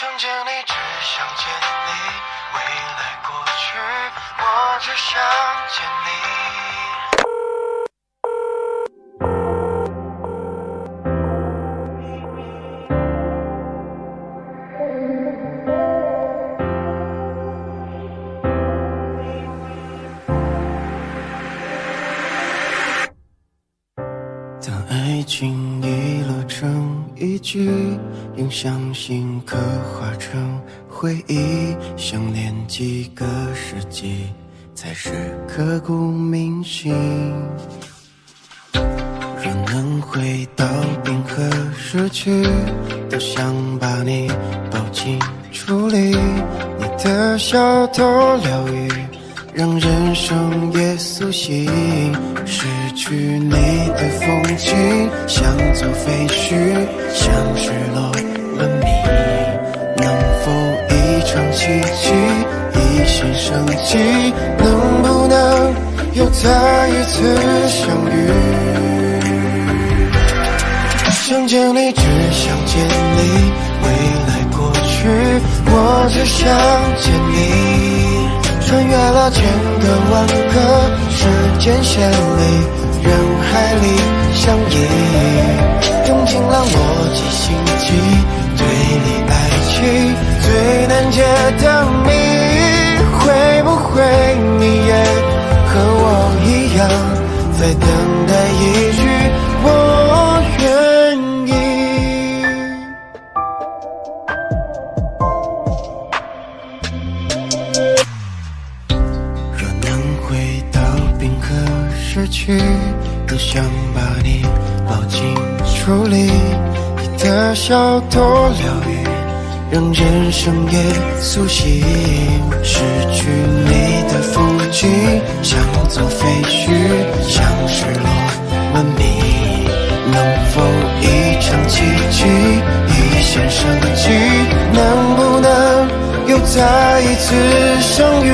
想见你，只想见你，未来过去，我只想见你。当爱情遗落成一句，用相信刻画成回忆，想念几个世纪，才是刻骨铭心。若能回到冰河时期，都想把你抱紧处理，你的笑多疗愈，让人生也苏醒。失去你的风景，像座废墟，像失落文明。能否一场奇迹，一线生机？能不能又再一次相遇？想见你，只想见你，未来过去，我只想见你。穿越了千个万个时间线里，人海里相依，用尽了逻辑心机，推理爱情最难解的谜。会不会你也和我一样，在等待一句我愿意？若能回到冰河时期，都想把你抱紧处理，你的笑多疗愈，让人生也苏醒。失去你的风景，像座废墟，像失落文明。能否一场奇迹，一线生机？能不能又再一次相遇？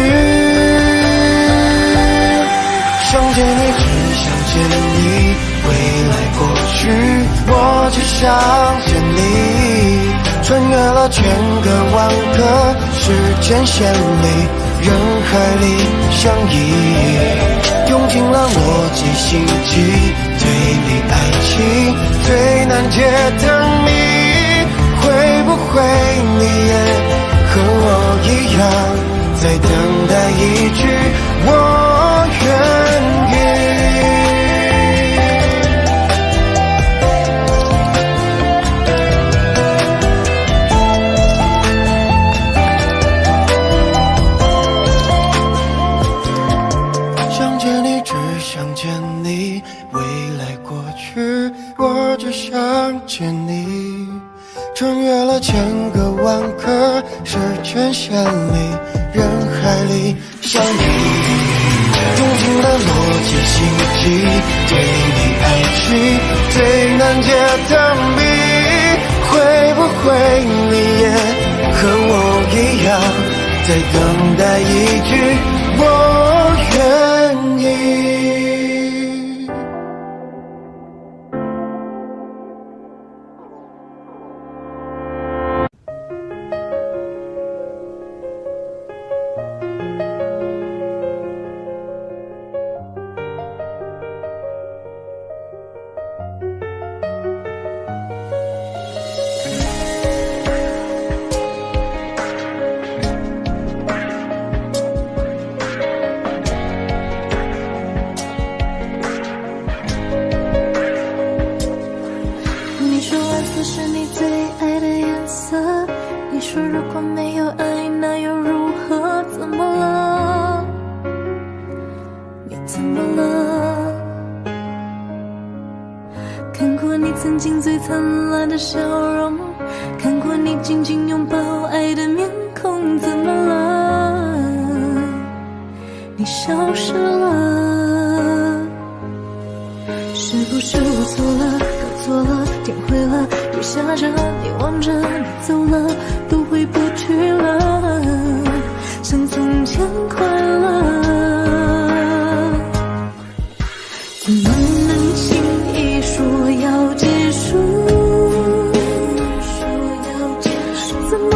想见你，只想见你，未来过去，我只想见你。穿越了千个万个时间线里，人海里相依，用尽了逻辑心机，推理爱情最难解的谜。会不会你也和我一样，在等待一句我愿意？想见你，只想见你，未来过去，我只想见你。穿越了千个万个时间线里，人海里相依，用尽了逻辑心机，推理爱情最难解的谜。会不会你也和我一样，在等待一句我愿意？是你最爱的颜色，你说如果没有爱那又如何？怎么了？你怎么了？看过你曾经最灿烂的笑容，看过你紧紧拥抱爱的面孔，怎么了？你消失了，是不是我错了，搞错了，天灰了，雨下着，你望着，你走了，都回不去了，像从前快乐，怎么能轻易说要结束？怎么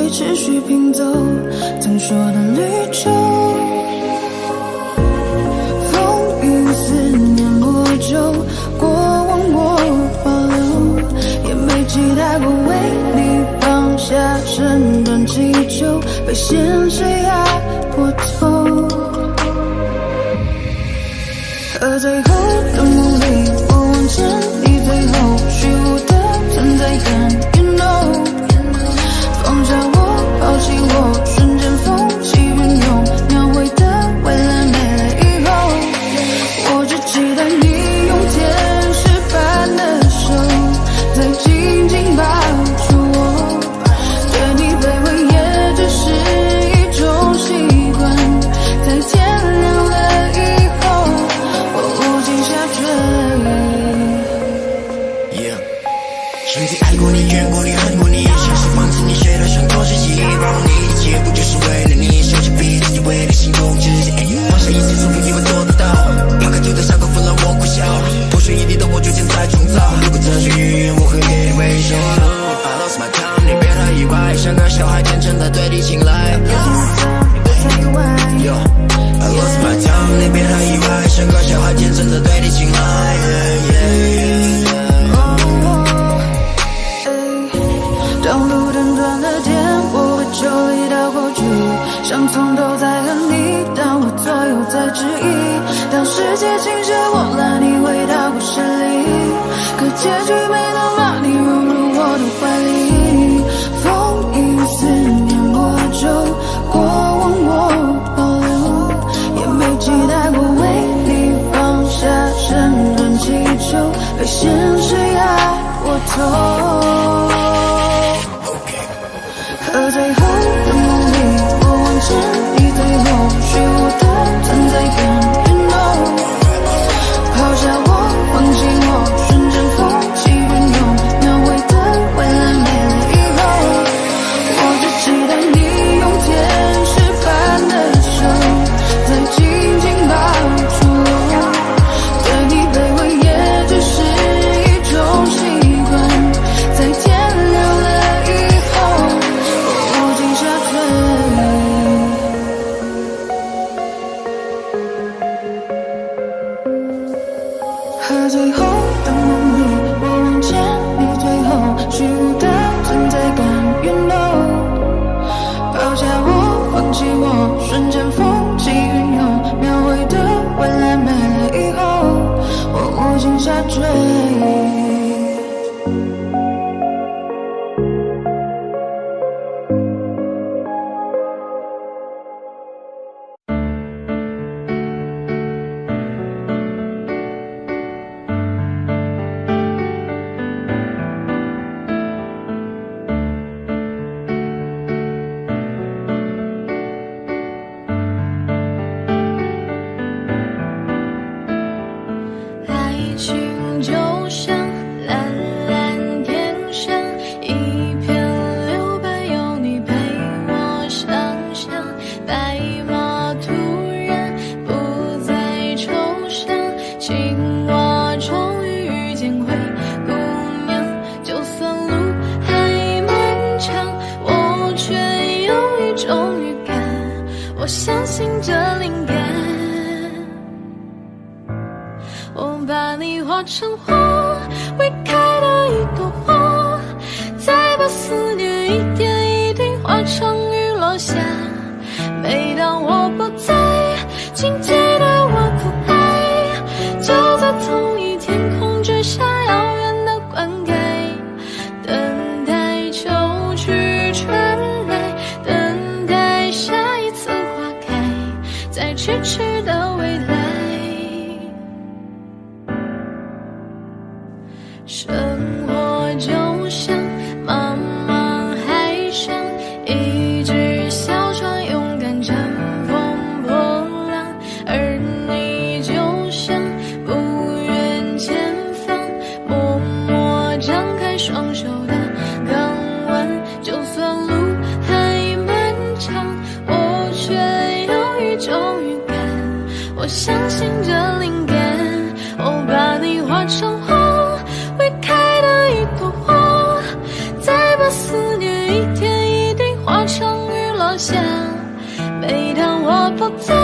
以持续拼走曾说的旅程。风雨思念多久，过往我保留，也没期待过为你放下身段祈求，被现实压过头。可最后的努力，我往前，你最后虚无的存在感 You know， 放下我，抛弃我，瞬间风起云涌，描绘的未来没了以后，我只期待你用天使般的手再紧紧抱住我，对你卑微也只是一种习惯，在天亮了以后我无尽下坠。 Yeah， 曾经爱过你，怨过你，恨过你，像是房子你写的像多日记，包容你一切不就是为了你，收起彼此为了心动之间，放下一切束缚你会做得到，抛开旧的伤口纷乱我苦笑，不属于你的我逐渐在创造，如果这是预言我会给你微笑。I lost my time， 你别太意外，像个小孩天真的对你青睐。Yo， I lost my time， 你别太意外，像个小孩天真的对你青睐。当路灯断了电，我会抽离到过去，想从头再和你，但我左右在质疑。当世界倾斜我拉你回到故事里，可结局没能把你融入我的怀里。风雨思念多久，过往我保留，也没期待过为你放下身段祈求，被现实压过头。可最后的努力，我往前，你最后虚无的存在感 You know， 抛下我，放弃我，瞬间风起云涌，描绘的未来没了以后，我只期待你用天使般的手再紧紧抱住我，对你卑微也只是一种习惯，在天亮了以后无尽下坠。和最后的梦里，我往前，你最后虚无的存在感 You know， 抛下我，放弃我，瞬间风起云涌，描绘的未来没了以后我无尽下坠。爱情就像蓝蓝天上一片留白，有你陪我想象，白马突然不再抽象，青蛙终于遇见灰姑娘，就算路还漫长，我却有一种预感，我相信这灵感，我把你化成花，会开的一朵花，再把思念一点一滴化成雨落下。每当我不在，请记得我的爱，就在同一天空之下，遥远的灌溉，等待秋去春来，等待下一次花开，在咫尺的未来。生活就像茫茫海它抱在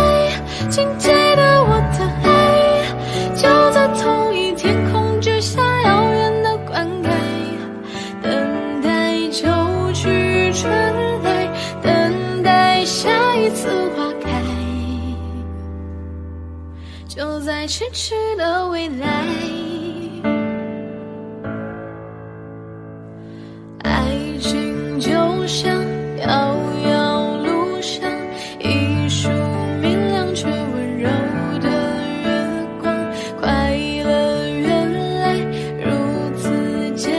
紧接的我的爱，就在同一天空之下遥远的灌溉，等待秋去春来，等待下一次花开，就在迟迟的未来。爱情就像遥遥路上一束明亮却温柔的月光，快乐原来如此简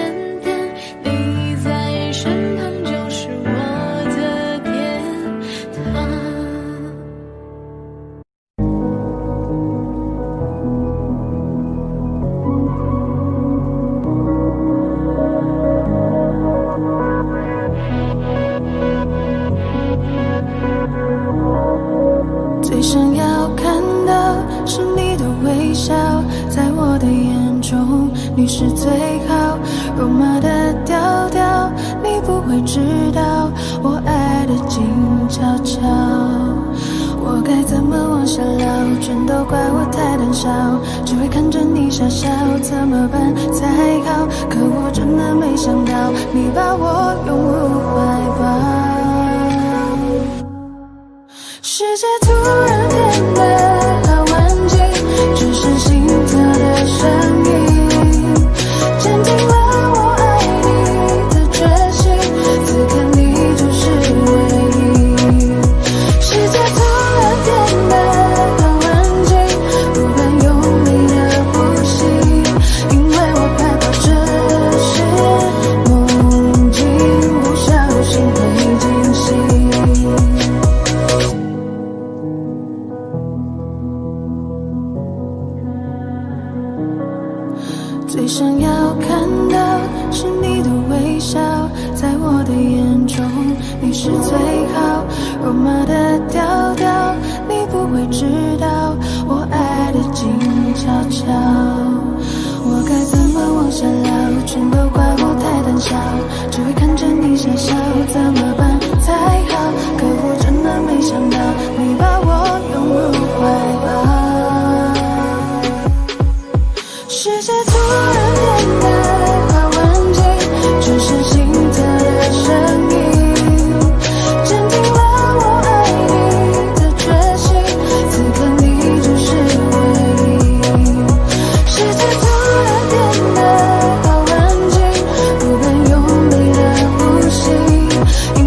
单，你在身旁就是我的天堂。最想要看到是你的微笑，在我的眼中你是最好，肉麻的调调你不会知道，我爱的静悄悄。我该怎么往下聊，全都怪我太胆小，只会看着你傻笑，怎么办才好？可我真的没想到你把我拥入怀抱，世界突然变得好安静，只剩心跳的声音，坚定了我爱你的决心，此刻你就是唯一。世界突然变得好安静，不敢用力的呼吸，因为我害怕这是梦境，不小心会惊醒。最想要看到是你的微笑，在我的眼中你是最好，肉麻的调调你不会知道，我爱的静悄悄。我该怎么往下聊，全都怪我太胆小，只会看着你傻笑，怎么办才好？可我真的没想到你把我拥入怀抱，世界突然变得好安静，只剩心跳的声音，坚定了我爱你的决心，此刻你就是唯一。世界突然变得好安静，不敢用力的呼吸，因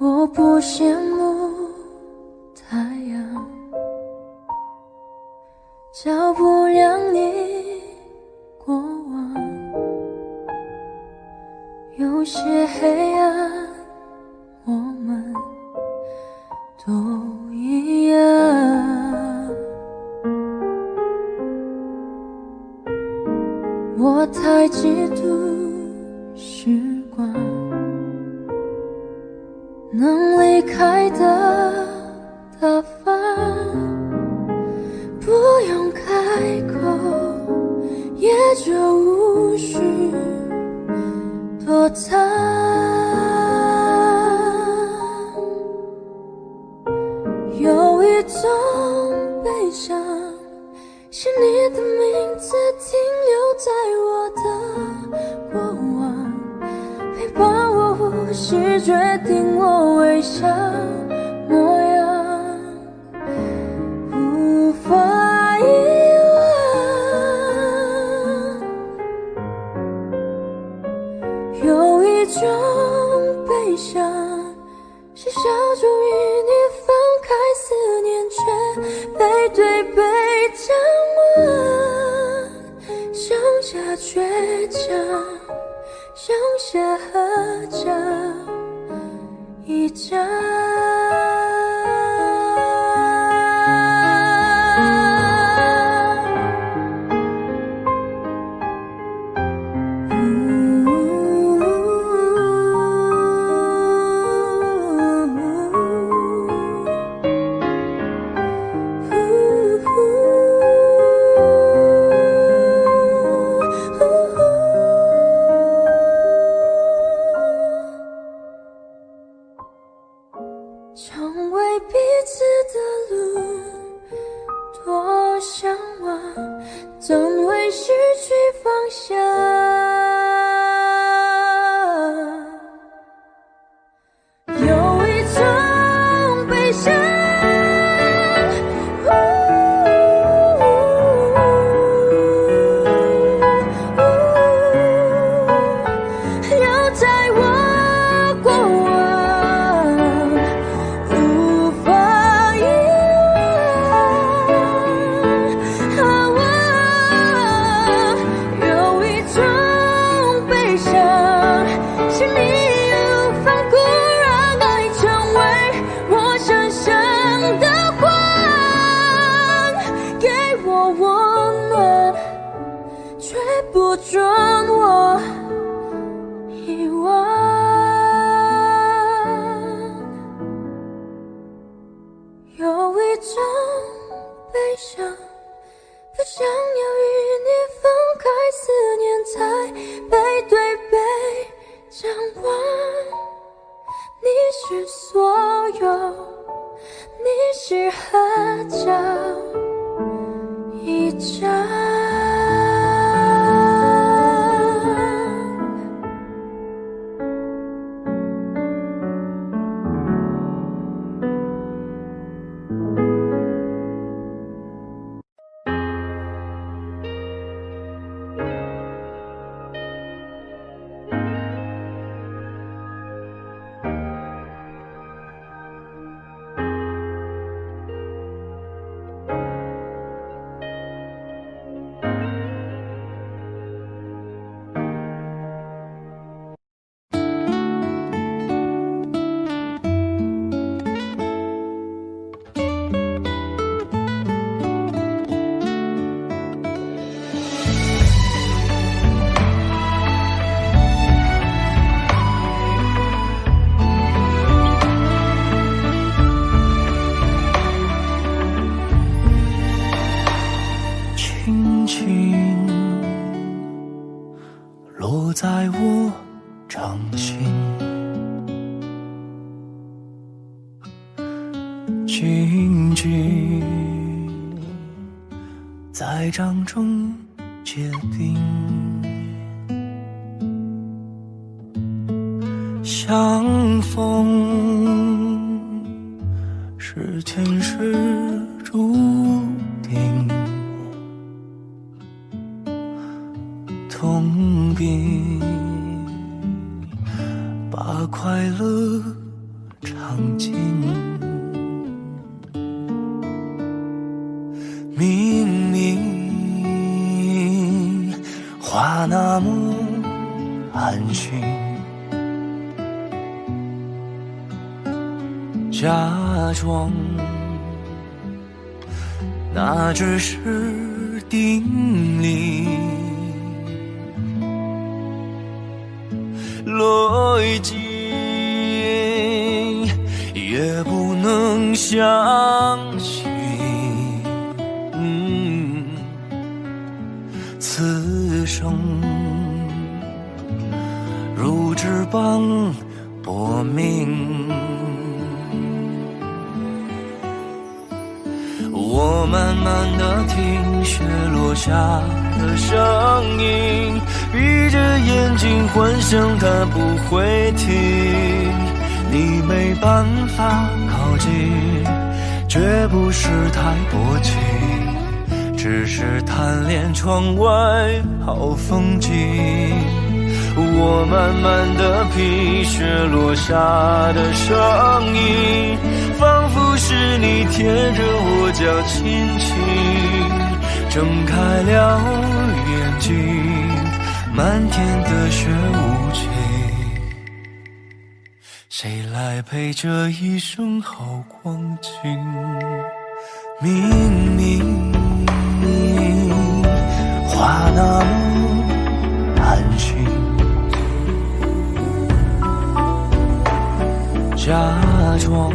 我不羡慕太阳，照不亮你过往。有些黑暗，我们都一样。我太嫉妒时光，能离开的大方，不用开口，也就无需躲藏。有一种悲伤，是你的名字停留在我的过往，陪伴我呼吸，决定我微笑模样，无法遗忘。有一种悲伤，是小终于你放开思念，却背对背张望，剩下倔强，剩下合照一张。成为彼此的路，多向往，怎会失去方向？有一种悲伤，留在我过往，无法遗忘。有一种悲伤，是你无放过，让爱成为我身上的光，给我温暖，却不准我遗忘。有一种悲伤，不想要与你分开，思念才背对背张望。你是所有，你是合照一张。荆棘在掌中结冰，相逢是前世注定，痛并把快乐尝尽。明明话那么安心，假装那只是定理，逻辑也不能相信。此生如纸般薄命，我慢慢地听雪落下的声音，闭着眼睛幻想它不会停。你没办法靠近，绝不是太薄情，只是贪恋窗外好风景。我慢慢地品雪落下的声音，仿佛是你贴着我脚轻轻睁开了眼睛，漫天的雪无情，谁来陪这一生好光景？明明话那么安心，假装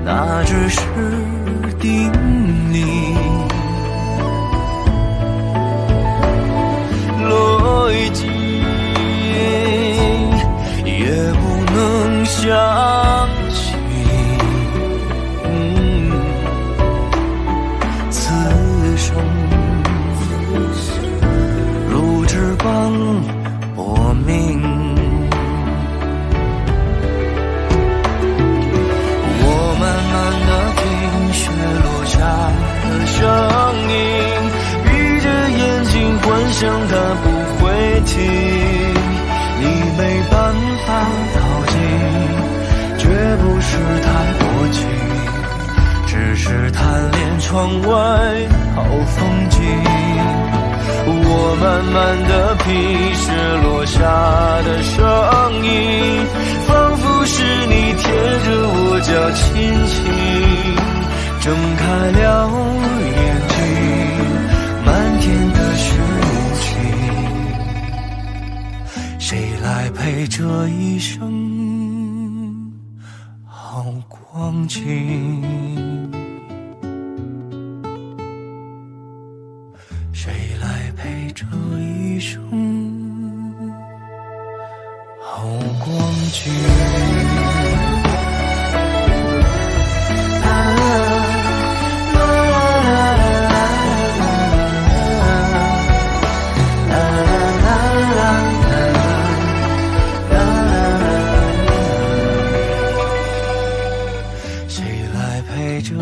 那只是定理，逻辑也不能相信。此生如纸般薄命，声音，闭着眼睛幻想它不会停。你没办法靠近，绝不是太薄情，只是贪恋窗外好风景。我慢慢地品雪落下的声音，仿佛是你贴着我脚轻轻睁开了眼睛，漫天的雪无情，谁来陪这一生好光景？谁来陪这一生好光景？陪着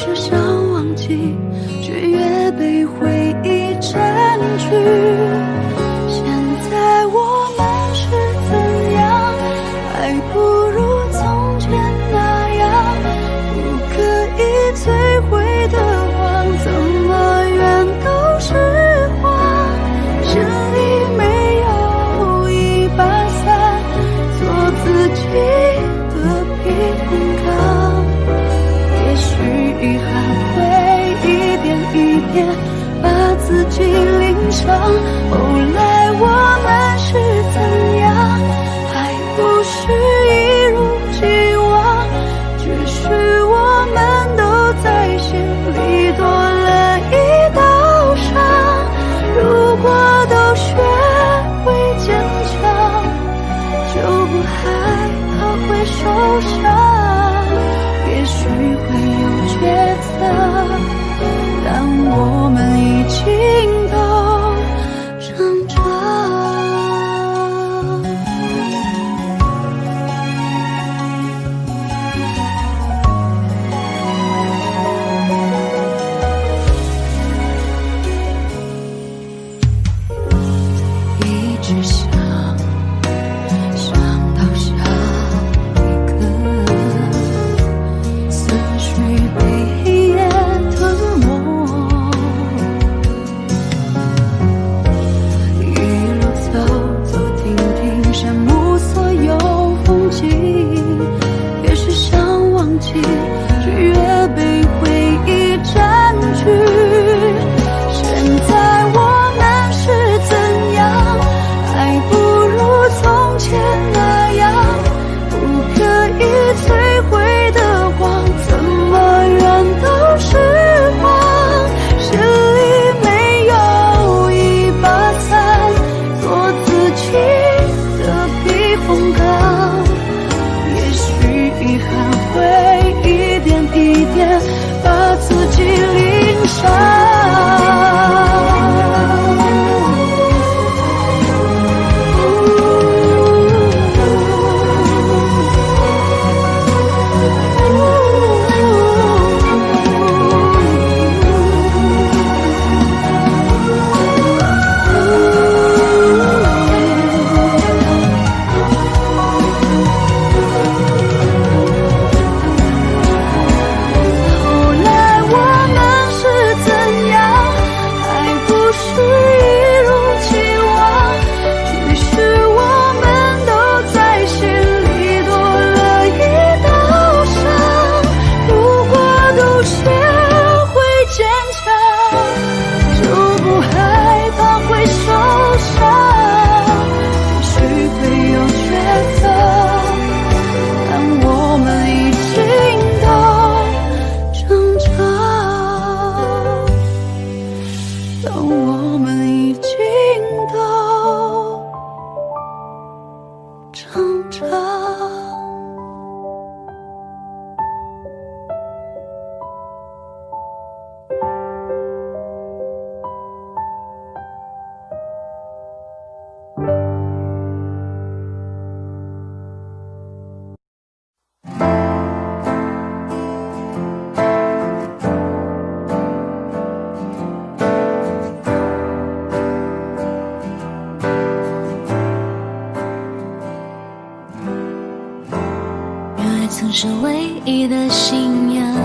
是想忘记，却越被回忆占据。现在我们是怎样，还不如从前那样。不可以摧毁的谎，怎么圆都是谎。这里没有一把伞，做自己的避风港。也许遗憾会一点一点把自己淋上，后来我们是怎样，还不是一如既往。只是我们都在心里多了一道伤。如果都学会坚强，就不害怕会受伤。也许会有抉择，但我们已经都成长。一直想到下一刻，思绪被黑夜吞没，一路走停停，羡慕所有风景。越是想忘记，却越被回忆占据。现在我们是怎样，还不如从前那样。不可以摧毁的谎，怎么圆都是谎。这里没有一把伞，做自己的避风港。也许遗憾会一点一点把自己淋上。曾是唯一的信仰，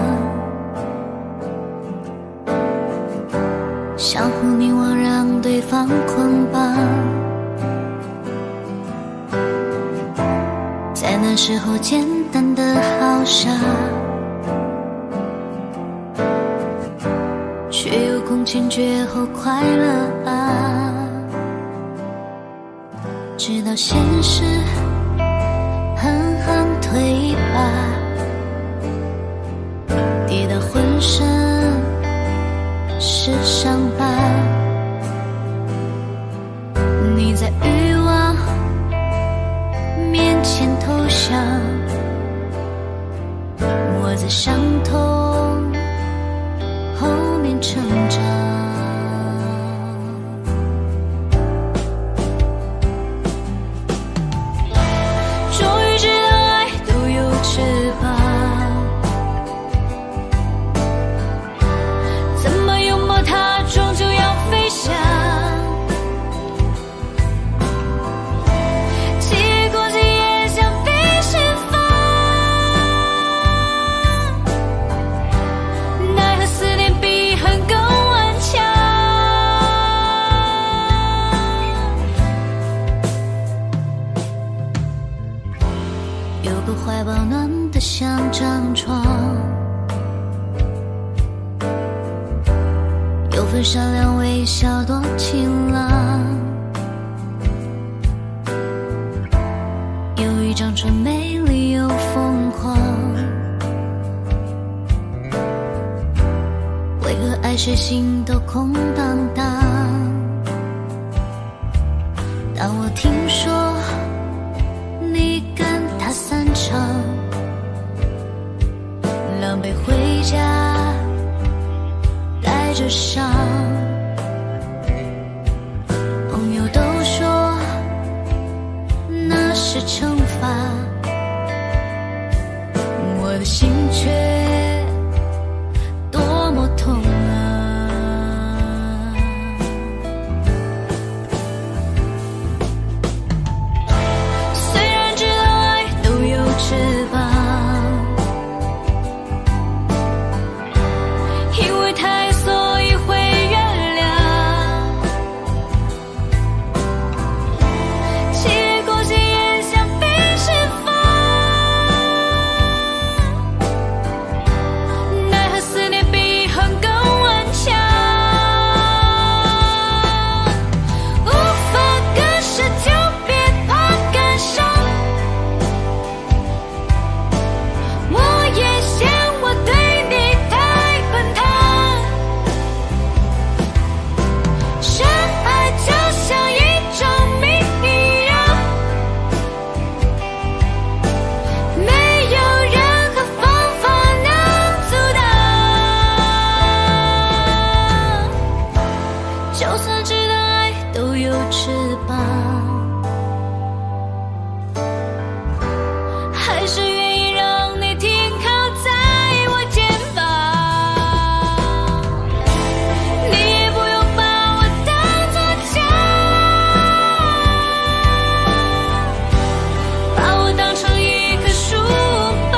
相互凝望，让对方捆绑。在那时候简单的好傻，却有空前绝后快乐啊！直到现实狠狠推把，跌得浑身是伤疤。你在欲望面前投降，我在伤痛后面成长。终于知道爱都有翅分善良，微笑多晴朗。有一张唇美丽又疯狂，为何爱谁心都空荡荡？当我听说你跟他散场，狼狈回家带着伤，朋友都说那是惩罚，我的心却多么痛啊。虽然知道爱都有翅膀，因为太所以会原谅，七月过尽烟香冰释放，奈何思念比恨更顽强，无法割舍就别怕感伤，我也嫌我对你太奔腾，深爱就像一种谜一样，没有任何方法能阻挡，就算知道爱都有翅膀，还是愿意让你停靠在我肩膀，你也不用把我当作家，把我当成一棵树吧。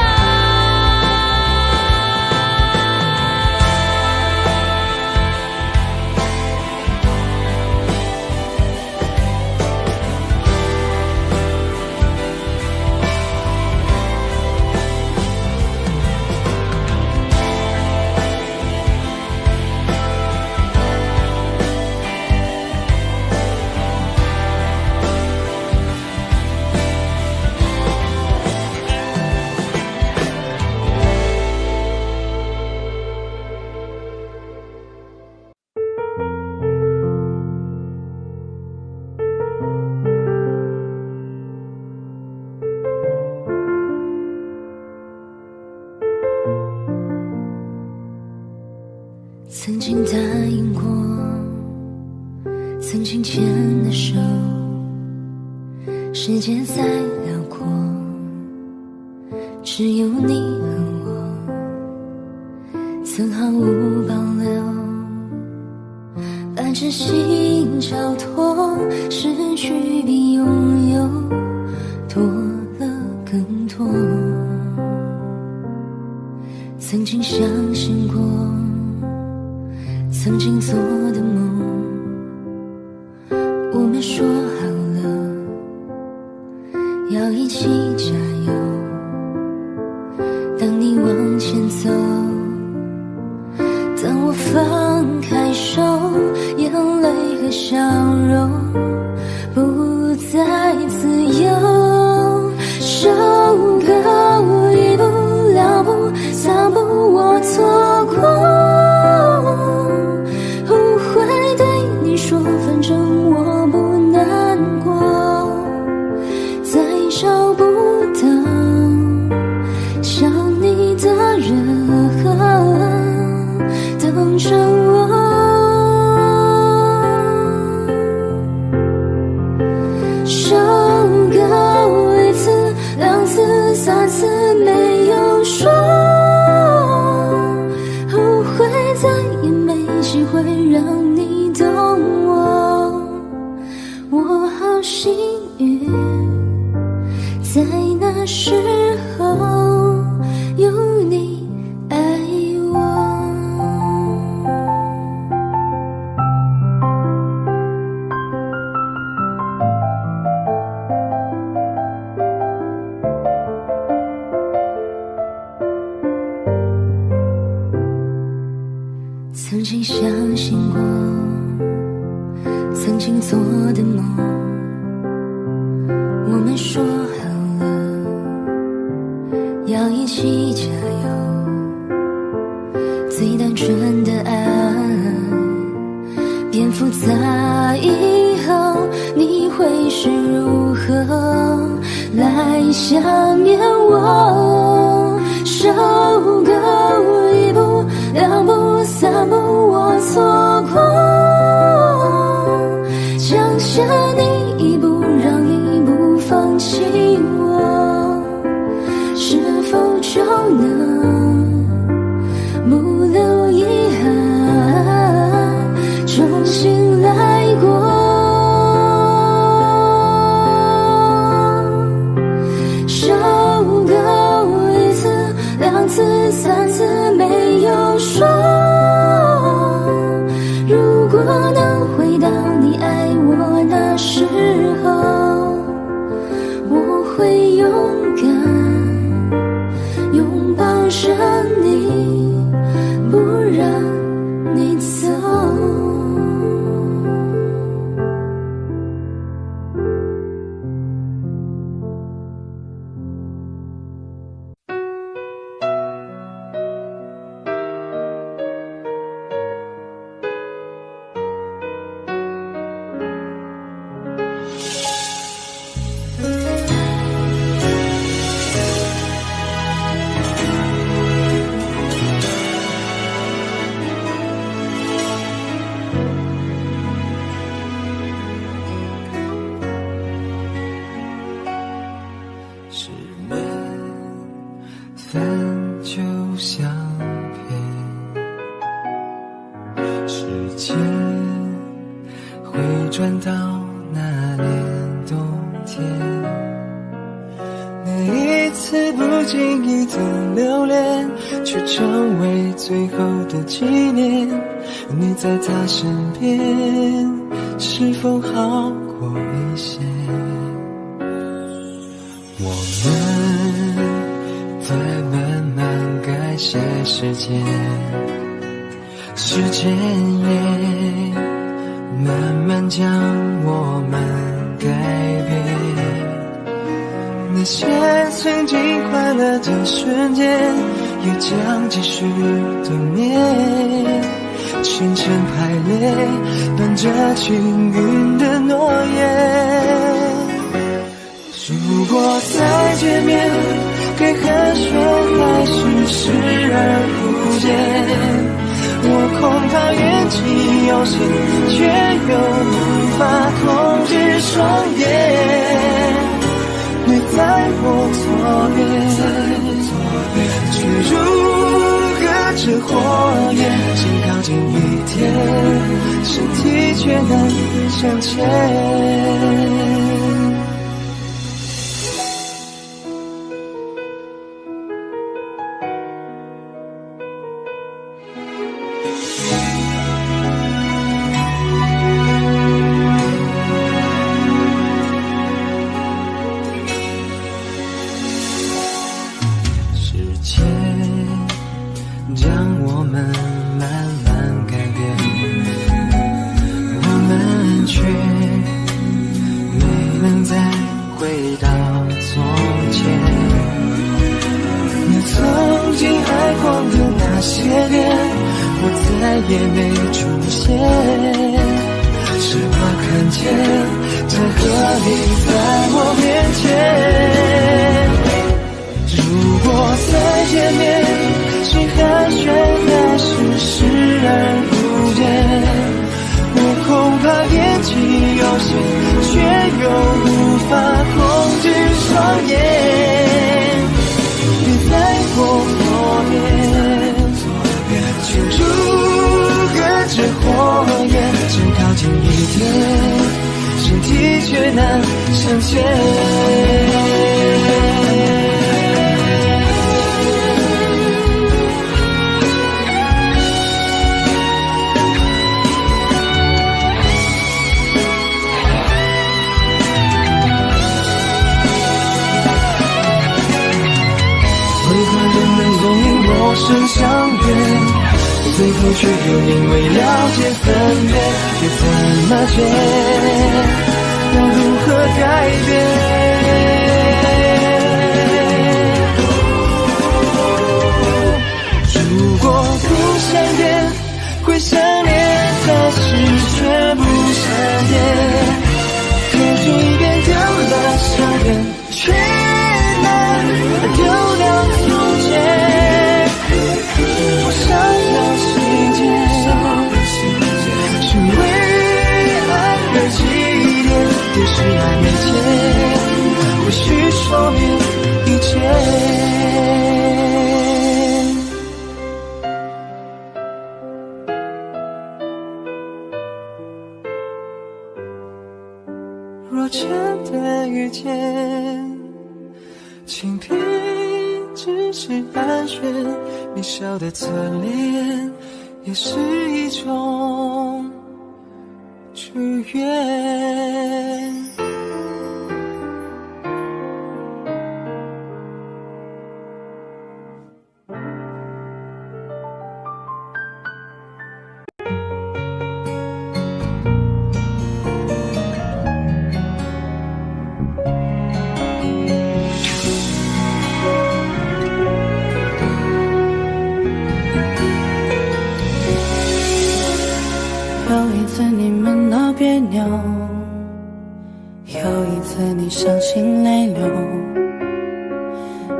曾经答应过，曾经牵的手，世界再辽阔，只有你和我，曾毫无保留，把真心交托，失去比拥有多了更多。曾经相信过，曾经做的梦，我们说好了要一起加油。当你往前走，当我放开手，眼泪和笑容不再自由。受够一步两步三步我错过，说反正我不难过，再找不到想你的人等着我。曾经相信过，曾经做的梦，我们说好了要一起加油，最单纯的爱变复杂以后，你会是如何来想念我？受够一步两步三步我错过，想下你一步让一步放弃我，是否就能不留遗憾重新来过？受够一次两次三次没有说，如果能回到你爱我那时候，我会勇敢拥抱着你，不让你走。是缘分就像片，时间会转到那年冬天，那一次不经意的留恋，却成为最后的纪念。你在他身边，是否好过一些？我们在慢慢改写时间，时间也慢慢将我们改变。那些曾经快乐的瞬间，也将继续冬眠。层层排列，伴着均匀的诺言。如果再见面，该寒暄还是视而不见？我恐怕眼睛有心，却又无法控制双眼。你在我左边，却如隔着火焰，先靠近一点，身体却难相牵。将我们慢慢改变，我们却没能再回到从前。你曾经爱过的那些年，我再也没出现，只怕看见这和你在我面前。如果再见面，是寒暄还是视而不见？我恐怕眼睛有心，却又无法控制双眼。你在我左边，却如隔着火焰，只靠近一点，身体却难相牵。最后去，又因为了解分别，别怎么解，要如何改变？如果不想变，会想念，但是却不想念。可即便丢了相片，却难丢掉从前。我想要细节，是为爱而起点，也是爱面前，或许说明一切。若真的遇见，请别只是寒暄，你笑的侧脸也是一种祝愿。有一次你们闹别扭，有一次你伤心泪流，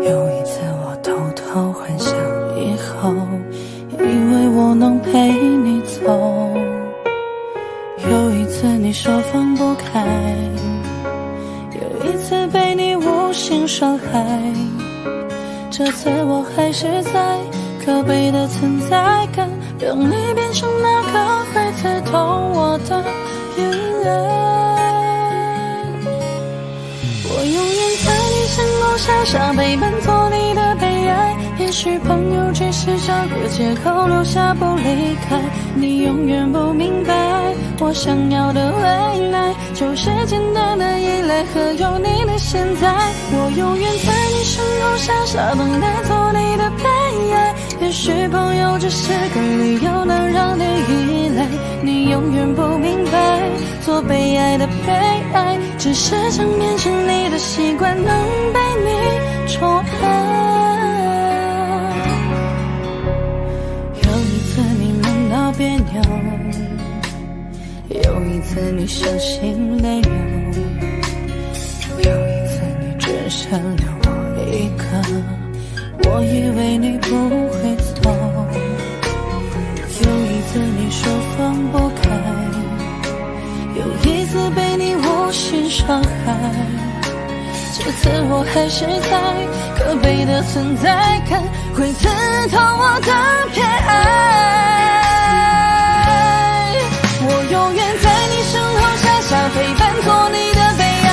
有一次我偷偷幻想以后，以为我能陪你走，有一次你说放不开，有一次被你无心伤害，这次我还是在可悲的存在感，让你变成那个会刺痛我的眼泪。我永远在你身后傻傻陪伴，做你的悲哀。也许朋友只是找个借口留下不离开，你永远不明白，我想要的未来就是简单的依赖和有你的现在。我永远在你身后傻傻等待，做你的悲哀。也许朋友只是个理由，能让你依赖，你永远不明白，做被爱的悲哀，只是想变成你的习惯，能被你宠爱。有一次你们闹别扭，有一次你伤心泪流，有一次你只剩留我一个，我以为你不会走，有一次你说放不开，有一次被你无心伤害，这次我还是在可悲的存在感，会刺痛我的偏爱。我永远在你身后傻傻陪伴，做你的悲哀。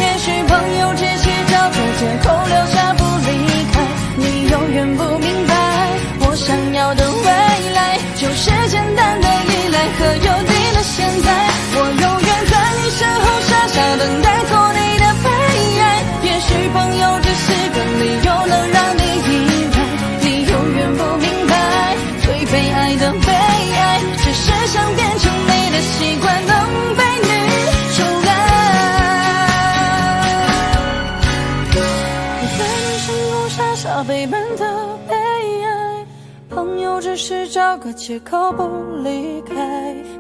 也许朋友只是找个借口留下不离开，你永远不明白，我想要的未来就是简单的依赖和有你的现在。我永远在你身后傻傻等待，做你的悲哀。也许朋友只是个理由，能让你依赖，你永远不明白，最被爱的悲哀，只是想变成你的习惯，能被你宠爱。我在你身后傻傻陪伴的悲哀，朋友只是找个借口不离开，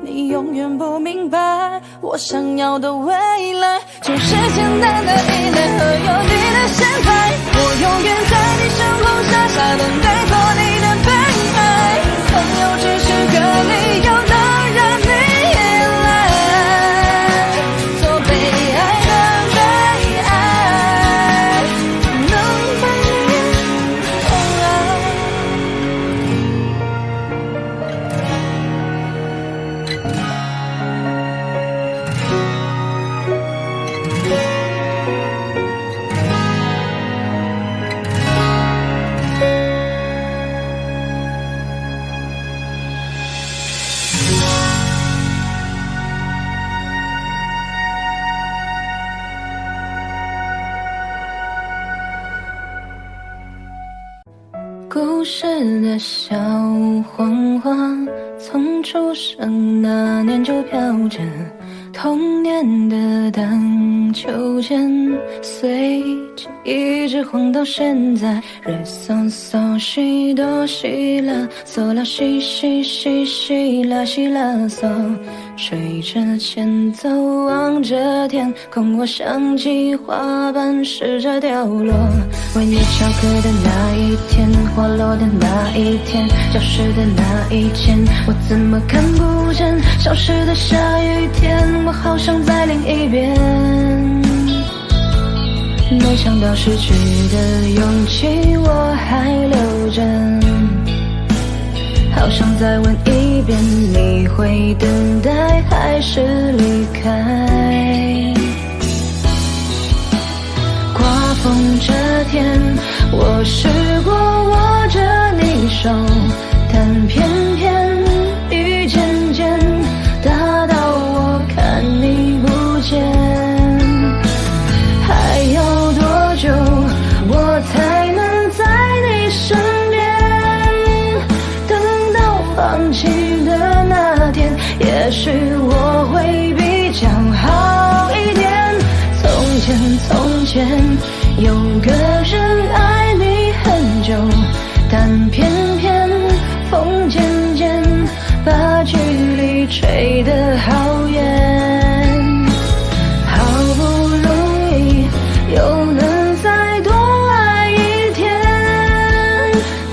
你永远不明白，我想要的未来就是简单的依赖和有你的现在。我永远在你身后傻傻等待，做你的悲哀。朋友只是个理由，能让你依赖，做被爱的悲爱，能被你宠爱。时的小黄花，从出生那年就飘着童年的荡秋千，随记忆一直晃到现在。re sol sol si do si la sol la si si si si la si la sol， 随着前奏望着天空，我想起花瓣试着掉落。为你翘课的那一天，花落的那一天，教室的那一间，我怎么看不见消失的下雨天？我好想再淋一遍，没想到失去的勇气我还留着，好想再问一遍，你会等待还是离开？刮风这天，我试过握着你手，但偏偏雨渐渐大到我看你不见。还要多久我才能在你身边？等到放弃的那天，也许我会比较好一点。从前有个人爱你很久，但偏偏风渐渐把距离吹得好远。好不容易又能再多爱一天，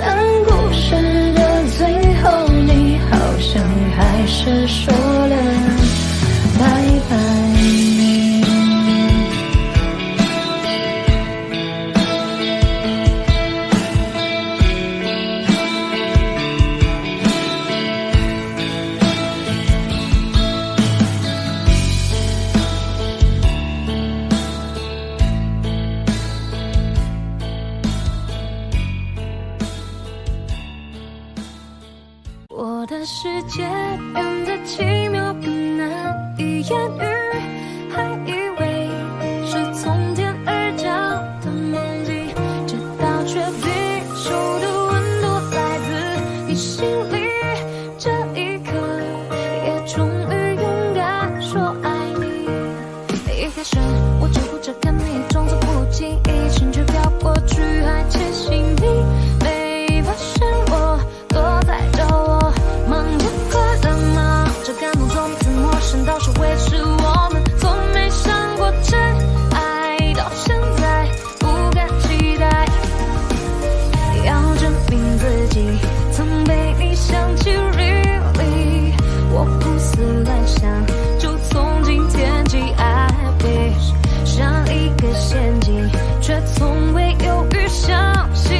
但故事的最后，你好像还是说了拜拜。我的世界变得奇妙，更难以言喻，还以为是从天而降的梦境，直到确定手的温度来自你心里，这一刻也终于勇敢说爱你。一开始我只顾着看你，装作不经意，心却飘过去，还窃喜你没发现我躲在角落，忙着快乐吗？这感动从彼此陌生到是维持我们，从没想过真爱，到现在不敢期待，要证明自己曾被你想起 really， 我胡思乱想，就从今天起 I wish， 像一个陷阱，却从未犹豫相信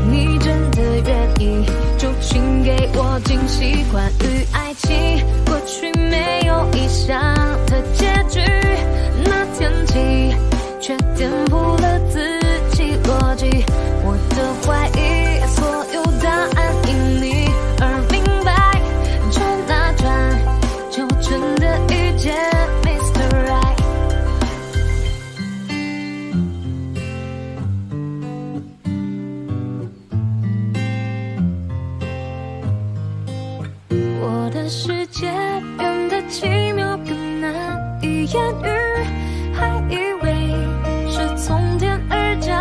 你真的愿意，就请给我惊喜。关于爱情，过去没有意想的结局，那天起却颠覆了自己逻辑。我的怀疑，所有答案因你而明白，转啊转，就真的遇见 Mr. Right。我的世界变得奇妙，更难以言喻，还以为是从天而降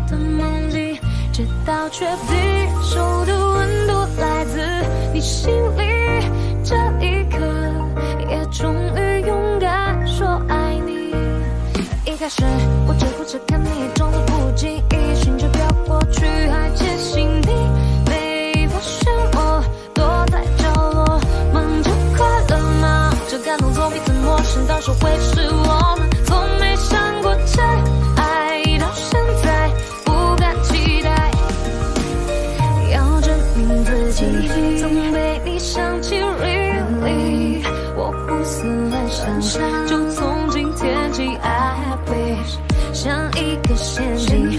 的梦境，直到确定手的温度来自你心里，这一刻也终于勇敢说爱你。一开始我只顾着看你，装作不经意，心却飘过去，还窃喜你没发现我躲在角落，忙着快乐吗？这感动从彼此陌生到是会是我们，从没想过真爱，到现在不敢期待，要证明自己曾被你想起 really， 我胡思乱想，就从今天起 I wish， 像一个陷阱，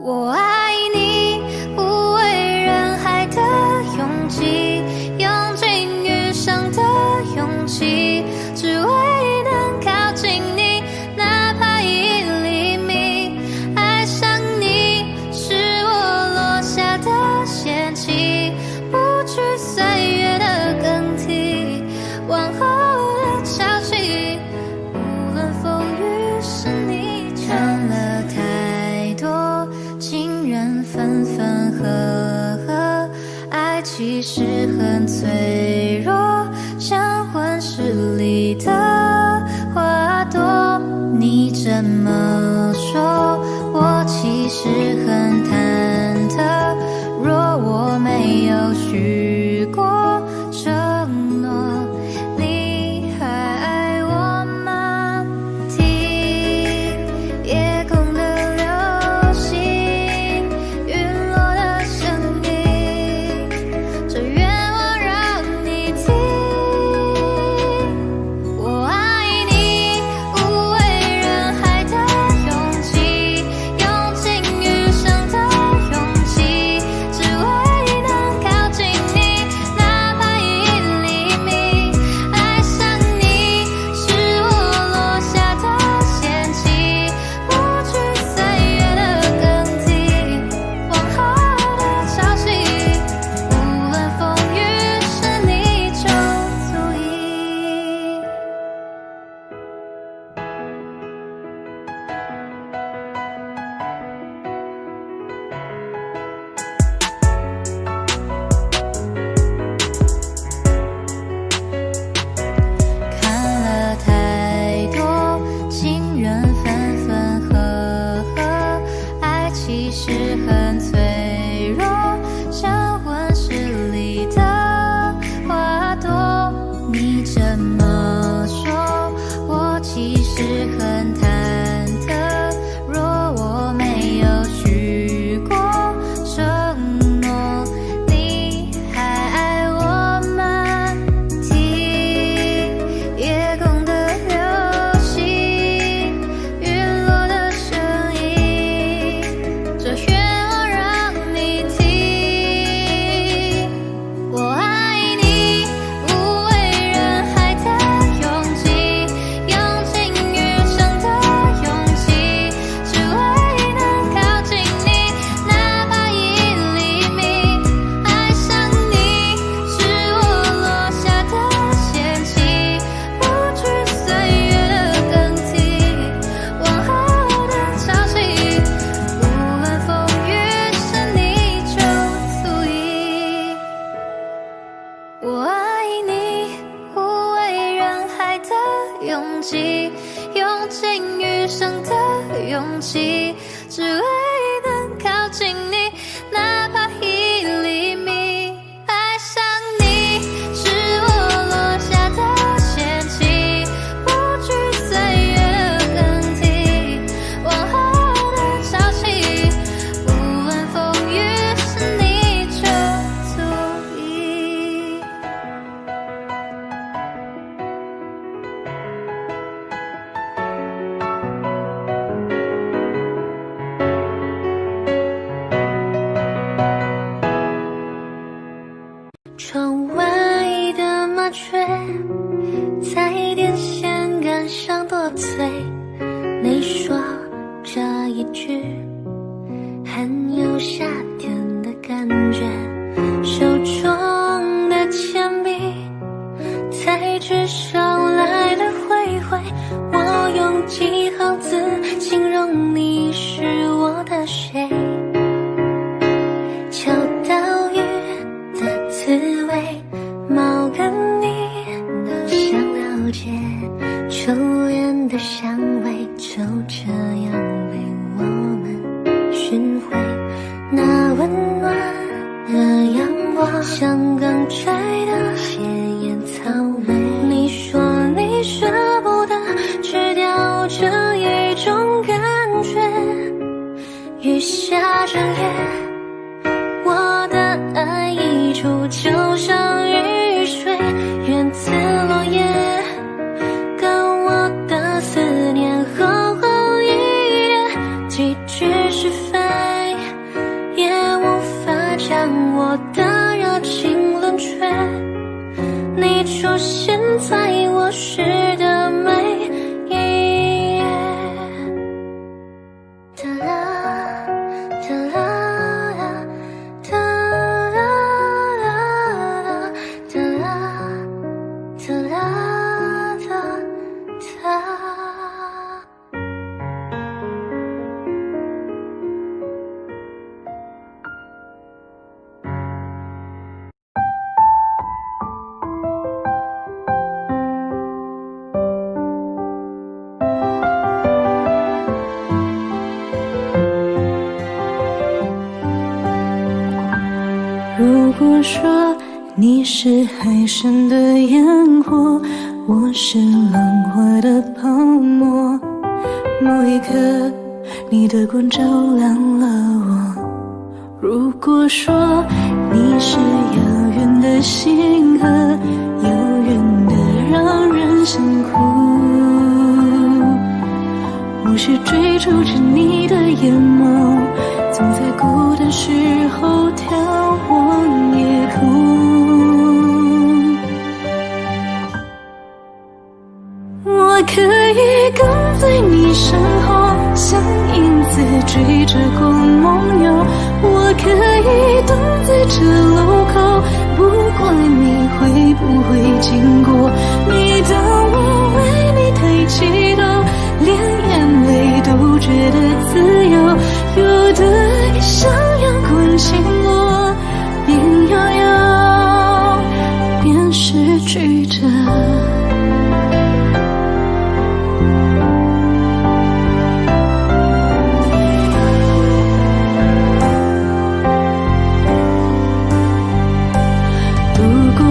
我爱你，无畏人海的勇气，用尽余生的勇气，只为能靠近你，哪怕1厘米。爱上你是我落下的陷阱，不惧岁月的更替，往后的潮起，无论风雨是你看了太多情人分分合合，爱其实很脆弱，像温室里的花朵。你这么说，我其实很忐忑，若我没有许过承诺，你还爱我吗？听夜空的流星陨落的声音，这愿望让你听。我爱你，无畏人海的勇气，用尽余生的勇气，只为能靠近你，哪怕1厘米。爱上你是我落下的陷阱，不惧岁月的更替，往后的潮起，无论风雨是你就足矣。看了太多情人分分合合，爱其实很脆弱，像温室里的花朵。你这么说，我其实很忐忑，若我没有许过承诺，你还爱我吗？听夜空的流星陨落的声音，这愿望让你听。我爱你，无畏人海的勇气，用尽余生的勇气，只为能靠近你，哪怕1厘米。爱上你是我落下的陷阱，不惧岁月的更替，往后的潮起，无论风雨是你就足矣。我爱你，无畏人海的勇气，用尽余生的勇气，只为能靠近你，哪怕1厘米。爱上你是我落下的陷阱，不惧岁月的更替，往后的潮起，无论风雨是你就足矣。窗外的麻雀在电线杆上多嘴，你说这一句很有夏天的感觉，手中的铅笔在纸上来来回回，我用几行字形容你是我的谁，秋刀鱼的滋味，猫跟你都想了解，初恋的香味就这样被我们寻回，那温暖的阳光像刚摘的鲜艳草莓，你说你舍不得吃掉这一种感觉，雨下整夜，我的爱溢出就像雨水，源自落叶，跟我的思念厚厚一叠，几句是非。果说你是海深的烟火，我是浪花的泡沫，某一刻你的光照亮了我。如果说你是遥远的星河，遥远的让人想哭，我是追逐着你的眼眸，总在孤单时候眺望夜空。我可以跟在你身后，像影子追着光梦游。我可以等在这路口，不管你会不会经过。每当我为你抬起头，连眼泪都觉得自由。有的爱像阳光倾落，边拥有边失去着。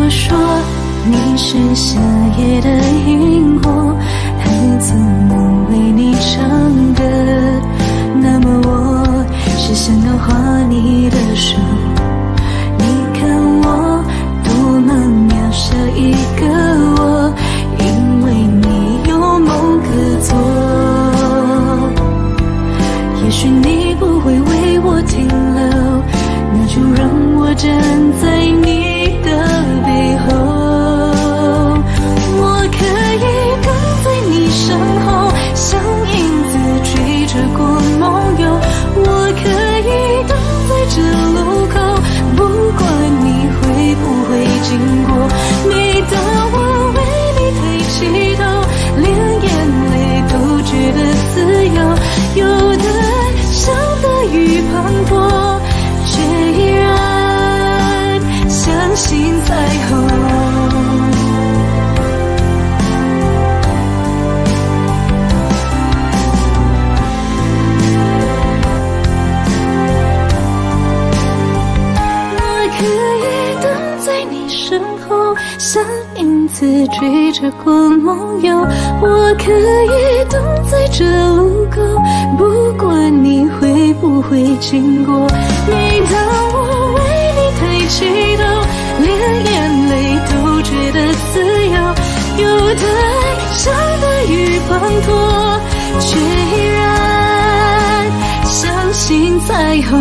说你是夏夜的萤火，还做梦为你唱歌，那么我是想要画你的手。你看我多么渺小一个我，因为你有梦可做。也许你不会为我停留，那就让我站在你的背后。我可以跟在你身后，像影子追着光梦游。我可以等在这路口，不管你会不会经过。每当我为你抬起头，连眼泪都觉得自由。有的爱像大雨滂沱，却依然相信彩虹。我可以等在你身后，像影子追着光梦游。我可以等在这路口，不管你会不会经过。每当我为你抬起头，连眼泪都觉得自由。有的爱像大雨滂沱，却依然相信彩虹。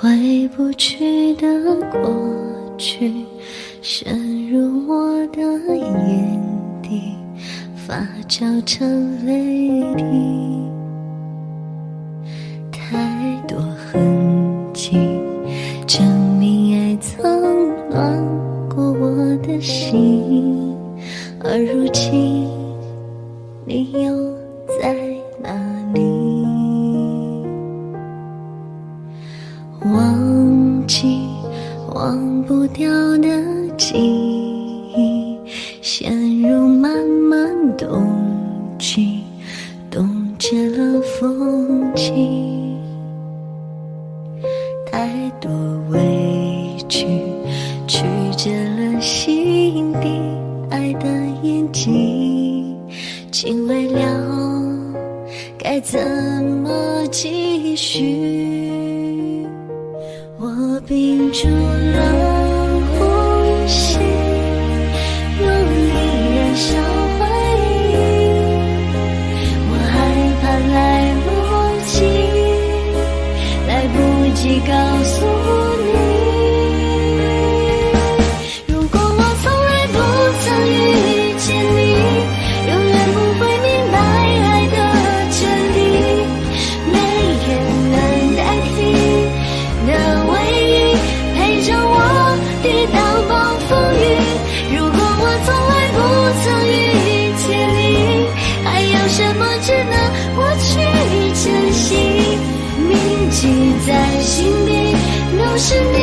回不去的过去，渗入我的眼底，发酵成泪滴。太多痕迹，证明爱曾暖过我的心，而如今你又在哪里？忘记忘不掉的记忆，陷入漫漫冬季，冻结了风景。太多委屈，曲折了心底爱的眼睛，竟未了该怎么继续。我屏住了呼心，用力燃烧回忆。我害怕来不及，来不及告诉你。如果我从来不曾遇见你，永远不会明白爱的真谛。没人能代替的唯一，陪着我抵挡暴风雨。如果我从来不曾遇见你，还有什么值得我去珍惜？铭记在心底，都是你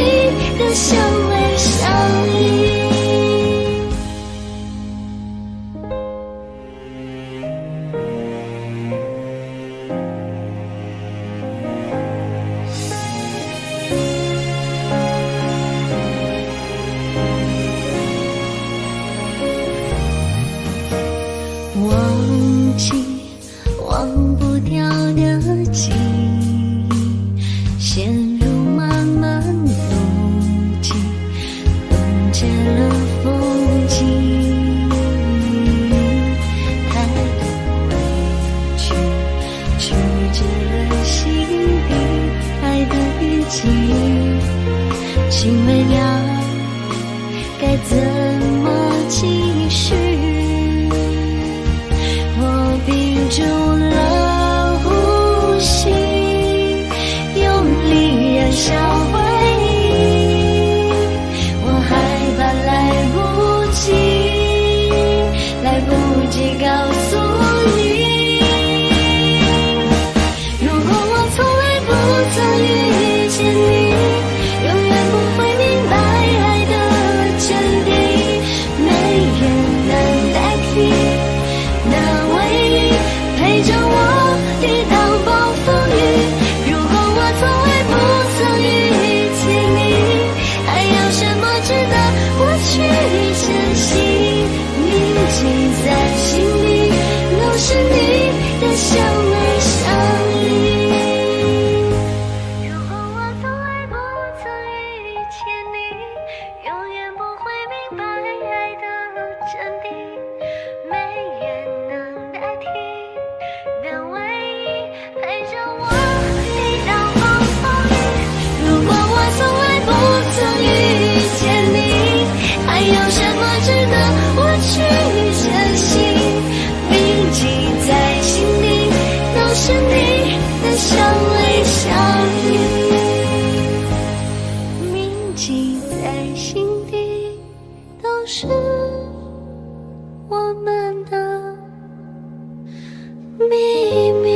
的相偎相依。忘记忘不掉的记忆，陷入漫漫风景，冻结了风景。太多委屈，曲折了心底爱的笔记，心没了，该怎么继续？屏住了呼吸，用力燃烧回忆。我害怕来不及，来不及告诉你。如果我从来不曾遇见你，永远不会明白爱的真谛。没人能代替的唯一，陪着我抵挡暴风雨。如果我从来不曾遇见你，还有什么值得我去珍惜？铭记在心里，都是你的相偎相依。如果我从来不曾遇见你，永远不会明白爱的真谛。没人能代替的唯一，陪着我抵挡暴风雨。如果我从来不曾遇见你，还有什么值得我去珍惜？铭记在心底，都是你的相偎相依。铭记在心底，都是我们的秘密。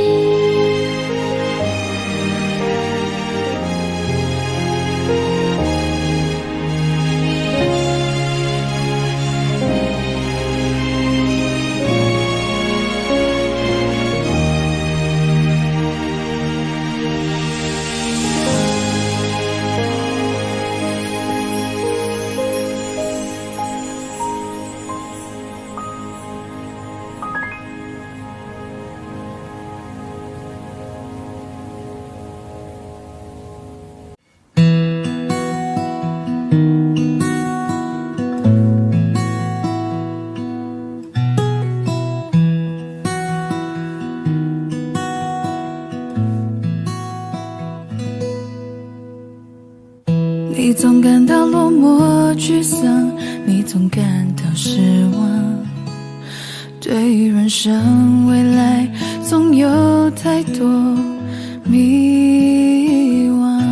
你总感到落寞沮丧，你总感到失望，对于人生未来总有太多迷惘。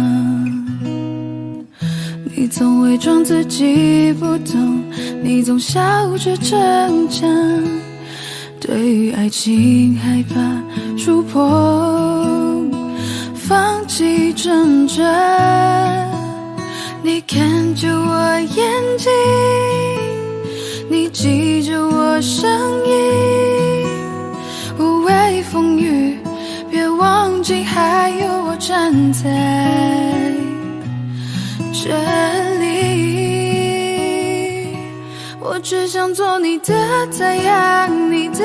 你总伪装自己不懂，你总笑着逞强，对于爱情害怕触碰，放弃挣扎。你看着我眼睛，你记着我声音，无畏风雨，别忘记还有我站在这里。我只想做你的太阳，你的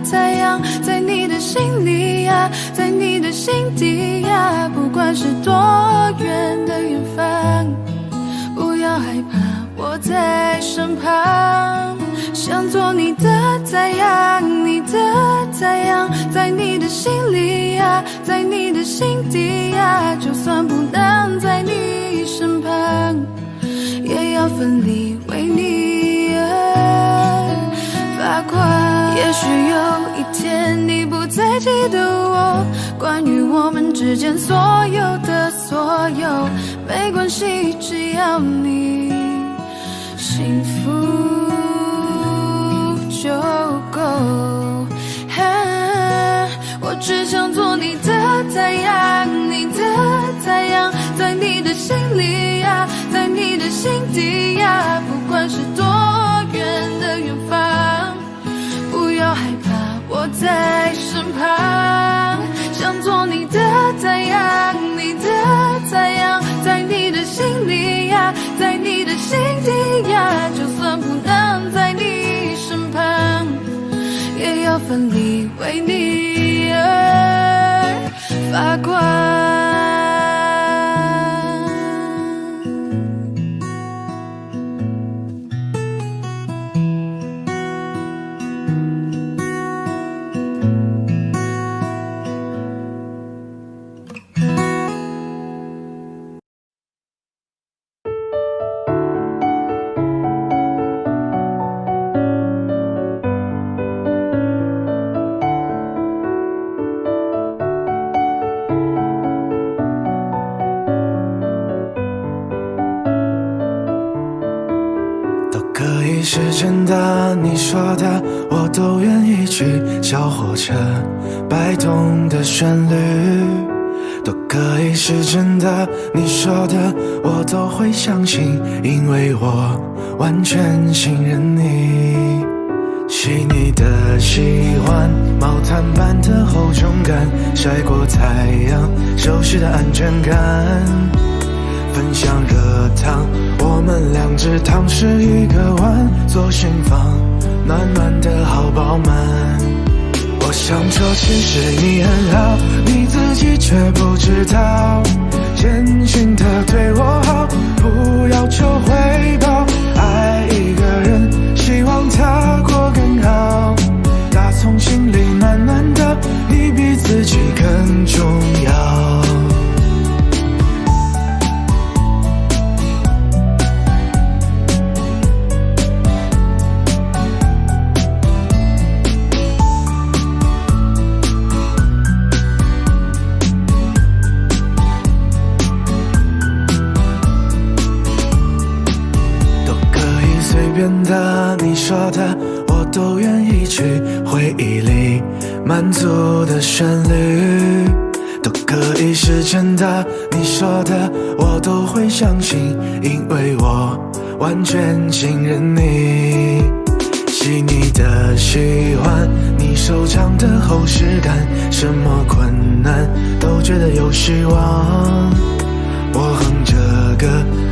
太阳，在你的心里呀，在你的心底呀，不管是多远的远方，不要害怕，我在身旁，想做你的太阳，你的太阳，在你的心里呀，在你的心底呀，就算不能在你身旁，也要奋力为你而发光。也许有一天你不再记得我，关于我们之间所有的所有，没关系，只要你幸福就够。我只想做你的太阳，你的太阳，在你的心里呀，在你的心底呀，不管是多远的远方，不要害怕，我在身旁。想做你的太阳，你的太阳，在你的心里呀，在你的心底呀，就算不能在你身旁，也要奋力为你而发光。是真的，你说的我都愿意去。小火车摆动的旋律都可以是真的，你说的我都会相信，因为我完全信任你。细腻的喜欢，毛毯般的厚重感，晒过太阳，熟悉的安全感。分享热汤，我们两只汤匙一个碗，左心房暖暖的好饱满。我想说其实你很好，你自己却不知道，真心的对我好，不要求回报。爱一个人，希望他过更好，打从心里暖暖的，你比自己更重要。你说的我都愿意去，回忆里满足的旋律都可以是真的，你说的我都会相信，因为我完全信任你。细腻的喜欢，你手掌的厚实感，什么困难都觉得有希望。我哼着歌，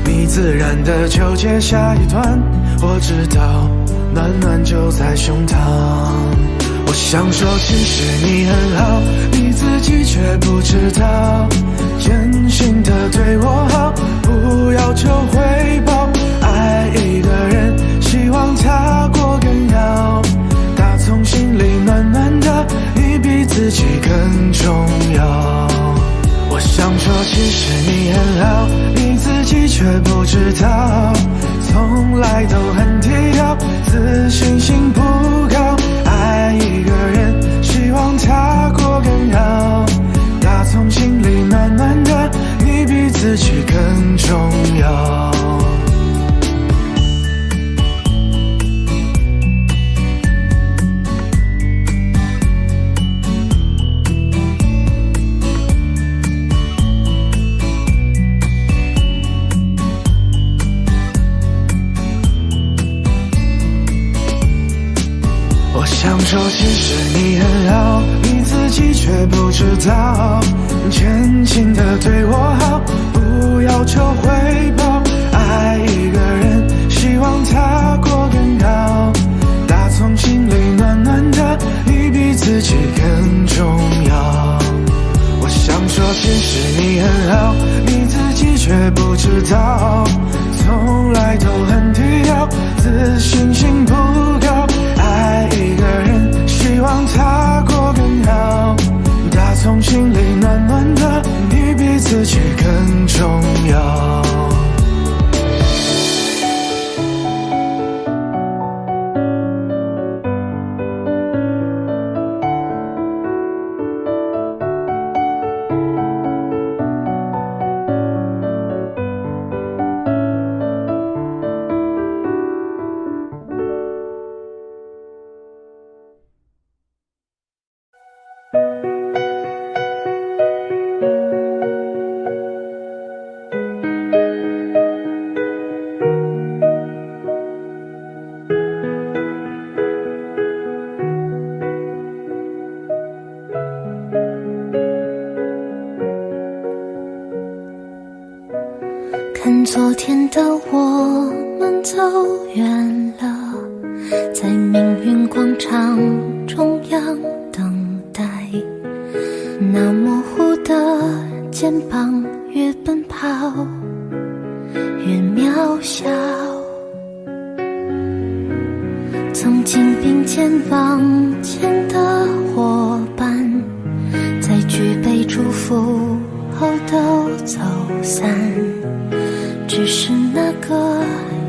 你自然的就接下一段，我知道暖暖就在胸膛。我想说其实你很好，你自己却不知道，真心的对我好，不要求回报。爱一个人，希望他过更好，打从心里暖暖的，你比自己更重要。我想说其实你很好，你自己却不知道，从来都很低调，自信心不高。爱一个人，希望他过更好，打从心里暖暖的，你比自己更重要。想说其实你很好，你自己却不知道，真心的对我好，不要求回报。爱一个人，希望他过更好，打从心里暖暖的，你比自己更重要。我想说其实你很好，你自己却不知道，从来都很低调，自信心不高，爱一个人，希望他过更好，打从心里暖暖的，你比自己更重要。看昨天的我们走远了，在命运广场中央等待，那模糊的肩膀越奔跑越渺小，曾经并肩往前的伙伴，在举杯祝福后都走散，只是那个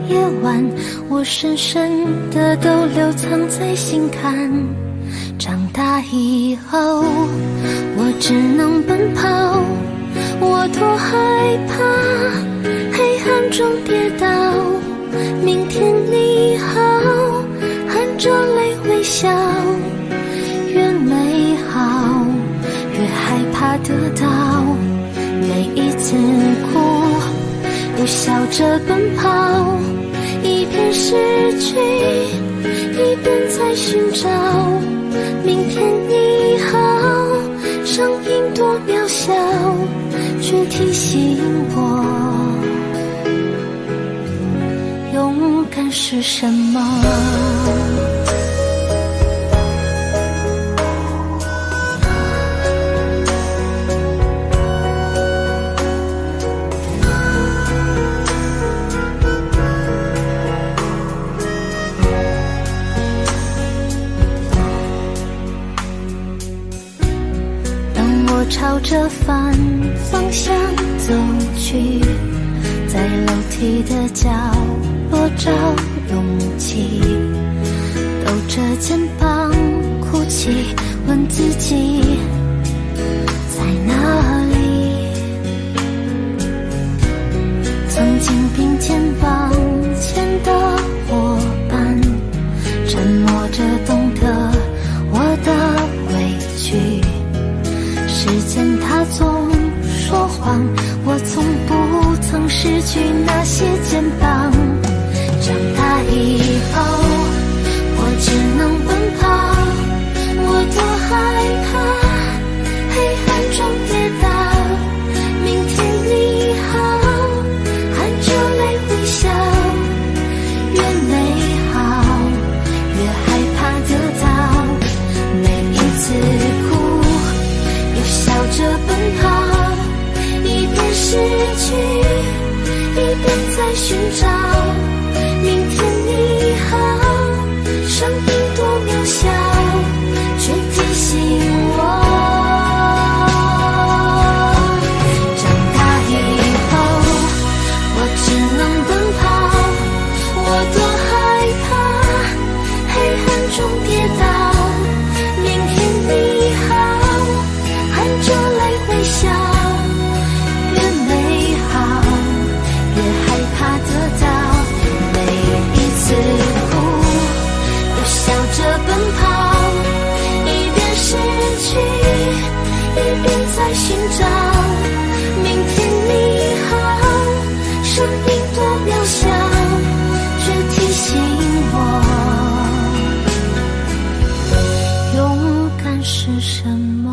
夜晚，我深深的都留藏在心坎。长大以后，我只能奔跑，我多害怕黑暗中跌倒。明天你好，含着泪微笑，越美好越害怕得到，每一次哭又笑着奔跑，一边失去一边在寻找，明天你好，声音多渺小，却提醒我勇敢是什么。朝着反方向走去，在楼梯的角落找勇气，抖着肩膀哭泣，问自己在哪里。曾经并肩往前的伙伴，沉默着懂得我的委屈，时间它总说谎，我从不曾失去那些肩膀。长大以后，我只能奔跑，我多害怕黑暗中跌倒。明天你好，含着泪微笑，越美好越害怕得到，每一次哭笑着奔跑，一边失去一边在寻找，明天你好，声音多渺小，却提醒我长大以后，我只能奔跑，我多害怕黑暗中跌倒，明天你好，含着泪微笑，越美好越害怕得到，每一次哭又笑着奔跑，一边失去一边在寻找，明天你好，声音多渺小，却提醒我勇敢是什么。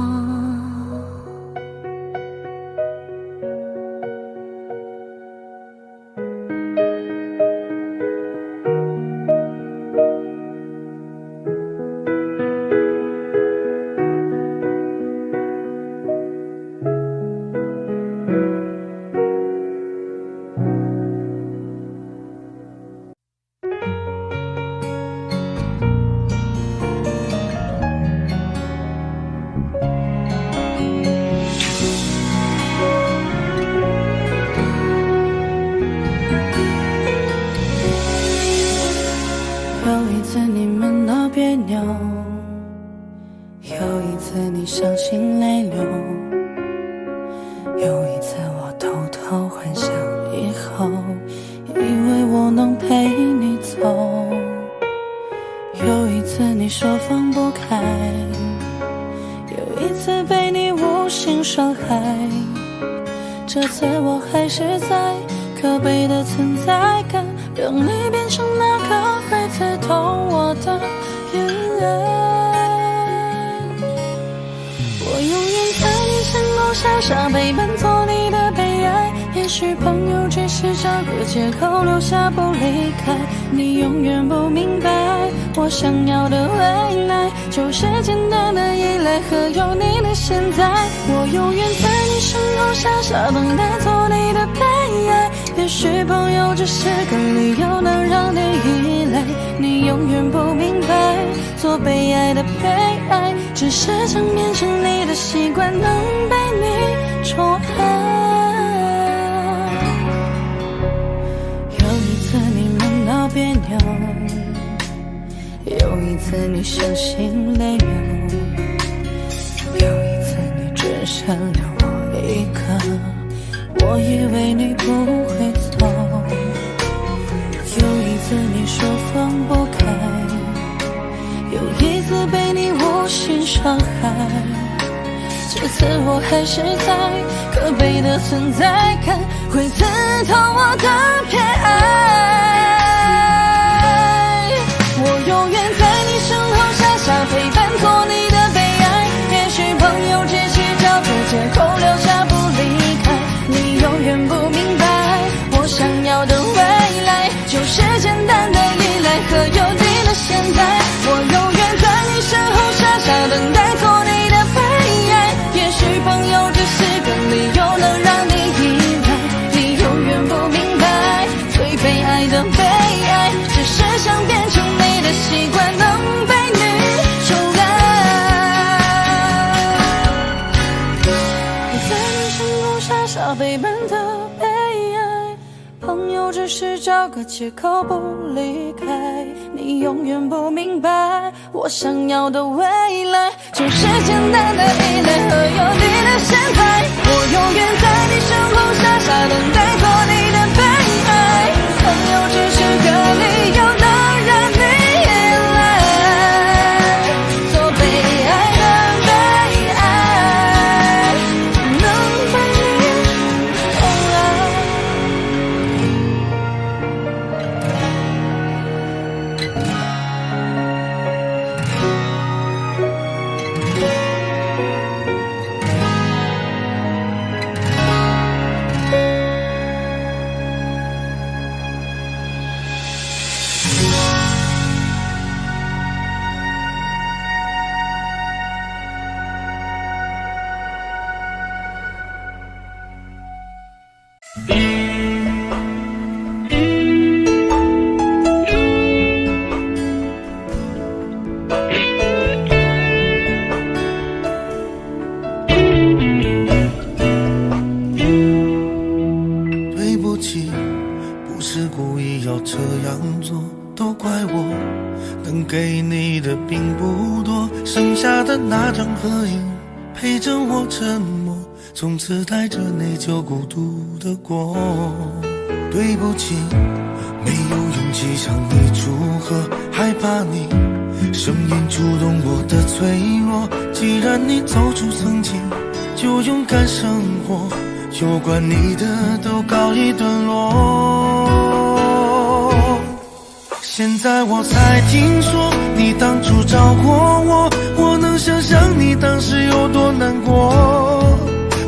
海。这次我还是在可悲的存在感，让你变成那个会刺痛我的眼泪。我永远在你身后傻傻陪伴，做你的悲哀。也许朋友只是找个借口留下不离开，你永远不明白，我想要的未来就是简单的依赖和有你的现在。我永远在你身后傻傻等待，做你的悲哀。也许朋友只是个理由能让你依赖，你永远不明白，做被爱的悲哀只是想变成你的习惯，能被你宠爱。别扭，有一次你伤心泪流，有一次你只剩了我一个，我以为你不会走，有一次你说放不开，有一次被你无心伤害。这次我还是在可悲的存在感，会刺痛我的偏爱。我永远在你身后傻傻陪伴，做你的悲哀。也许朋友只是找个借口留下不离开，你永远不明白，我想要的未来就是简单的依赖和有你的现在。我永远在你身后傻傻等待，做你的悲哀。也许朋友只是个理由能让你依赖，你永远不明白，最被爱的悲哀只是想变成你的习惯，能被你宠爱。我在你身后傻傻陪伴的悲哀，朋友只是找个借口不离开，你永远不明白，我想要的未来就是简单的依赖和有你的现在。我永远在你身后傻傻等待，做你的悲哀。朋友只是个理由能让你依赖，做被爱的悲哀，能被你宠爱。对不起，不是故意要这样做，都怪我，能给你的并不多，剩下的那张合影陪着我沉默，从此带着内疚孤独的过。对不起，没有勇气向你祝贺，害怕你声音触动我的脆弱。既然你走出曾经，就勇敢生活，有关你的都告一段落。现在我才听说你当初找过我，我能想象你当时有多难过。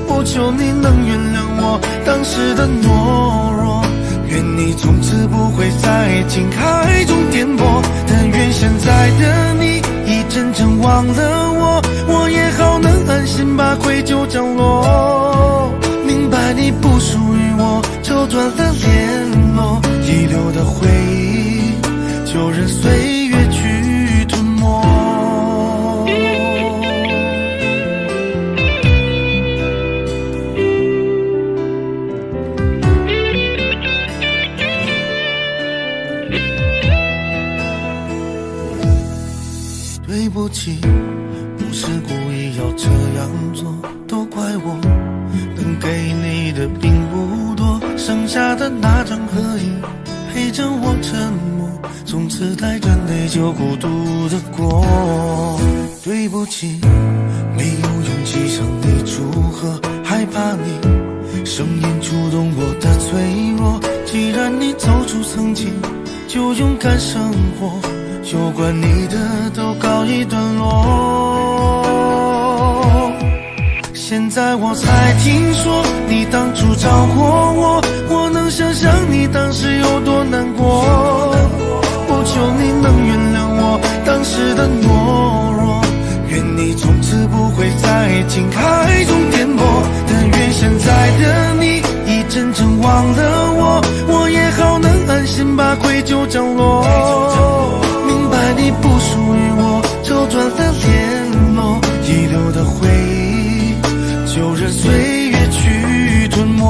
我求你能原谅我当时的懦弱，愿你从此不会在爱情海中颠簸。但愿现在的你已真正忘了我，我也好能安心把愧疚降落。明白你不属于我，就断了联络，遗留的回忆就任岁月去吞没。对不起，不是故意要这样做，都怪我，能给你的并不多，剩下的那张合影陪着我沉默，从此带着内疚孤独的过。对不起，没有勇气向你祝贺，害怕你，声音触动我的脆弱。既然你走出曾经，就勇敢生活，有关你的都告一段落。现在我才听说你当初找过我，我能想象你当时有多难过。不求你能原谅我当时的懦弱，愿你从此不会在情海中颠簸。但愿现在的你已真正忘了我，我也好能安心把愧疚降落。明白你不属于我，就断了联络，遗留的回忆就任岁月去吞没。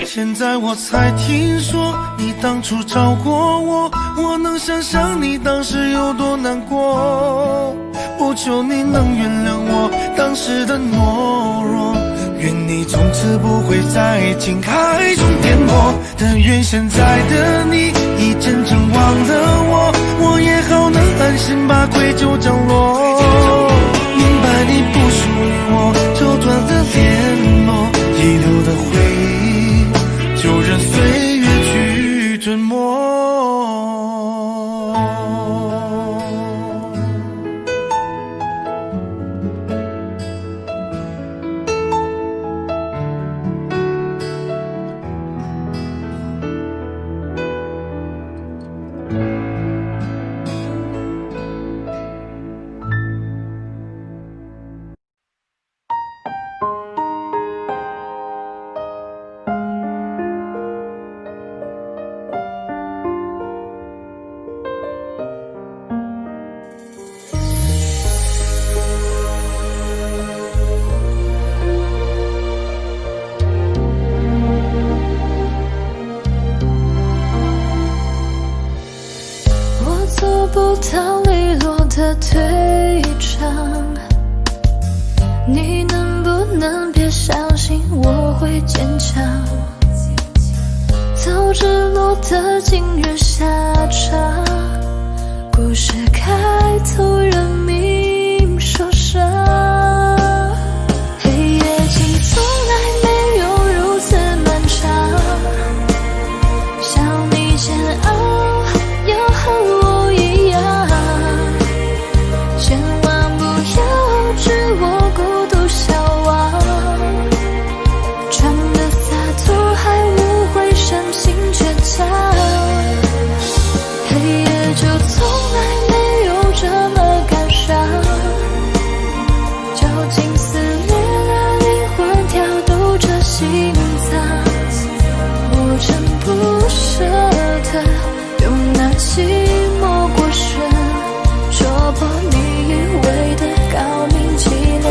现在我才听说你当初找过我，我能想象你当时有多难过。不求你能原谅我当时的懦弱，愿你从此不会在情海中颠簸。但愿现在的你已真正忘了我，我也好能安心把愧疚降落。明白你不属于我，就断了联络，遗留的回忆就任岁月去吞没。不到利落的退场，你能不能别相信我会坚强？早知落得今日下场，故事开头人命受伤。黑夜竟从来没有如此漫长，想你煎熬要和我一样，千万不要置我孤独消亡，装的洒脱还误会深情倔强。黑夜就从来没有这么感伤，究竟撕裂了灵魂，跳动着心脏，我真不舍得用那寂寞过深，戳破你以为的高明伎俩。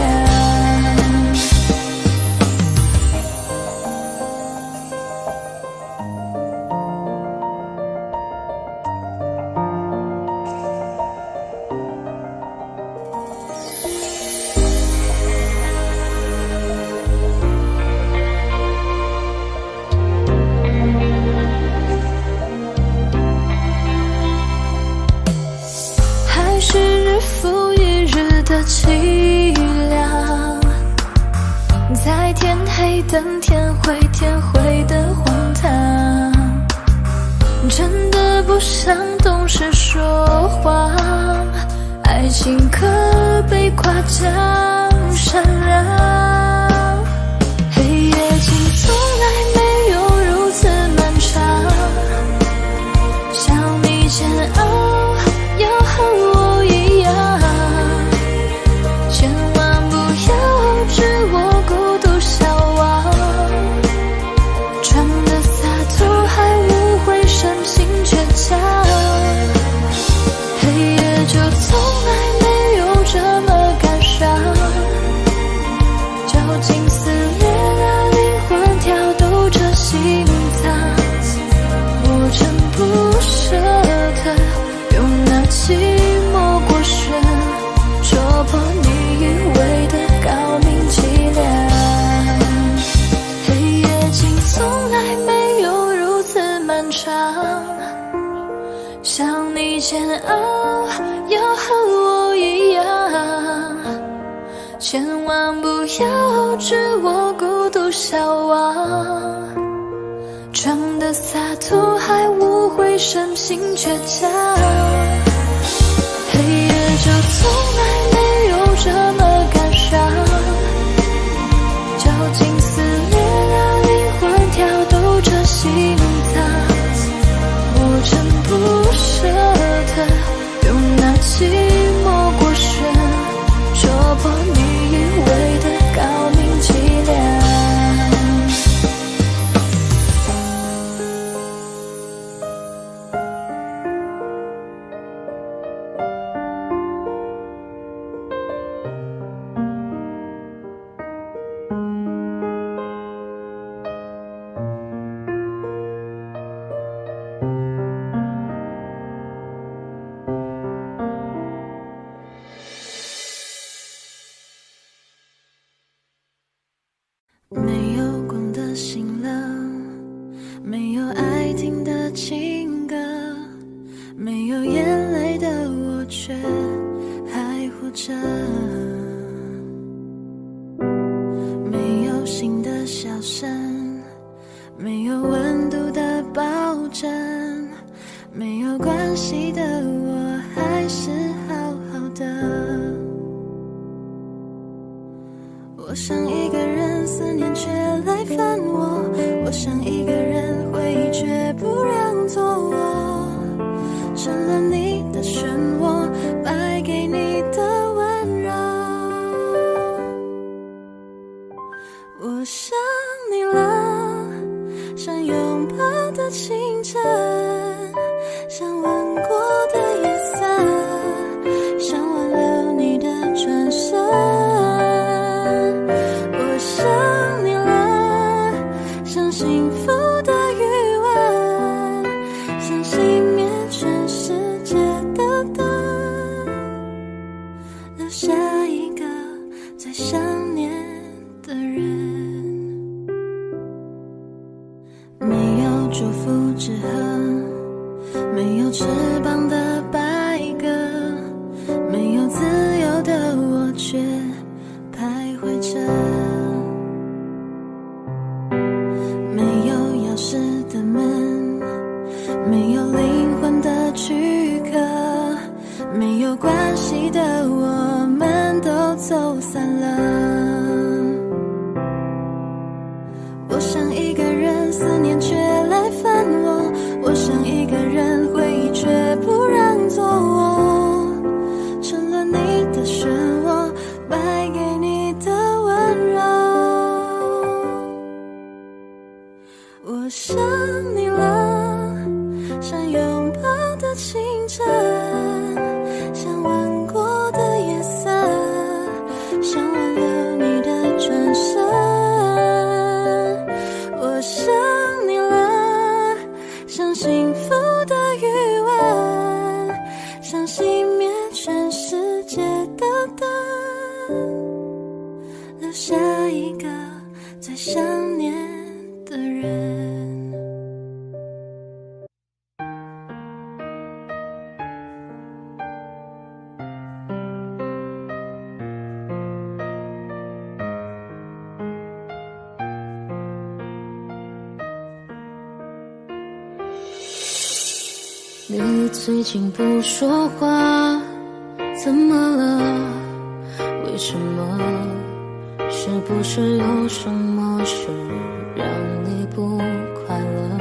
还是日复一日的凄凉，在天黑等天灰，天灰的荒唐，真的不想懂事说谎，爱情可被夸奖闪亮。黑夜竟从来没有如此漫长，想你煎熬要和我一样，千万不要置我孤独消亡，装的洒脱还误会深情倔强。黑夜就从来没有这么感伤，千万不要置我孤独消亡，装的洒脱还误会深情倔强，黑夜就从来没有这么感伤，绞尽撕裂让灵魂跳动着心脏，我真不舍得用那寂寞过深戳破你以为的高明伎俩。没有光的醒了，没有爱听的情歌，没有眼泪的我却还活着，没有心的笑声，没有温度的抱枕，没有关系的我还是好好的。我想一个人思念却来烦我，我想一个人回忆却不让做我，成了你的漩涡，败给你的温柔。我想你了，像拥抱的清晨，像吻过的夜色，像挽留你的转身。想你了，像幸福的余温，像熄灭全世界的灯，留下一个最想念的人。没有祝福纸鹤，没有翅膀的白鸽，没有自由的我却徘徊着，没有灵魂的躯壳，没有关系的我们都走散了。我想一个人思念却来烦我，我想一个人回忆却不让做我，成了你的漩涡，败给你的温柔。我想你了，像拥抱的清晨，像吻过的夜色，像挽留你的转身。我想你了，像幸福的余温，像熄灭全世界的灯，留下一个最想念的人。你最近不说话，怎么了？为什么？是不是有什么事让你不快乐？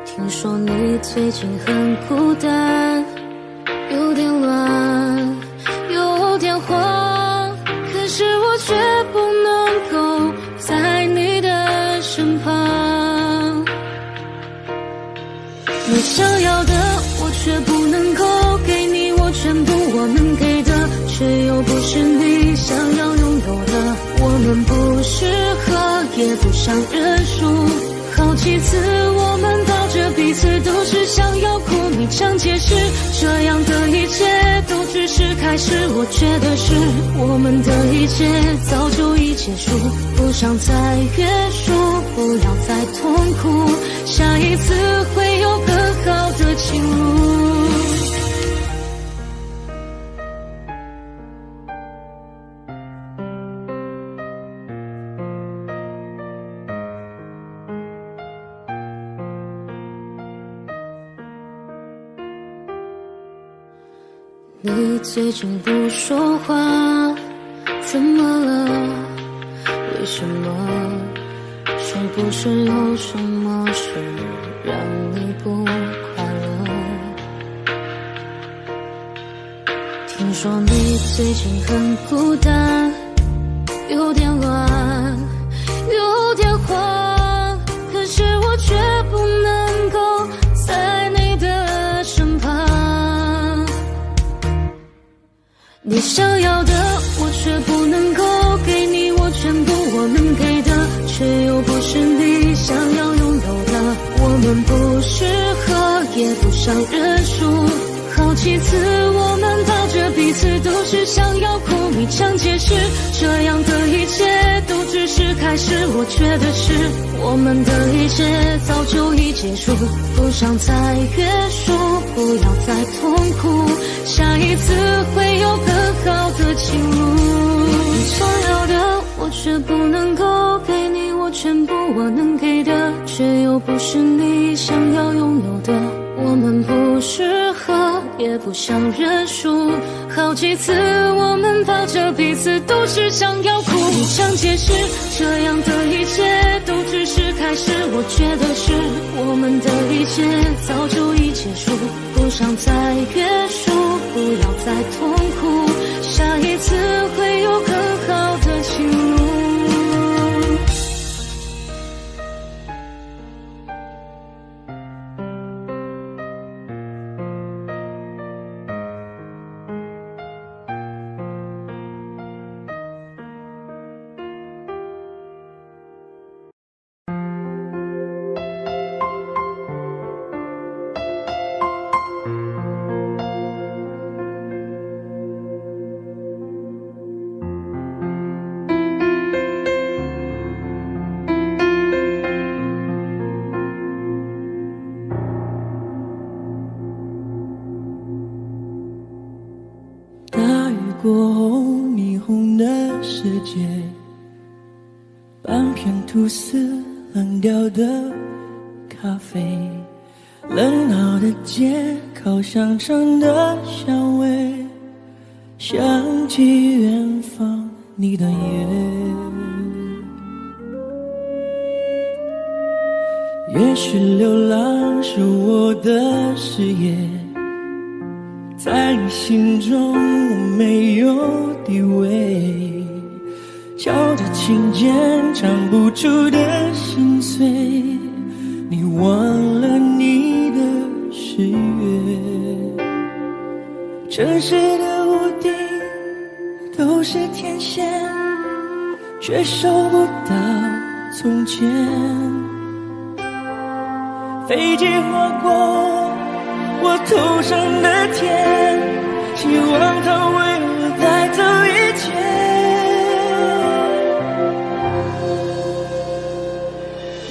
听说你最近很孤单，有点乱，有点慌，可是我却不能够在你的身旁。你想要的我却不能够给你，我全部我能给的却又不是你想要拥有的。我们不适合也不想认输，好几次我们抱着彼此都是想要哭，你常解释这样的一切都只是开始。我觉得是我们的一切早就已结束，不想再约束，不要再痛苦，下一次会有更好的情路。你最近不说话，怎么了？为什么？是不是有什么事让你不快乐？听说你最近很孤单，有点乱，有点慌，可是我却不能够在你的身旁。你想要的我却不能够给你，我全部我能给的却又不是你想要拥有的。我们不适合也不想认输，好几次我们抱着彼此都是想要哭，你想解释这样的一切都只是开始，我觉得是我们的一切早就已结束，不想再约束，不要再痛苦，下一次会有更好的情路。你想要的我却不能够给你，我全部我能给的却又不是你想要拥有的。我们不适合也不想认输，好几次我们抱着彼此都是想要哭，你想解释这样的一切都只是开始，我觉得是我们的一切早就已结束，不想再约束，不要再痛苦，下一次会有更好的情路。过后霓虹的世界，半片吐司，冷掉的咖啡，冷闹的街，烤香肠的香味，想起远方你的夜。也许流浪是我的事业，在你心中我没有地位，敲着琴键唱不出的心碎，你忘了你的誓约。城市的屋顶都是天线，却收不到从前。飞机划过我头上的天，希望它为我带走一切。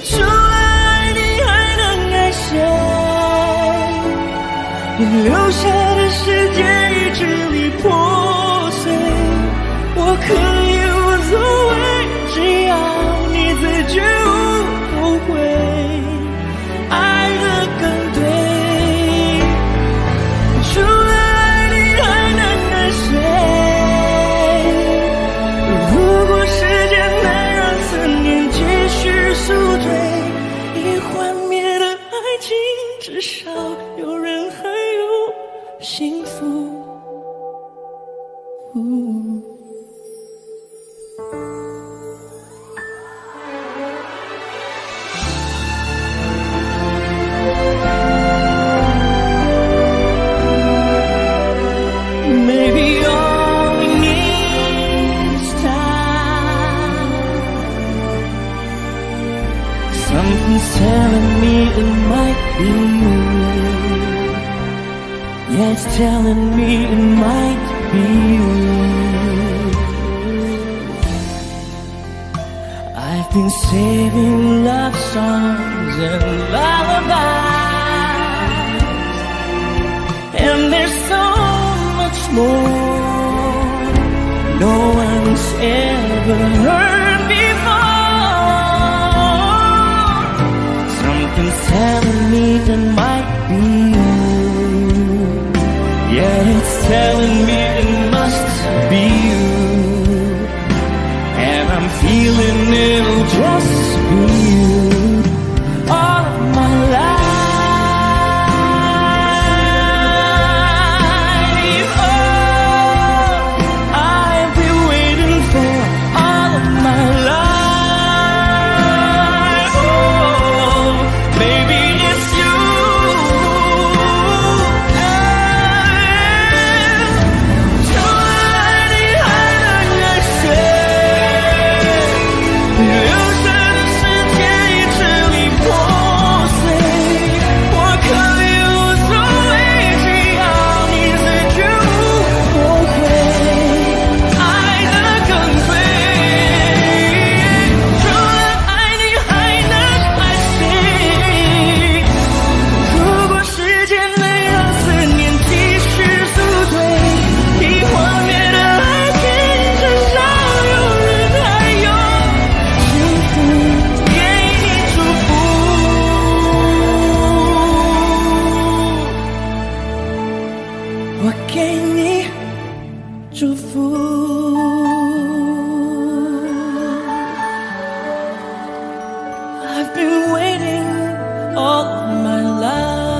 除了爱你还能爱谁？你留下的世界已支离破碎，我可以无所谓，只要你自觉无后悔，爱得更对。除了爱你还能爱谁？如果时间能让思念继续宿醉，已幻灭的爱情至少有人还有幸福。Something's telling me it might be you. Yeah, it's telling me it might be you. I've been saving love songs and lullabies, and there's so much more no one's ever heard before. Something's telling me that might be you. Yeah, it's telling me it must be you, and I'm feeling it'll just be you all of my life. Oh, I've been waiting for all of my life. Oh, maybe it's you.我给你祝福。I've been waiting all of my life.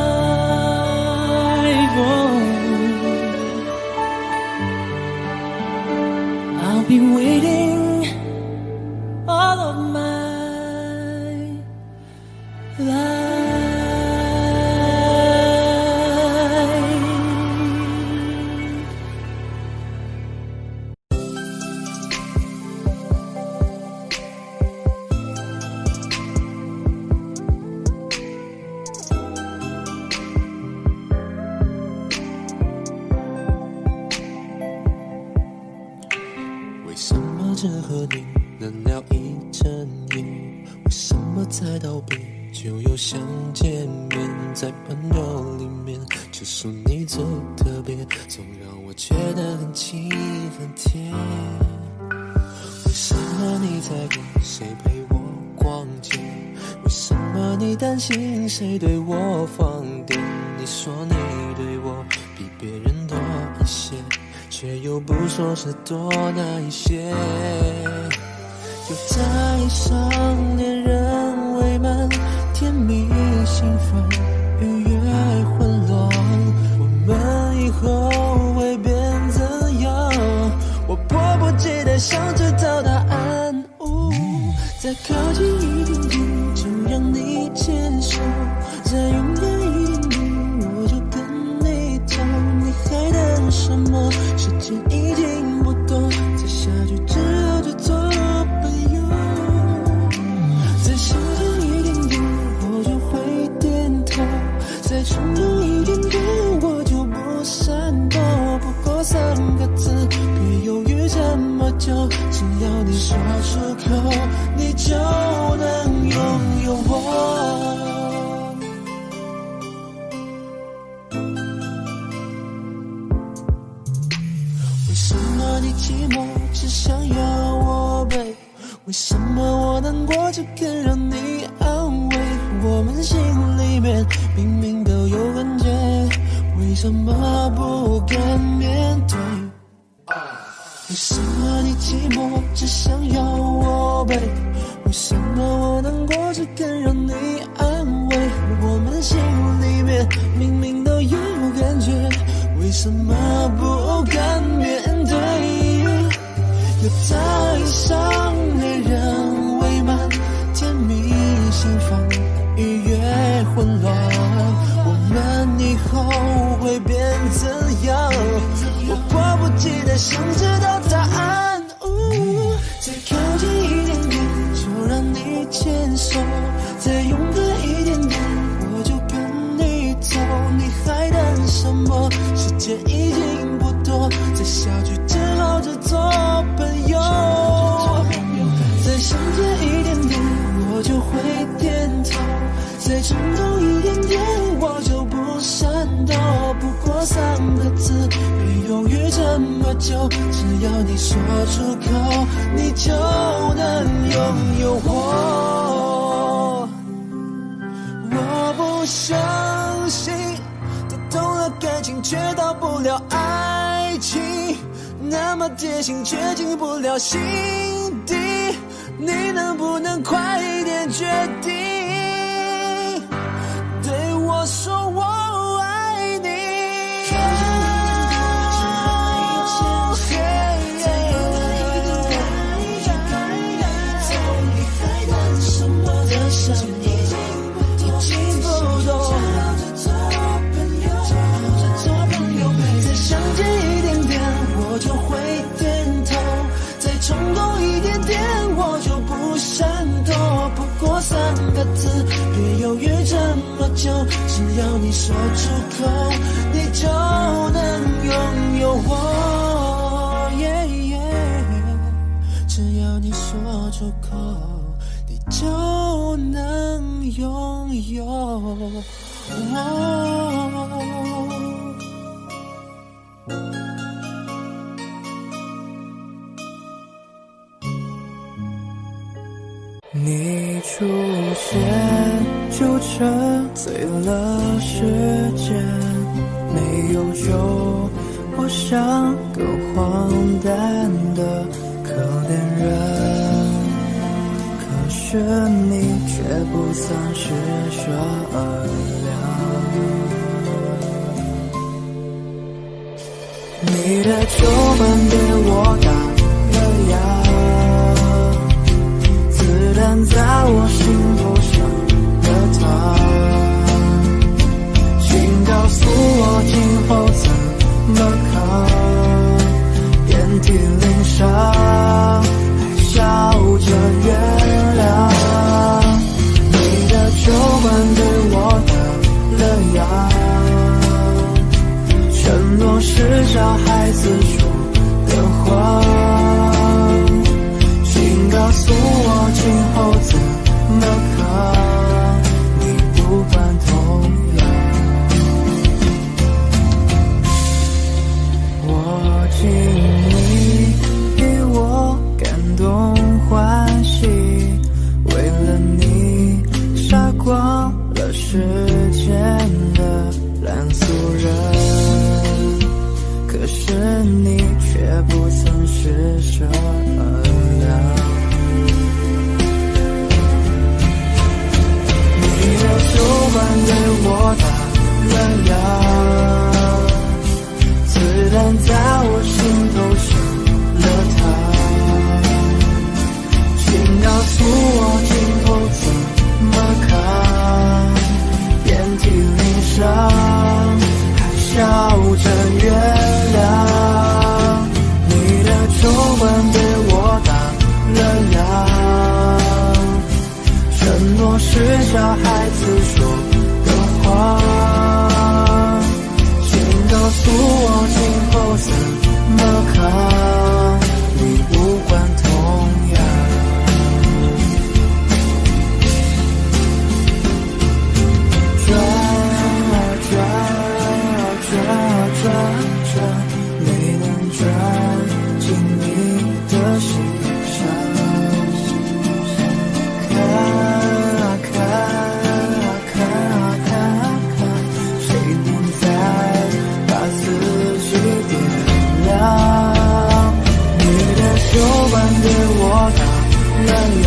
Oh, I'll be waiting all of my life.为什么只和你能聊一整夜？为什么才道别就又想见面？在朋友里面，只属你最特别，总让我觉得很亲很甜。为什么你在乎谁陪我逛街？为什么你担心谁对我放电？你说你对我比别人多一些，却又不说是多那一些，又在上恋人未满，甜蜜兴奋，愉悦混乱，我们以后会变怎样？我迫不及待想知道答案。再靠近一点点，就让你牵手，再勇敢一点点，我就跟你走。你还等什么？时间已经不多，再下去之后就做朋友。再想近一点点，我就会点头；再冲动一点点，我就不闪躲。不过3个字，别犹豫这么久，只要你说出口，你就能拥有我。为什么你寂寞只想要我陪？为什么我难过只肯让你安慰？我们心里面明明都有感觉，为什么不敢面对？为什么你寂寞只想要我陪？为什么我难过只肯让你安慰？我们心里面明明都有感觉，为什么不敢面对？又在上恋人未满，甜蜜兴奋，愉悦混乱，我们以后会变怎样？我迫不及待想知道答案。再靠近一点点，就让你牵手；再勇敢一点点，我就跟你走。你还等什么？时间已经不多，再下去之后就做朋友。再想见一点点，我就会点头；再冲动一点点，我就不闪躲。不过3个字，别犹豫这么久，只要你说出口，你就能拥有我。我不相信，他懂了了感情却到不了爱情，那么贴心却进不了心底，你能不能快一点决定，对我说我爱你。冲动一点点，我就不闪躲。不过3个字，别犹豫这么久，只要你说出口，你就能拥有我。只要你说出口，你就能拥有我。你出现就沉醉了时间，没有酒，我像个荒诞的可怜人，可是你却不算是善良。你的酒本被我打了烊，子弹在我心头上了膛，请告诉我今后怎么扛，遍体鳞伤，还笑着原谅。你的酒馆对我打了烊，承诺是小孩子说的话，告诉我今后怎么扛，你不管痛痒。我敬你给我感动欢喜，为了你杀光了世间的烂俗人，可是你却不曾施舍良。酒馆对我打了烊，子弹在我心头上了膛，请告诉我今后怎么扛，遍体鳞伤，还笑着原谅。你的酒馆对我打了烊，承诺是小孩子说的话，请告诉我今后怎么扛，你无关痛痒。转啊转啊转啊转转，没能转进你的心上。酒馆对我打了烊，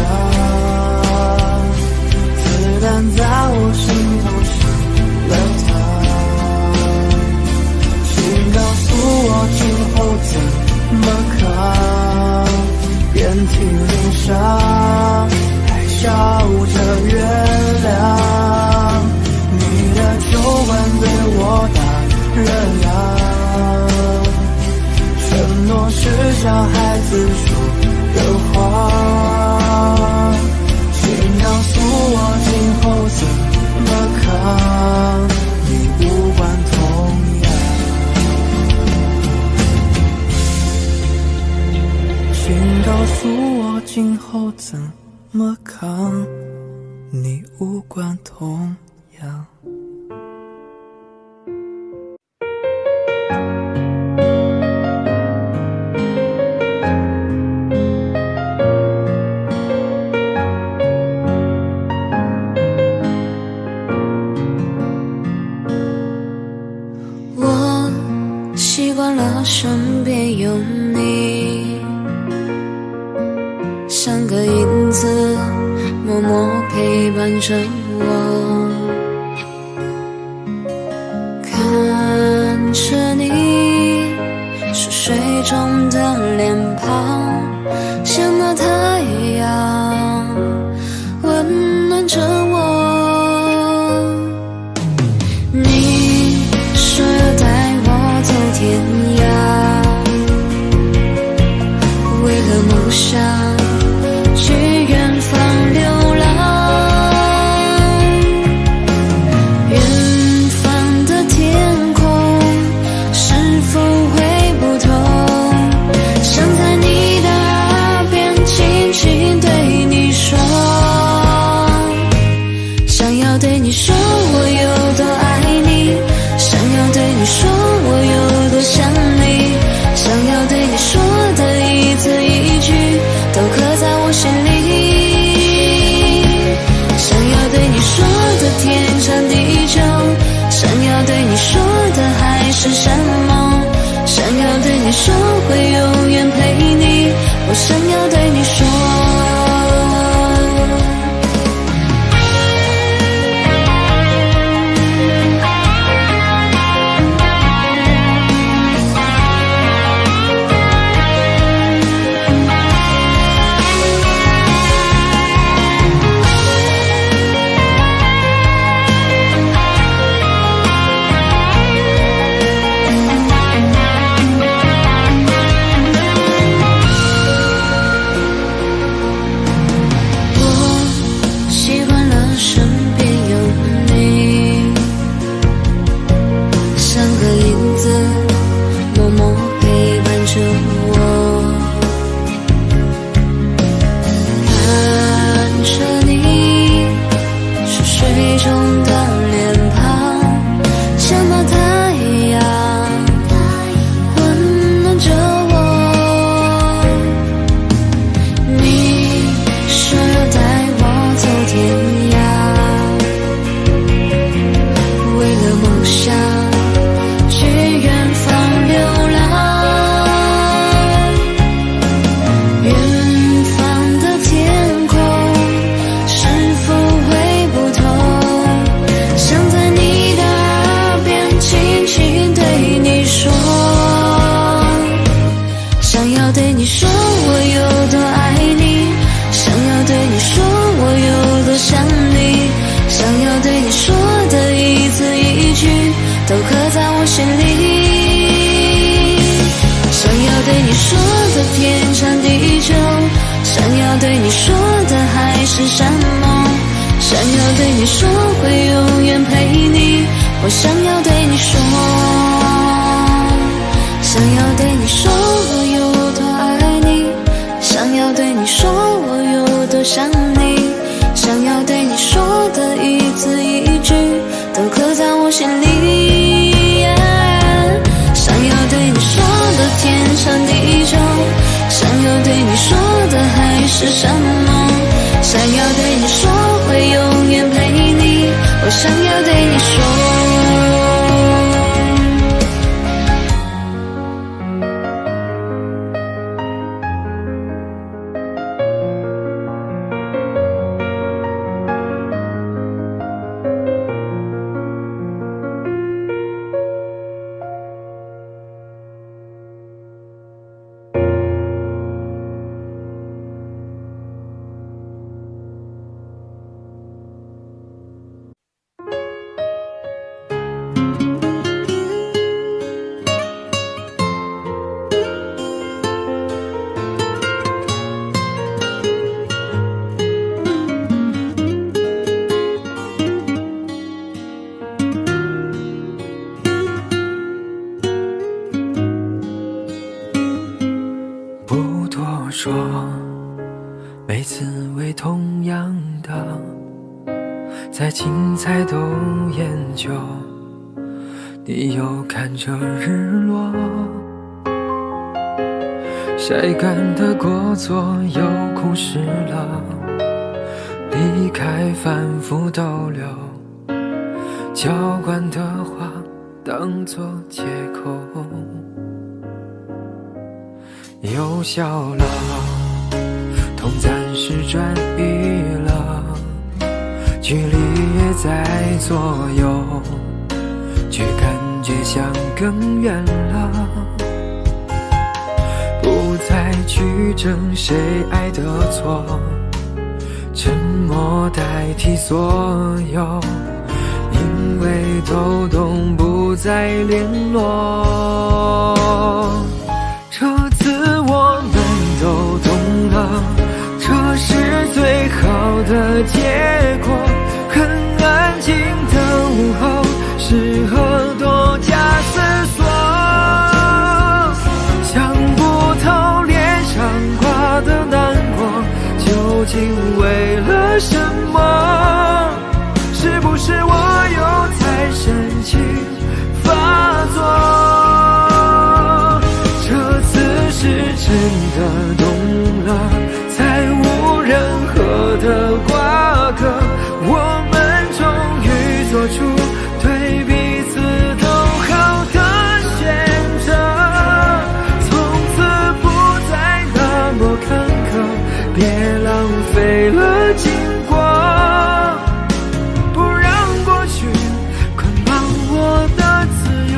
子弹在我心头上了膛，请告诉我今后怎么扛，遍体鳞伤，还笑着原谅。你的酒馆对我打了烊，承诺是小孩子说的话，请告诉我今后怎么扛，你无关痛痒。请告诉我今后怎么扛，你无关痛痒。子默默陪伴着我，看着你熟睡中的脸庞，像那太阳温暖着我。你说要带我走天涯，为了梦想去远方流浪，远方的天空是否会不同？想在你的耳边轻轻对你说，想要对你说我有多爱你，想要对你说我有多想你，想要对你说的一字一句都刻在我心里，想要对你说的天长地久，想要对你说的海誓山盟，想要对你说会永远陪你，我想要对你说。都刻在我心里，想要对你说的天长地久，想要对你说的海誓山盟，想要对你说会永远陪你，我想要对你说，想要对你说我有多爱你，想要对你说我有多想你，想要对你说的一字一句都刻在我心里，想要对你说的天长地久，想要对你说的海誓山盟，想要对你说会永远陪你，我想要对你说。说每次为同样的，再精彩都研究，你又看着日落，晒干的过错又枯湿了，离开反复逗留，浇灌的话当作借口，又笑了，痛暂时转移了，距离也在左右，却感觉像更远了。不再去争谁爱的错，沉默代替所有，因为都懂不再联络。这次我们都懂了，这是最好的结果。很安静的午后，适合多加思索。想不透脸上挂的难过，究竟为了什么？是不是我又太深情发作？这次是真的懂了，才无任何的瓜葛，我们终于做出对彼此都好的选择，从此不再那么坎坷，别浪费了经过，不让过去捆绑我的自由。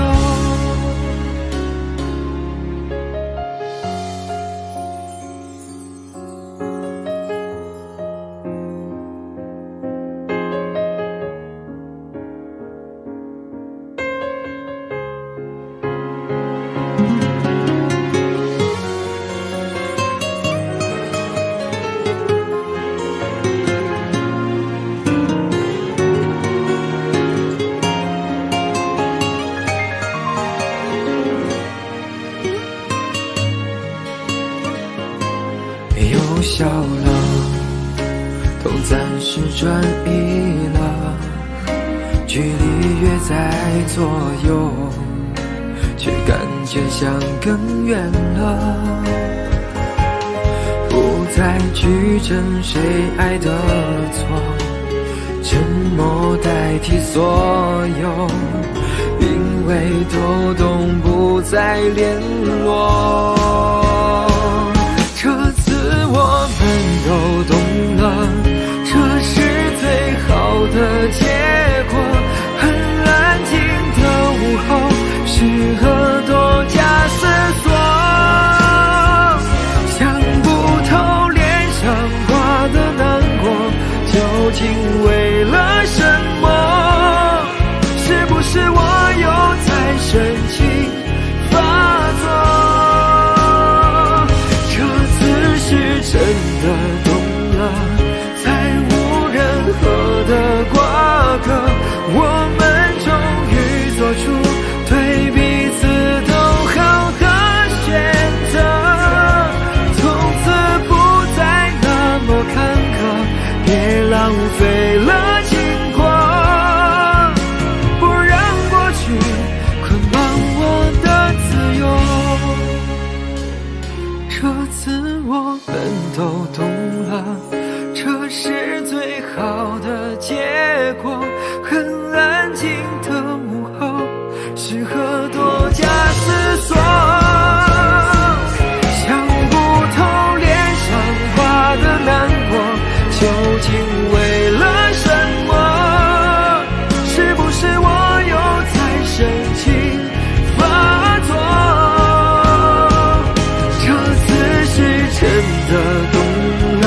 又笑了，痛暂时转移了，距离越在左右，却感觉像更远了。不再去争谁爱的错，沉默代替所有，因为都懂不再联络。这次我们都懂了，这是最好的结果。很安静的午后，适合多加思索。想不透脸上挂的难过，究竟为了什么？是不是我又太深情发作？是真的懂了，才无任何的瓜葛，我们终于做出对彼此都好的选择，从此不再那么坎坷，别浪费了经过，不让过去捆绑我的自由。这次我们都懂了，这是最好的结果。很安静的午后，适合多加思索。想不透脸上挂的难过，究竟为了什么？是不是我又太深情发作？真的懂了，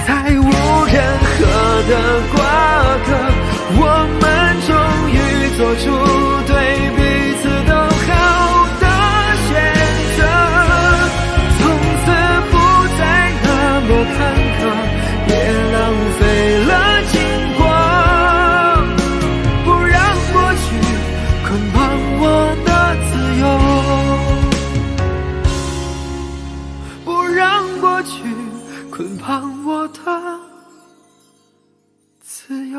才无任何的瓜葛，我们终于做出对彼此都好的选择，从此不再那么坎坷，别浪费了经过，不让过去捆绑我的自由，不让过去捆绑我的自由。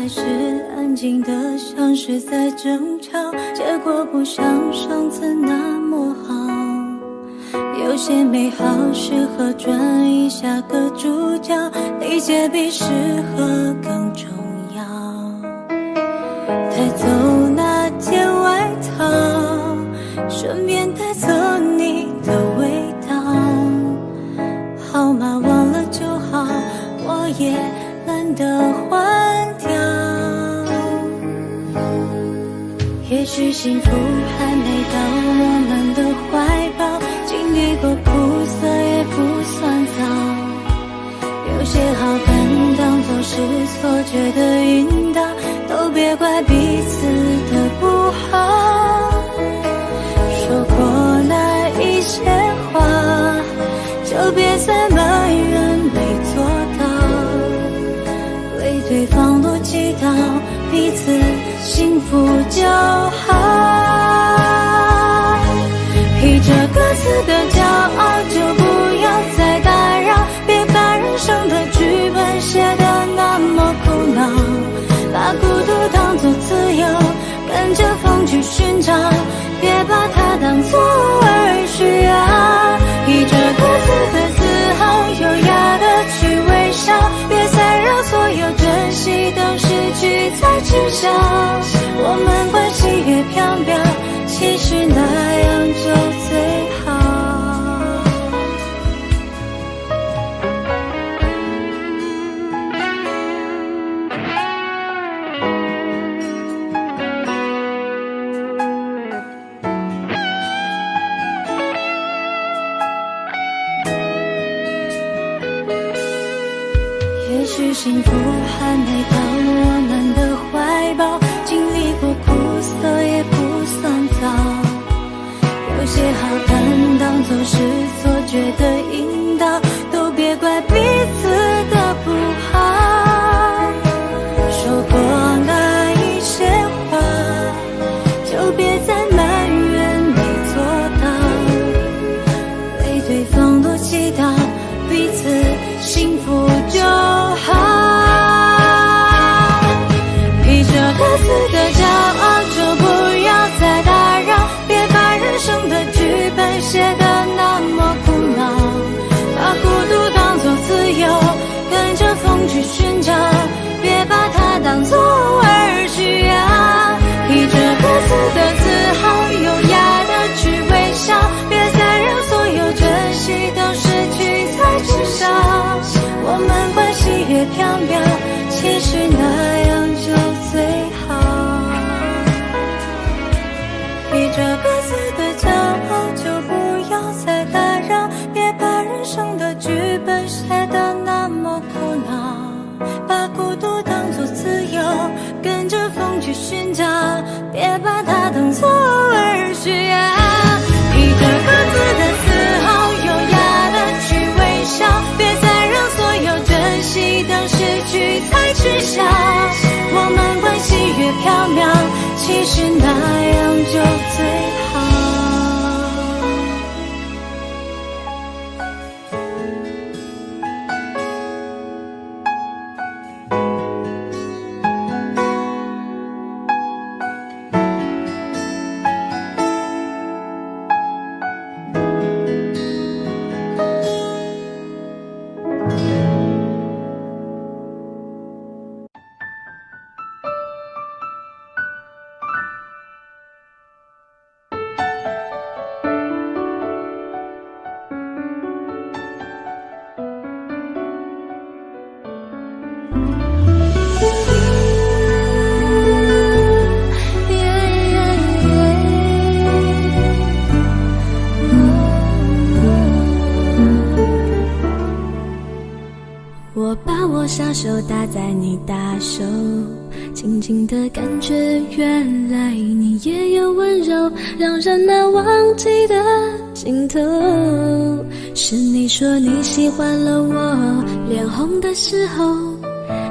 开始安静的像是在争吵，结果不像上次那么好。有些美好适合转移下个主角，理解比适合更重要。带走那件外套，顺便带走你的味道。号码忘了就好，我也懒得换掉。也许幸福还没到我们的怀抱，经历过苦涩也不算早。有些好感当作是错觉的引导，都别怪彼此的不好。说过那一些话，就别再埋怨没做到，为对方多祈祷，彼此幸福就好。披着各自的骄傲，就不要再打扰，别把人生的剧本写得那么苦恼。把孤独当作自由，跟着风去寻找，别把它当作而需要。披着各自的自豪，优雅的去微笑，别再让所有珍惜都失去才知晓。我们关系越飘渺，其实那样就最好。也许幸福还没到我们的怀抱，经历过苦涩也不算早。有些好感当作是错觉的引导，都别怪彼此的不好。说过那一些话，就别再埋怨没做到，为对方多祈祷，彼此幸福就好。披着各自的骄傲，就不要再打扰，别把人生的剧本写得那么苦恼。把孤独当作自由，跟着风去寻找，别把它当作而需要。披着各自的自豪，优雅的去微笑，别再让所有珍惜都失去才知晓。我们关系越飘渺，其实那样就最好。披着各自的骄傲，就不要再打扰，别把人生的剧本写得那么苦恼。把孤独当作自由，跟着风去寻找，别把它当作而需要。披着各自的自豪，优雅的去微笑，别再让所有珍惜都失去才知晓。我们关系越飘渺，其实那样就最好。我把我小手搭在你大手，轻轻的感觉，原来你也有温柔，让人难忘记的尽头。是你说你喜欢了我脸红的时候，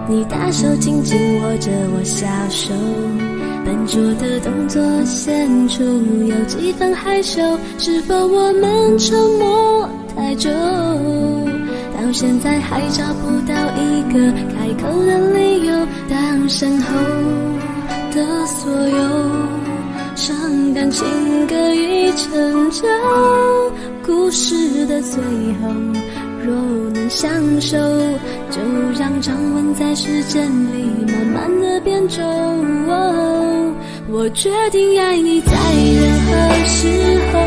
你大手紧紧握着我小手，笨拙的动作显出有几分害羞，是否我们沉默太久，到现在还找不到一个开口的理由。当当身后的所有伤感情各已成就，故事的最后若能相守，就让长吻在时间里慢慢的变皱。我决定爱你在任何时候，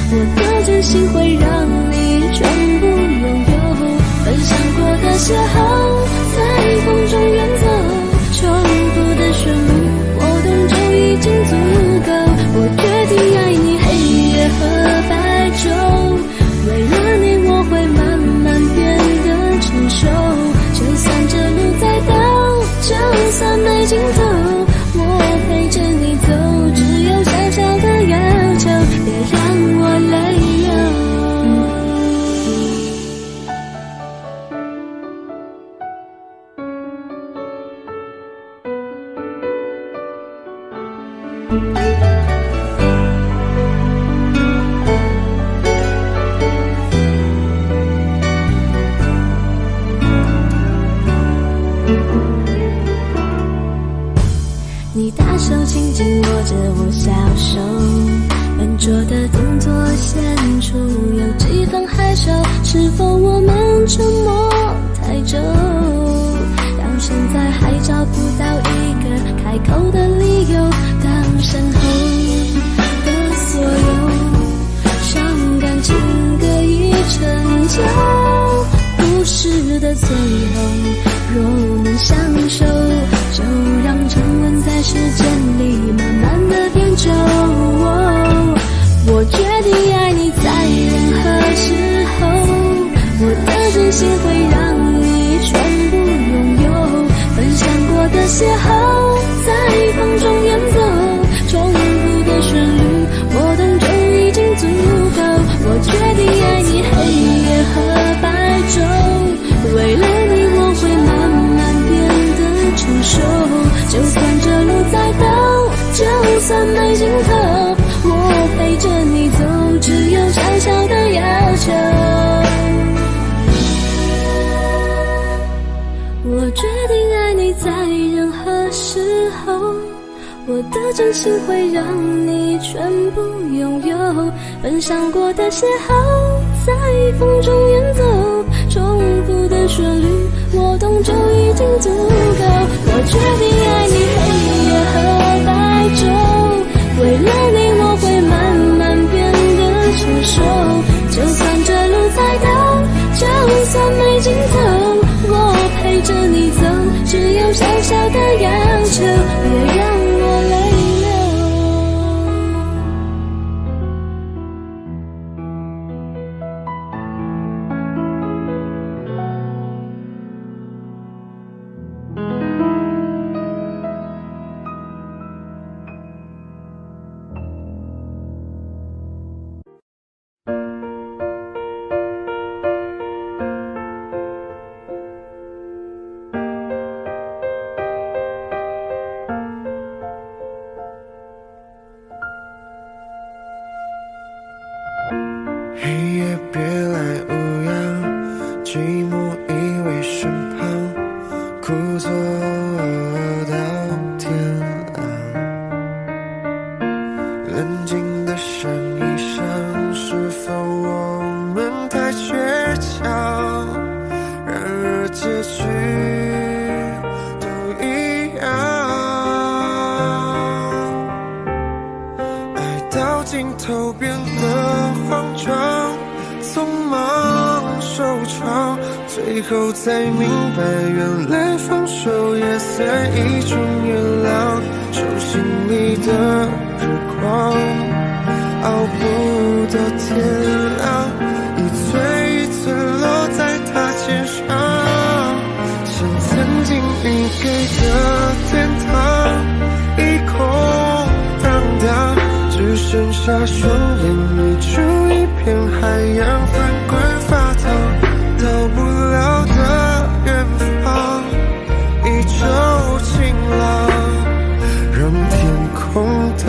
我的真心会让你全部拥有，分享过的邂逅在风中远走，重复的旋律我懂就已经足够。我决定爱你黑夜和白昼，为了你我会慢慢变得成熟，就算这路再陡，就算没尽头，我陪着你走，只有小小的要求，别让我泪流。你大手轻轻握着我小手，笨拙的动作显出有几分害羞，是否我们沉默太久，到现在还找不到一个开口的理由。当身后的所有伤感情各已成就，故事的最后若能相守，就让沉吻在时间里慢慢的变皱。我决定爱你在任何时候，我的真心会让你全部拥有，分享过的邂逅在风中远走，重复的旋律我懂就已经足够。我决定爱你黑夜和白昼，为了你我会慢慢变得成熟，就算这路再陡，就算没尽头，我陪着你走，只有小小的要求。我决定爱你在任何时候，我的真心会让你全部拥有，分享过的邂逅在风中远走，重复的旋律我懂就已经足够。我决定爱你黑夜和白昼，为了你我会慢慢变得成熟，就算这路再陡，就算没尽头，我陪着你走，只有小小的要求，别让我泪流。黑夜别来无恙，寂寞依偎身旁，故作到天亮。冷静的想一想，是否我们太倔强？然而结局都一样，爱到尽头变得慌张，匆忙收场，最后才明白，原来放手也算一种原谅。手心里的日光，熬不到天亮，一寸一寸落在他肩上，像曾经你给的天堂，一空荡荡，只剩下双眼迷住一片海洋，翻滚发烫，到不了的远方，一周晴朗，让天空的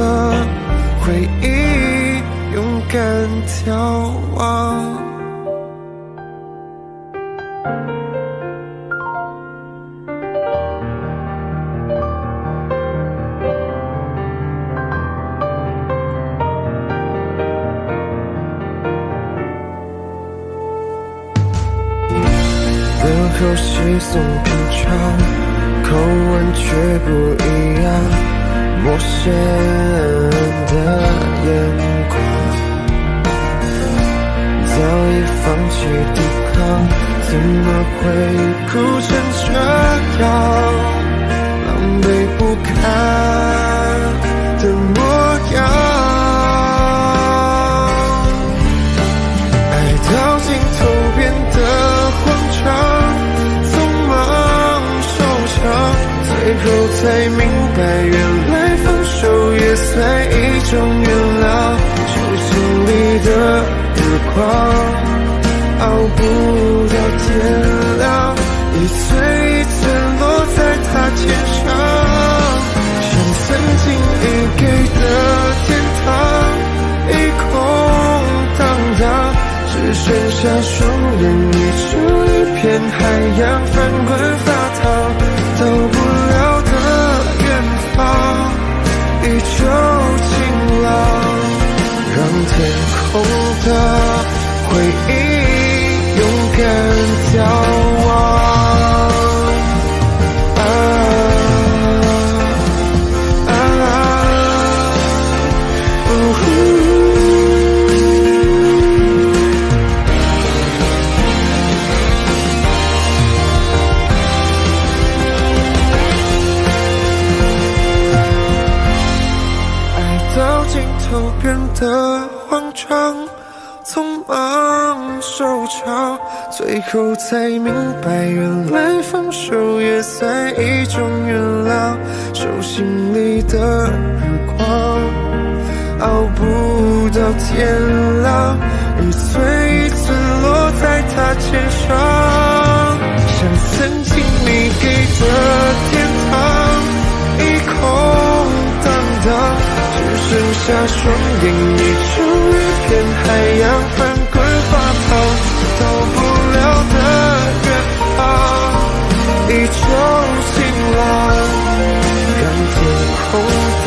回忆勇敢眺望。稀松平常，口吻却不一样，陌生的眼光，早已放弃抵抗，怎么会哭成这样，狼狈不堪的模样。爱到尽头变得慌张，匆忙收场，最后才明白，原来放手也算一种原谅。手心里的日光，熬不到天亮，一寸一寸落在他肩上，像曾经你给的天堂，一空荡荡，只剩下双人一出一片海洋，翻滚发烫，到不了的远方，一周晴朗，让天空的回忆勇敢眺望。变得慌张，匆忙收场，最后才明白，原来放手也算一种原谅。手心里的日光，熬不到天亮，一寸一寸落在他肩上，像曾经你给的天堂，一空荡荡，只剩下双眼一出一片海洋，翻滚发烫，到不了的远方，一周晴朗，让天空的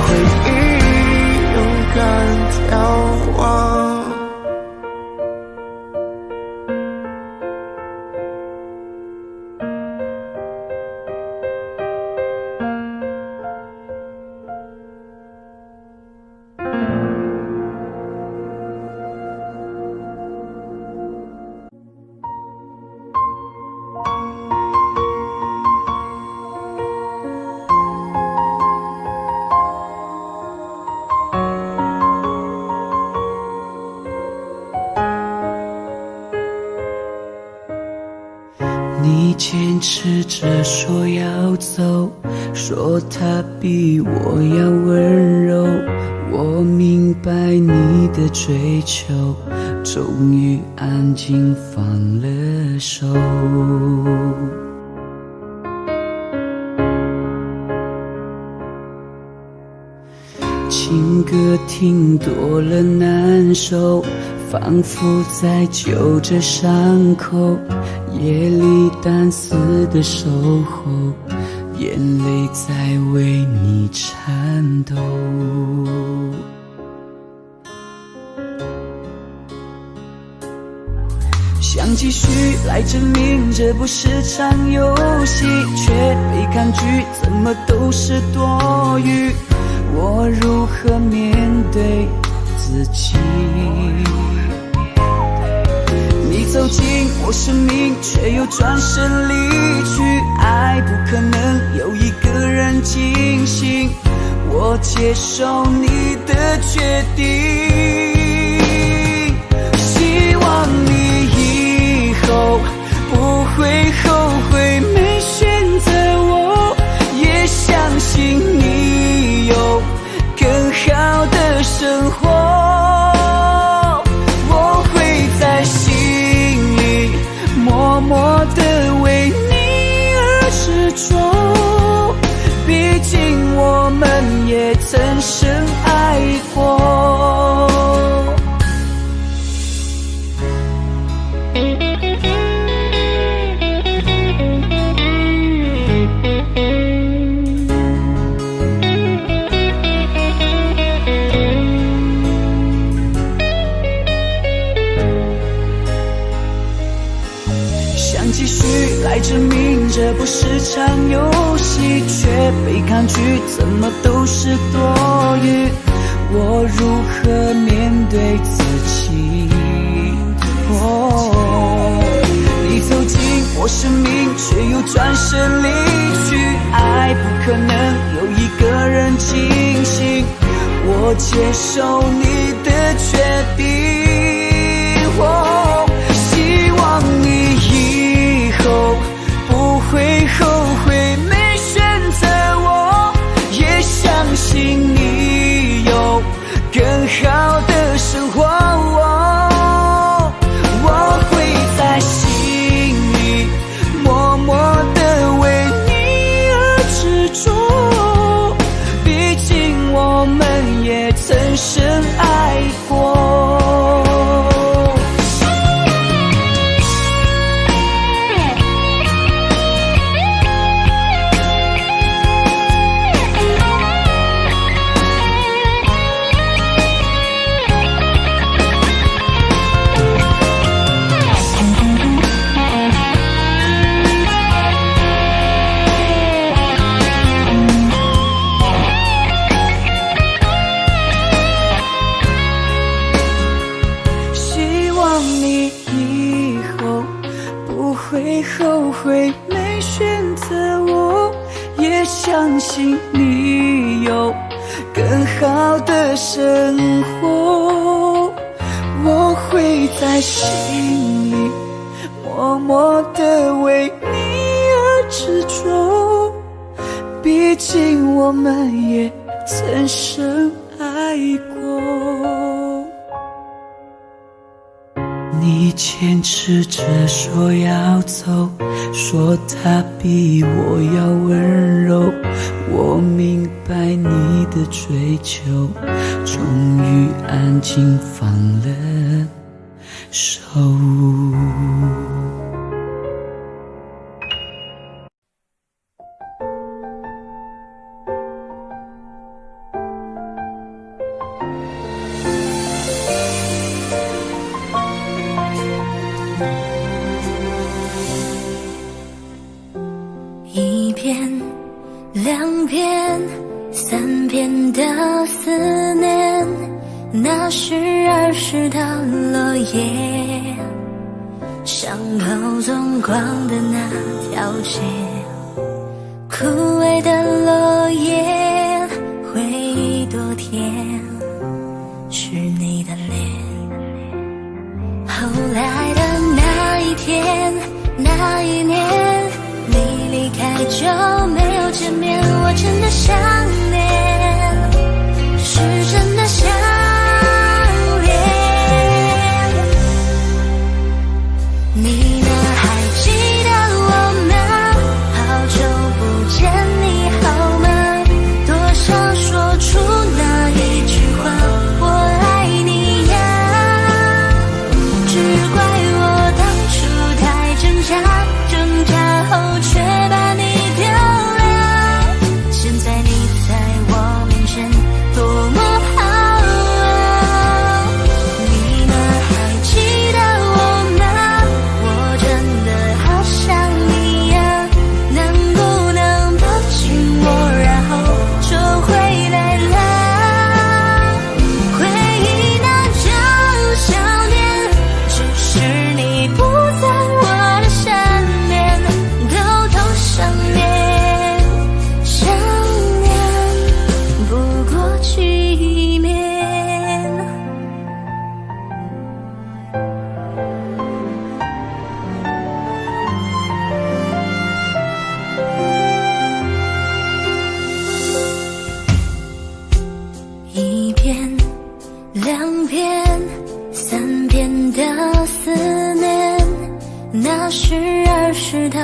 回忆勇敢眺望。你坚持着说要走，说他比我要温柔，我明白你的追求，终于安静放了手。情歌听多了难受，仿佛在揪着伤口，夜里单丝的守候，眼泪在为你颤抖。想继续来证明这不是场游戏，却被抗拒，怎么都是多余，我如何面对自己？你走进我生命，却又转身离去，爱不可能有一个人清醒，我接受你的决定，希望你以后不会后悔没选择我，也相信你有更好的生活，我会在心里默默地为你而执着，毕竟我们也曾深爱过。想继续来证明这不是场游戏，却被抗拒，怎么都是多余。我如何面对自己？你走进我生命，却又转身离去。爱不可能有一个人清醒，我接受你的决定。希望你以后不会后悔没选择我，也相信你有更好的生活。我会在心里默默地为你而执着，毕竟我们也曾深爱过。后悔没选择我，也相信你有更好的生活。我会在心里默默地为你而执着，毕竟我们也曾深爱过。你坚持着说要走，说他比我要温柔，我明白你的追求，终于安静放了手。一遍、两遍、三遍的思念，那是儿时的落叶，伤口纵光的那条街，枯萎的落叶，回忆多甜，是你的脸。后来的那一天，那一年，你离开就没有见面，我真的想念，是真的想念。你呢？还记得我吗？好久不见，你好吗？多想说出那一句话，我爱你呀。只怪我当初太挣扎，挣扎后却把你丢了。现在你在我面前多么好啊！你呢？还记得我吗？我真的好想你呀，能不能抱紧我，然后就回来了？回忆那种想念，只是你不在我的身边，偷偷想念，想念不过去面。一遍、两遍、三遍的思念，那是儿时的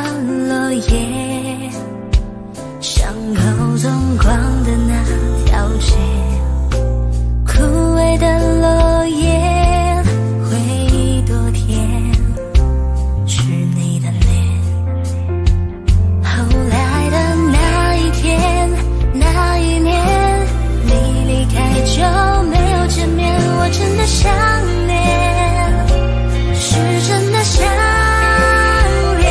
落叶，伤口纵光的那条街，枯萎的落叶，回忆多甜，是你的脸。后来的那一天，那一年，你离开就没有见面，我真的想念，是真的想念。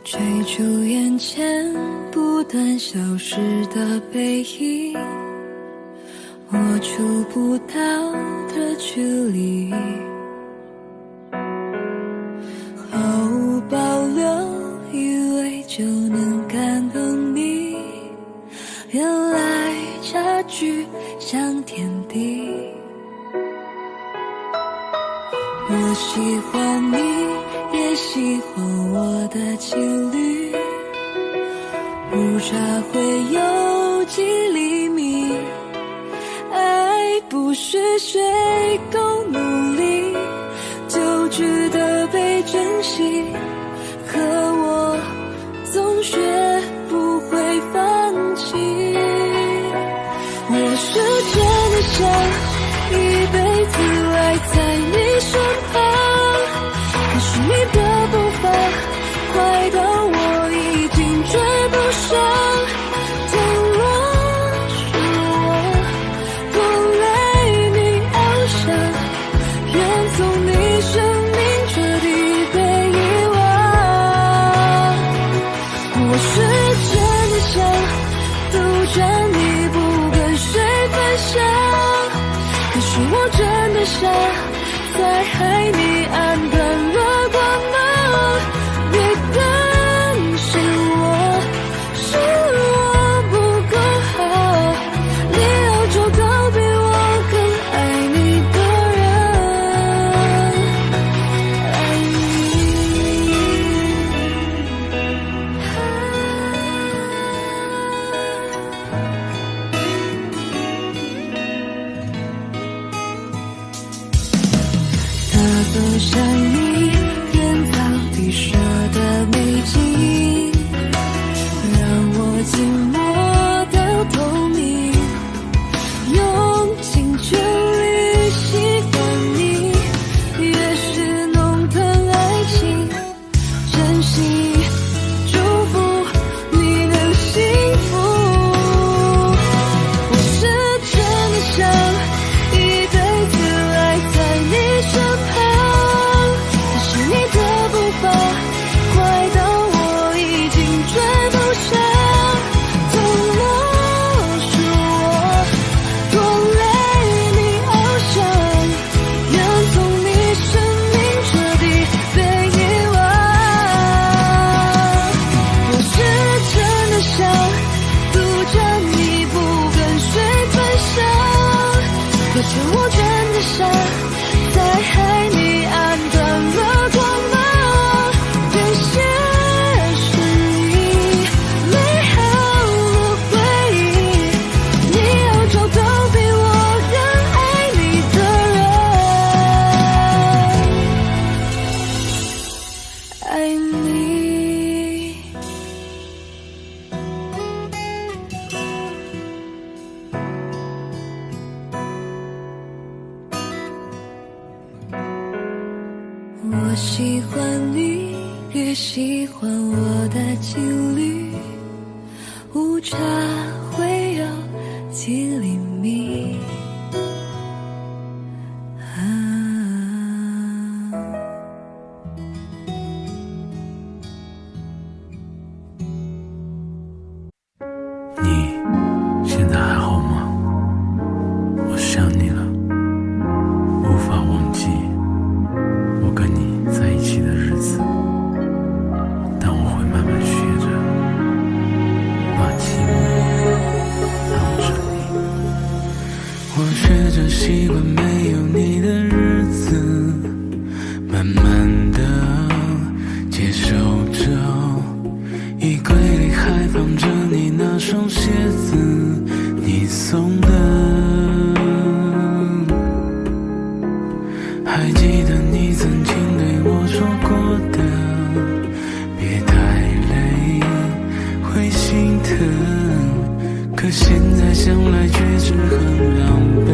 追逐眼前不断消失的背影，我触不到的距离，毫无保留以为就能感动你，原来差距像天地。我喜欢你，也喜欢我的情侣，误差会有几厘米，爱不是谁够努力就值得被珍惜，可我总学不会放弃。我是真的想一辈子赖在你身旁，可是你的步伐快到我已经追不上，倘若是我拖累你翱翔，愿从你生命彻底被遗忘。我是真的想独占你不跟谁分享，可是我真的傻，在海你暗淡了光芒，别担心我，是我不够好，你要找到比我更爱你的人，爱你。它都像你天造地设的美景，让我静默到透明，用尽全力喜欢你，越是弄疼爱情，真心祝福你能幸福。我是真的想一辈子赖在你身旁，可是你的步伐快到我已经追不上，倘若是我拖累你翱翔，愿从你生命彻底被遗忘。我是真的想独占你不跟谁分享，可是我真的傻，在海你暗淡了光芒，这些是你美好的回忆，你要找到比我更爱你的人，爱你。我喜欢你，也喜欢我的情侣，误差会有几厘米。你现在还好吗？我想你了，无法忘记我跟你在一起的日子，但我会慢慢学着把寂寞当着你。我学着习惯没有你的日子，慢慢的接受着，衣柜里还放着你那双鞋子，你送的。还记得你曾经对我说过的，别太累，会心疼。可现在想来却是很狼狈，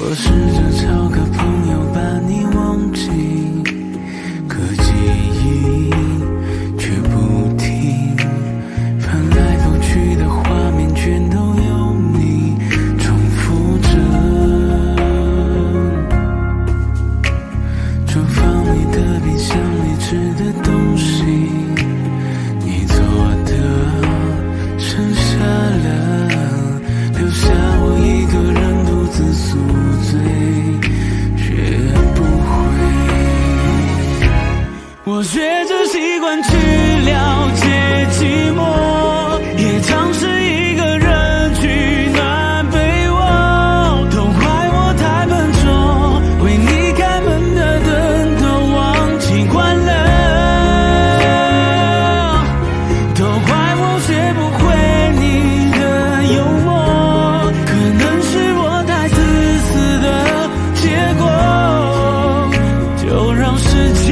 我试着找个朋友把你忘记，可记忆却不停，翻来覆去的画面全都有你重复着。厨房里的冰箱里吃的东西，你做的剩下了，留下我一个人独自宿醉，学不会。我学着习惯去了解寂寞，也尝试一个人取暖被窝，都怪我太笨拙，为你开门的灯都忘记关了，都怪我学不会你的幽默，可能是我太自私的结果，就让时间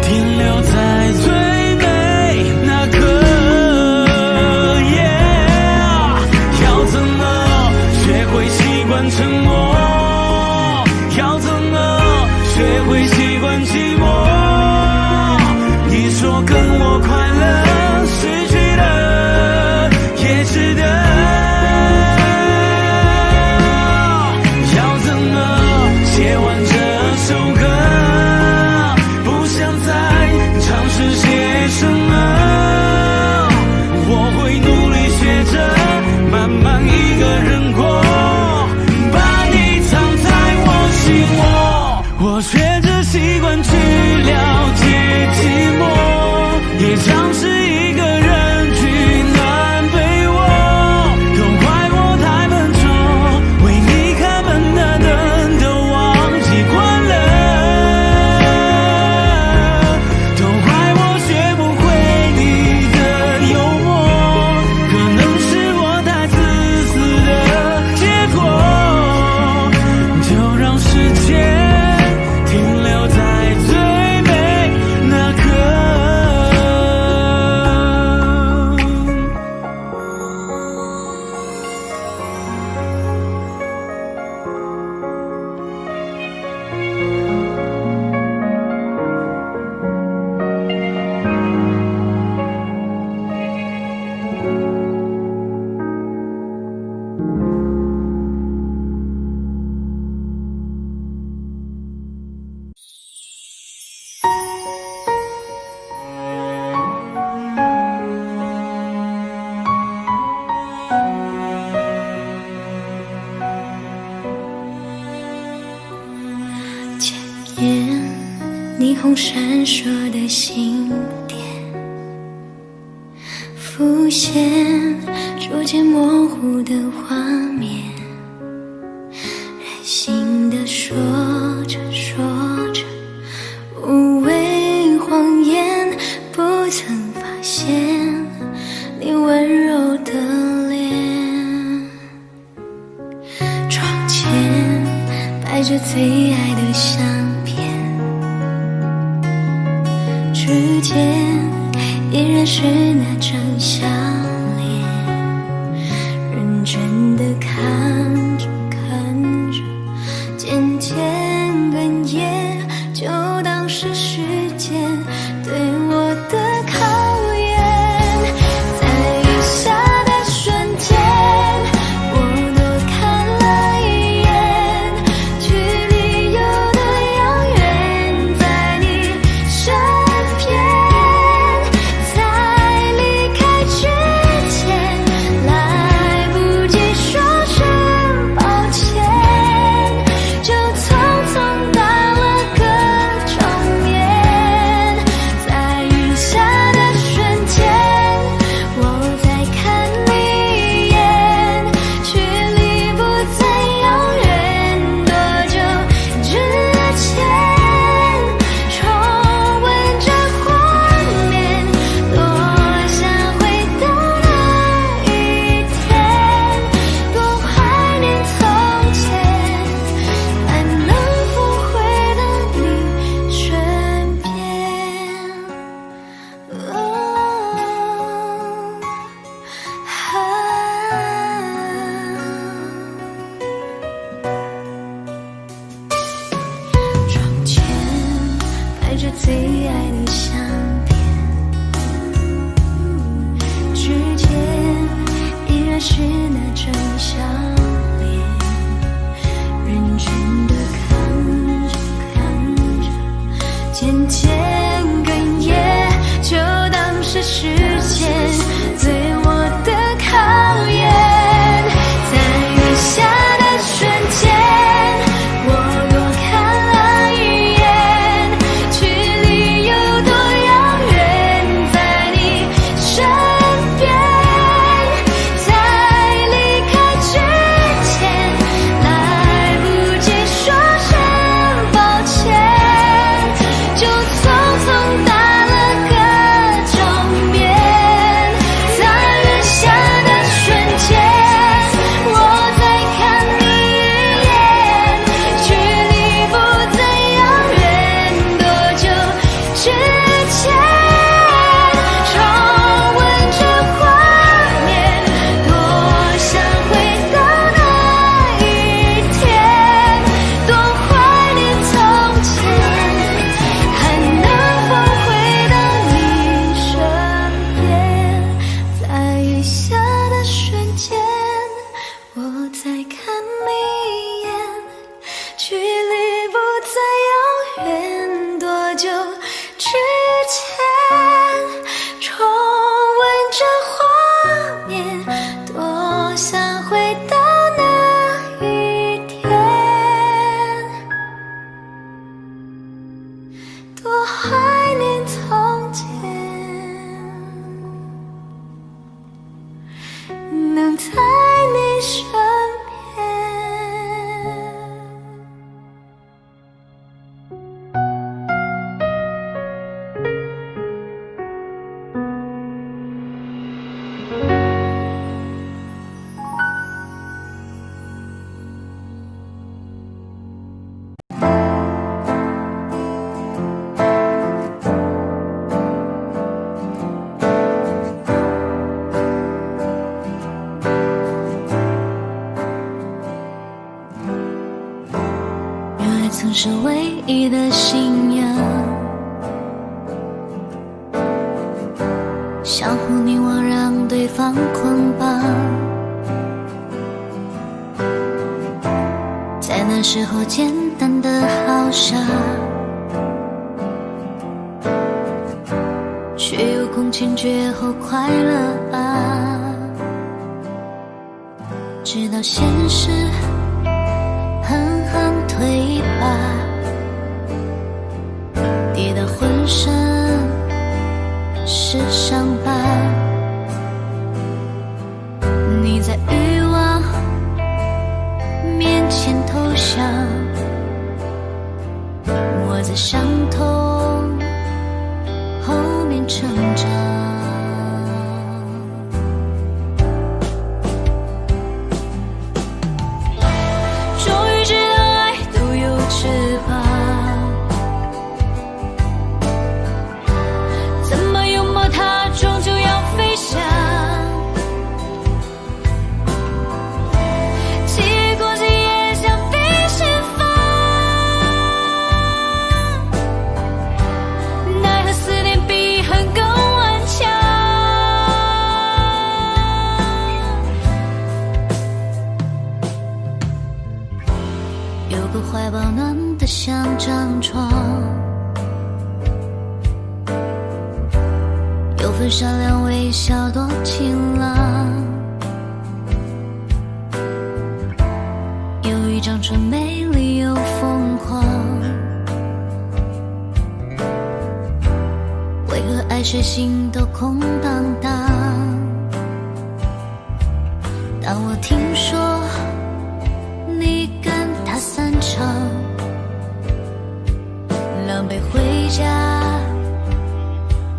停留在最美那刻。要怎么学会习惯沉默？要怎么学会习惯寂寞？你说跟我快乐，失去了也值得。要怎么写完这首歌？不想再尝试些什么，我会努力学着慢慢一个人过，把你藏在我心窝。我学着习惯去了解寂寞，也尝试一个人取暖被窝，都怪我太笨拙，为你开门的灯都忘记关了，都怪我学不会你的幽默，可能是我太自私的结果，就让时间停留在最美那刻。千年霓虹闪烁的星点，浮现逐渐模糊的画面，任性的说着说着，无谓谎言，不曾发现你温柔的脸，窗前摆着最爱的相片，指尖依然是那张笑脸，认真的看着看着，渐渐哽咽，就当是时间对我的考验。在雨下的瞬间，我多看了一眼，距离有多遥远，在你身边，在离开之看你一眼，距离不再遥远。多久之前重温这画面，多想回到那一天，多怀念从前，能在你身边。原来曾是唯一的信仰，相互凝望，让对方捆绑。在那时候简单的好傻，却有空前绝后快乐啊！直到现实狠狠推把，跌得浑身是伤疤。你在欲望面前投降，我在伤痛后面成长。怀抱暖得像张床，有份善良微笑多晴朗，有一张唇美丽又疯狂，为何爱谁心都空荡荡？当我听说你跟他散场，狼狈回家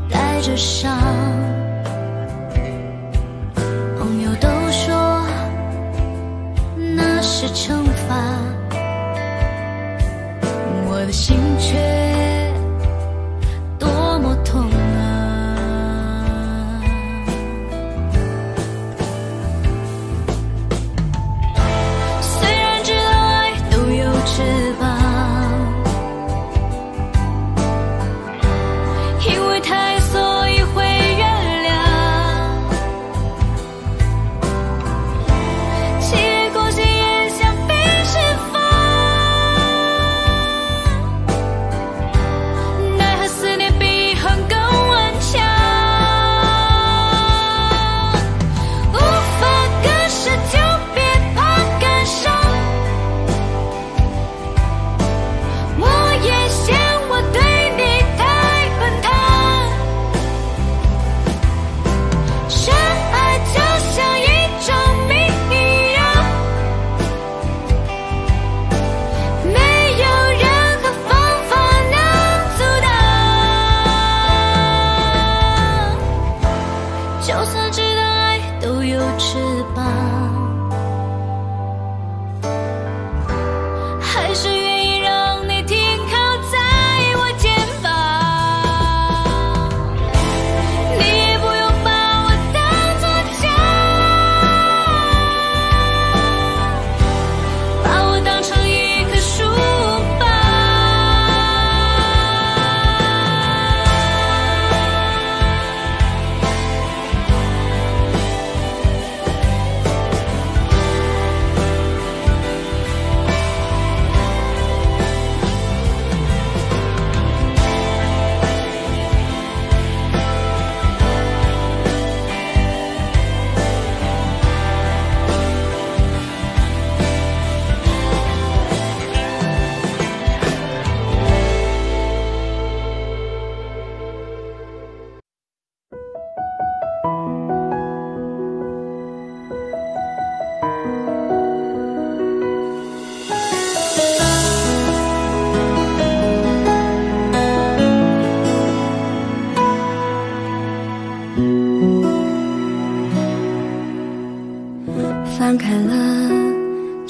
带着伤，朋友都说那是惩罚，我的心却多么痛啊！虽然知道爱都有翅膀，因为太所以会原谅，结果竟也像冰释放。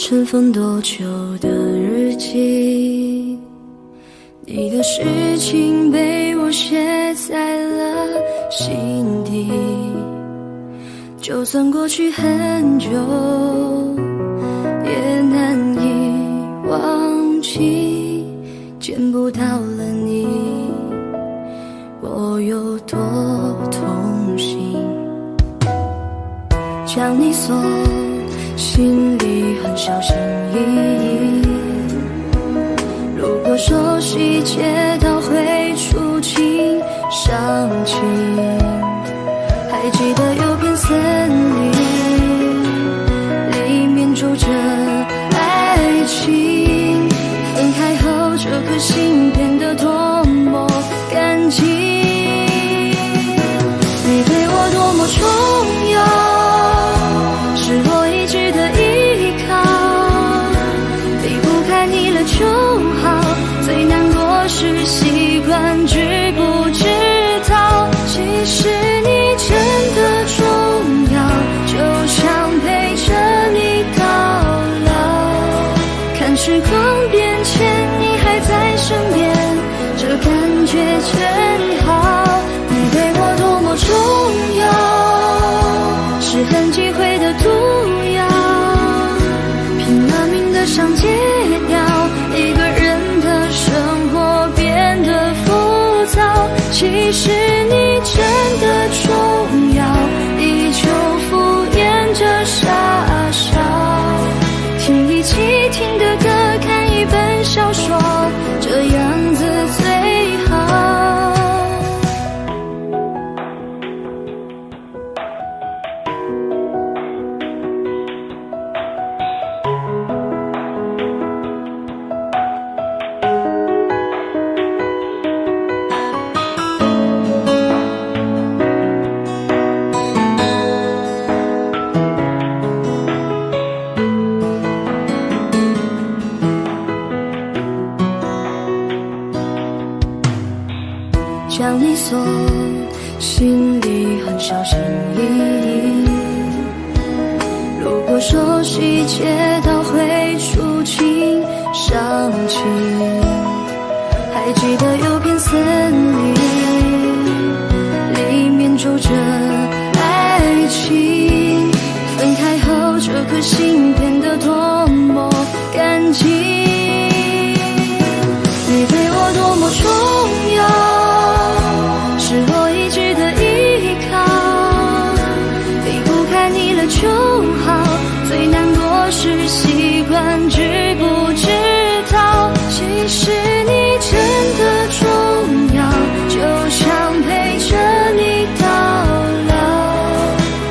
尘封多久的日记，你的事情被我写在了心底，就算过去很久也难以忘记，见不到了你我有多痛心，将你锁心里很小心翼翼，如果说细节都会触景伤情，还记得有片森林里面住着爱情，分开后这颗心变得多么干净，你对我多么重要，是我一直的依靠，离不开你了就好，最难过是习惯知不知道，其实你真的重要，就想陪着你到老，看时光变迁你还在身边，这感觉真好，你对我多么重要，是很忌讳的毒药，拼了命的想戒掉，一个人的生活变得浮躁，其实你真的重要，依旧敷衍着傻笑，听一起听的歌，看一本小说，这样子最好。将你锁心里很小心翼翼，如果说细节都会触景伤情，还记得有片森林里面住着爱情，分开后这颗心变得多么干净，你对我多么重要，是我一直的依靠，离不开你了就好，最难过是习惯知不知道，其实你真的重要，就想陪着你到老，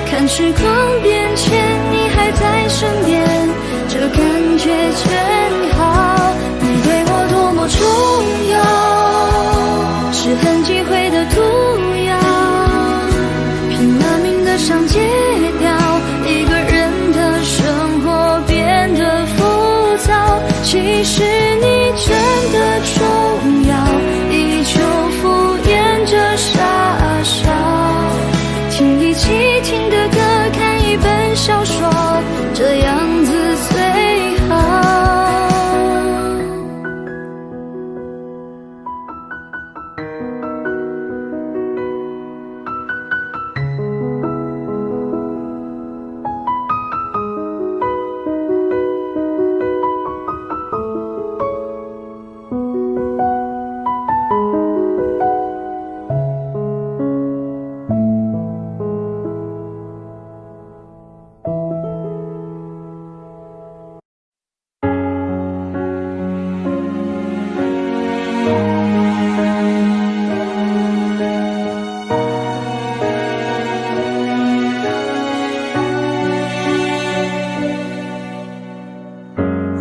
看时光变迁你还在身边，这感觉真好，你对我多么重要，是很忌讳的毒药，拼了命的想戒掉，一个人的生活变得浮躁，其实你真的重要，依旧敷衍着傻笑，听一起听的歌，看一本小说，这样子最好。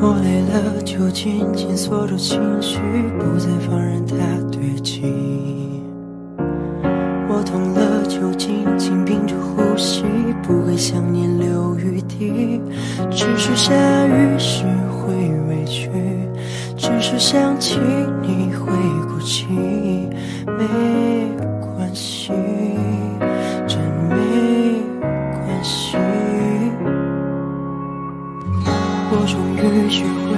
我累了，就紧紧锁住情绪，不再放任它堆积。我痛了，就紧紧屏住呼吸，不给想念留余地。只是下雨时会委屈，只是想起你会哭泣。没关系，真没关系。我终于学会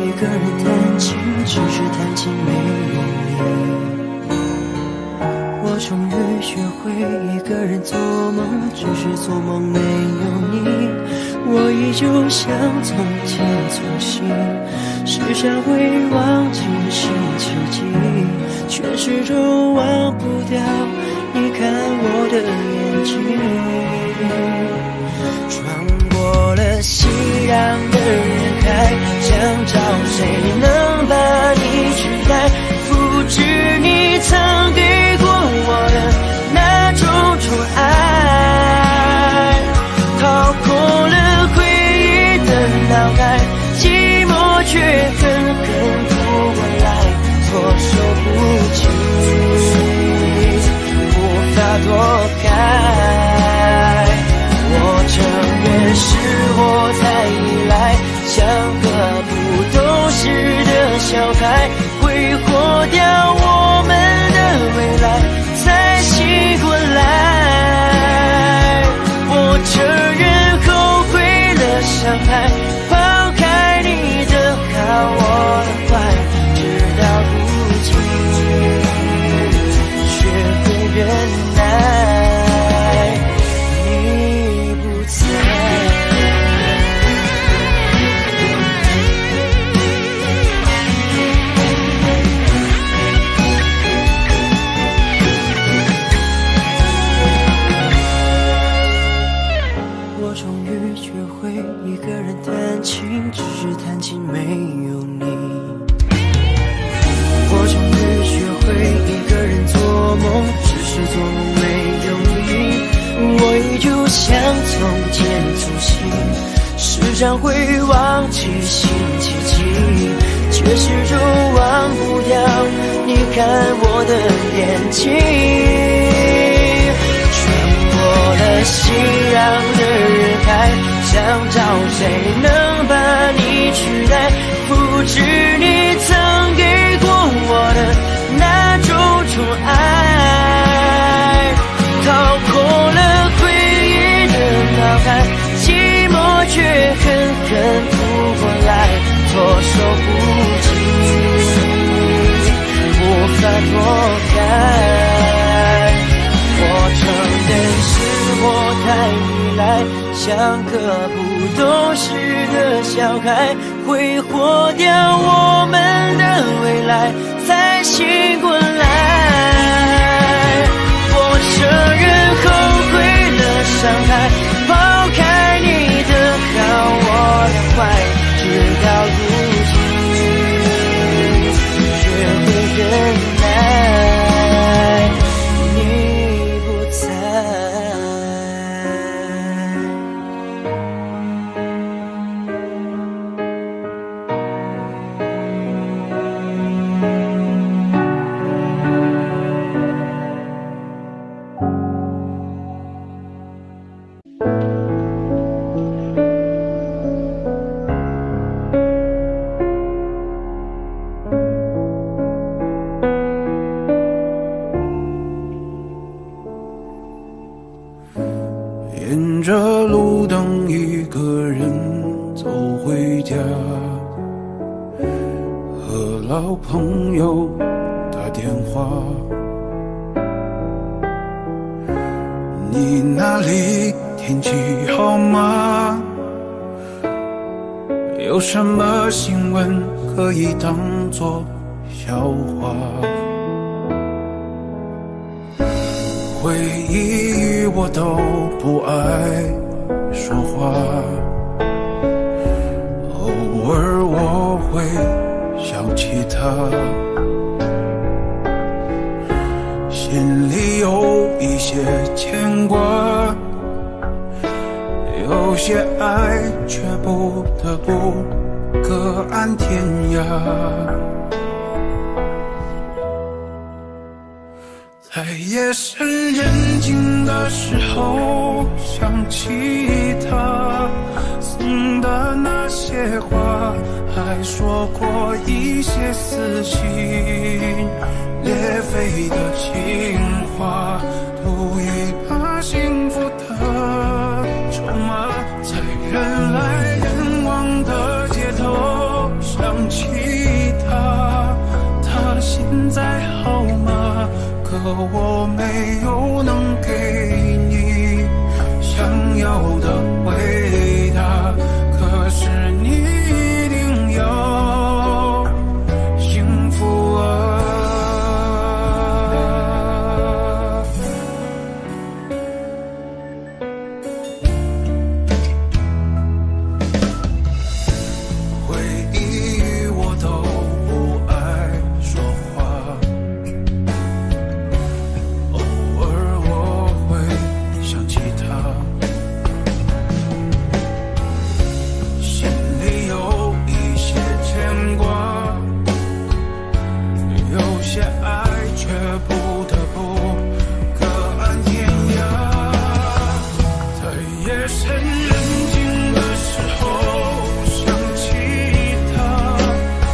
一个人弹琴，只是弹琴没有你。我终于学会一个人做梦，只是做梦没有你。我依旧像从前粗心，时常会忘记星期几，却始终忘不掉你看我的眼睛。穿过了熙攘的人海，想找谁能把你取代，复制你曾给过我的那种宠爱，掏空了回忆的脑海，寂寞却狠狠扑过来，措手不及，无法躲开。我承认是我太依赖，像个不懂事的小孩，挥霍掉我们的未来，才醒过来。我承认后悔了伤害，抛开你的好我的坏，直到如今学会忍耐，你不在。我终于学会一个人弹琴，只是弹琴没有你。我终于学会一个人做梦，只是做梦没有你。我依旧像从前粗心，时常会忘记星期几，却始终忘不掉你看我的眼睛。穿过了熙攘的人海，想找谁能把你取代，复制你曾给过我的那种宠爱，掏空了回忆的脑海，寂寞却狠狠扑过来，措手不及，无法躲开。我承认是我太依赖，像个不懂事的小孩，挥霍掉我们的未来，才醒过来。我承认后悔了伤害，抛开你的好我的坏，直到如今学会忍耐，你不在。沿着路灯一个人走回家，和老朋友打电话。你那里天气好吗？有什么新闻可以当作笑话？回忆与我都不爱说话，偶尔我会想起他，心里有一些牵挂，有些爱却不得不各安天涯。在夜深人静的时候，想起他送的那些话，还说过一些撕心裂肺的情话，都已把幸福的筹码，在人来人往的街我没有能给你想要的回答。可是你一定要幸福啊！回忆我都不爱说话，偶尔我会想起他，心里有一些牵挂，有些爱却不得不各安天涯。在夜深人静的时候想起他说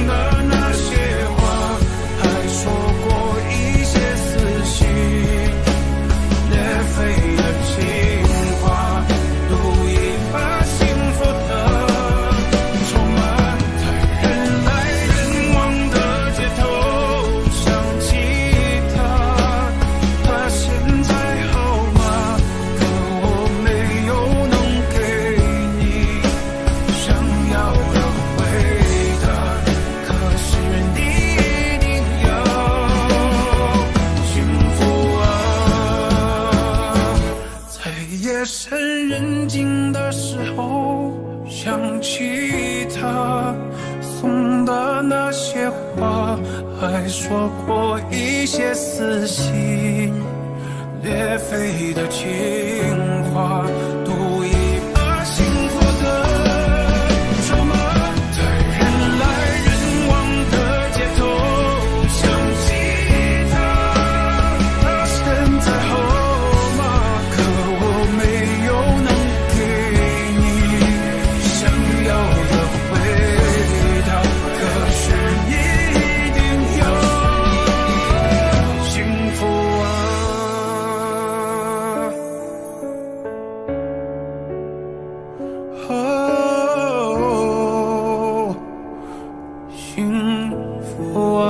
的那些话，还说过一些撕心裂肺的情话，赌一把幸福的筹码。在人来人往的街头想起他，他现在好吗？可我没有能给你想要的回答。可是你一定要幸福啊！在夜深人静的时候想起他送的那些话，还说过一些撕心裂肺的情话，赌一把幸福的筹码。在人来人往的街头想起他，他现在好吗？可我没有能给你想要的回答。可是你一定要幸福啊！哦，幸福啊！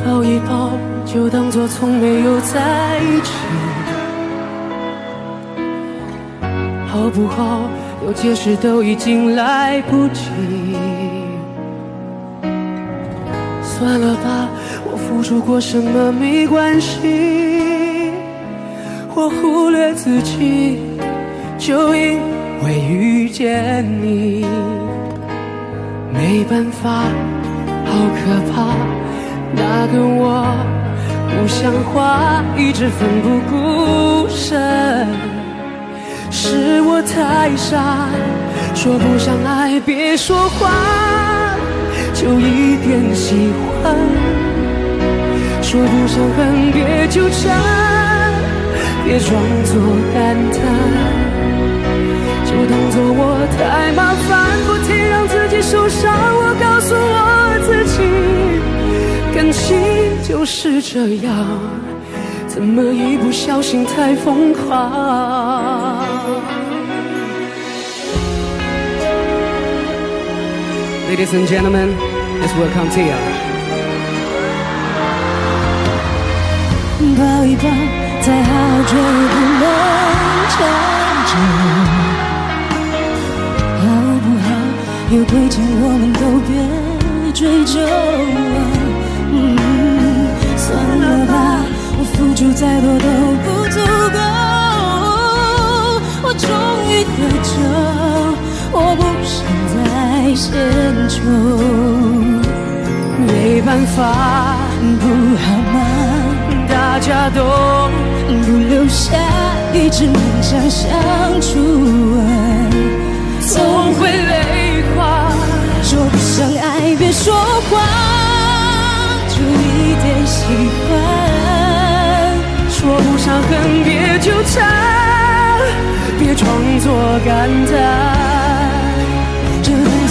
抱一抱，就当作从没有在一起。好不好？有解释都已经来不及。算了吧，我付出过什么没关系。我忽略自己，就因为遇见你。没办法，好可怕。那个我不像话，一直奋不顾身，是我太傻，说不上爱别说话，就一点喜欢，说不上恨别纠缠，别装作感叹，就当作我太麻烦，不停让自己受伤。我告诉我自己，感情就是这样，怎么一不小心太疯狂。Ladies and gentlemen, let's welcome Tia。抱一抱，再好久不能长久，好不好？有亏欠我们都别追究。算了吧，我付出再多都不足够。我终于得救，我不想再献丑。没办法，不好吗？大家都不留下一直勉强相处，总会累垮。说不上爱别说话，就一点喜欢。说不上恨别纠缠，别装作感叹，这段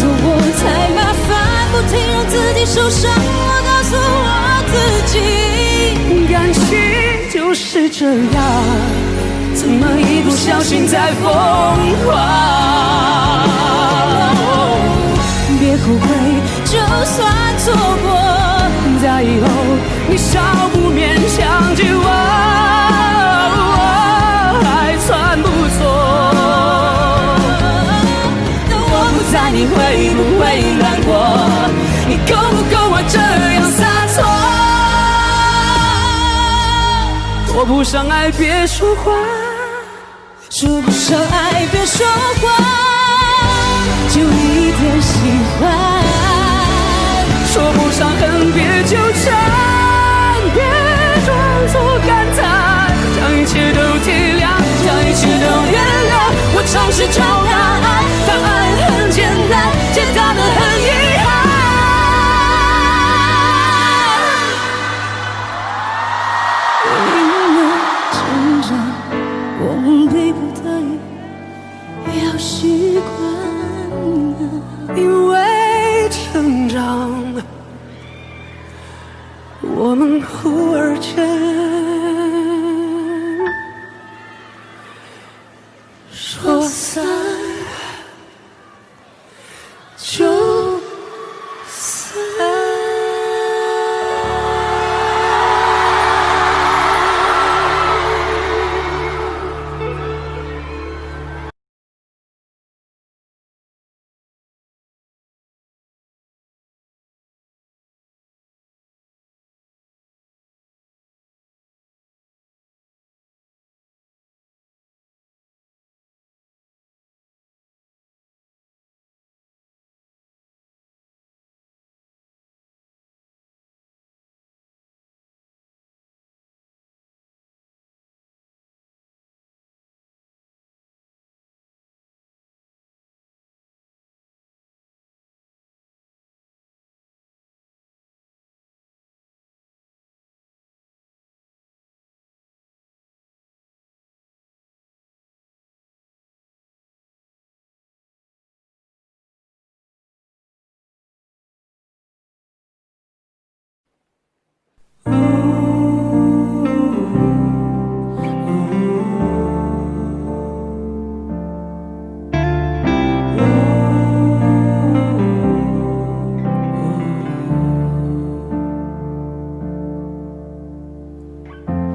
己受伤，我告诉我自己，感情就是这样，怎么一不小心才疯狂？别后悔，就算错过，在以后你少不勉强记我，还算不错。当我不在，你会不会难过？你够不够我这样洒脱？说不上爱别说谎，说不上爱别说谎，就一点喜欢。说不上恨别纠缠，别装作感叹，将一切都体谅，将一切都原谅。我尝试找答案，答案很简单，简单的很遗憾。因为成长，我们逼不得已要习惯。因为成长，我们忽而间说散就散。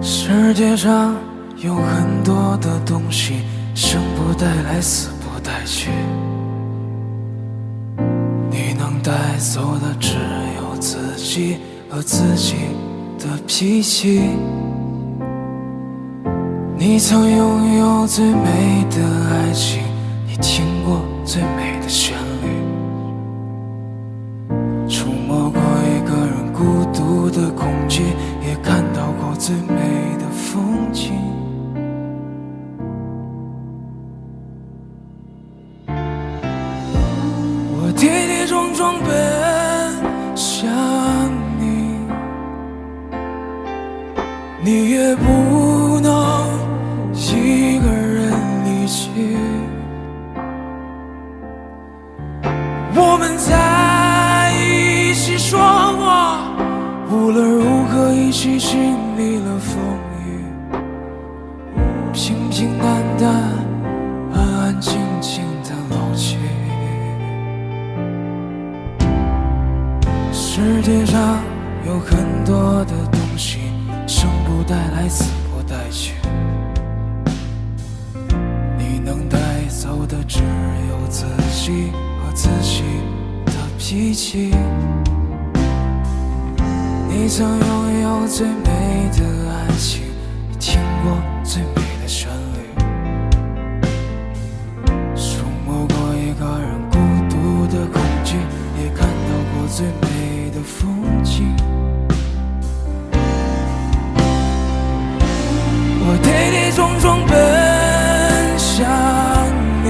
世界上有很多的东西，生不带来，死不带去。你能带走的只有自己和自己的脾气。你曾拥有最美的爱情，你听过最美的旋律，触摸过一个人孤独的恐惧，也看到过最美的风景。我跌跌撞撞奔向你，你也不能一个人离去。我们在一起说过，无论如何一起经历了风雨，平平淡淡，安安静静的老去。世界上有很多的东西，生不带来，死不带去。你能带走的只有自己和自己的脾气。你曾拥有最美的爱情，你听过最美的旋律，触摸过一个人孤独的恐惧，也看到过最美的风景。我跌跌撞撞奔向你，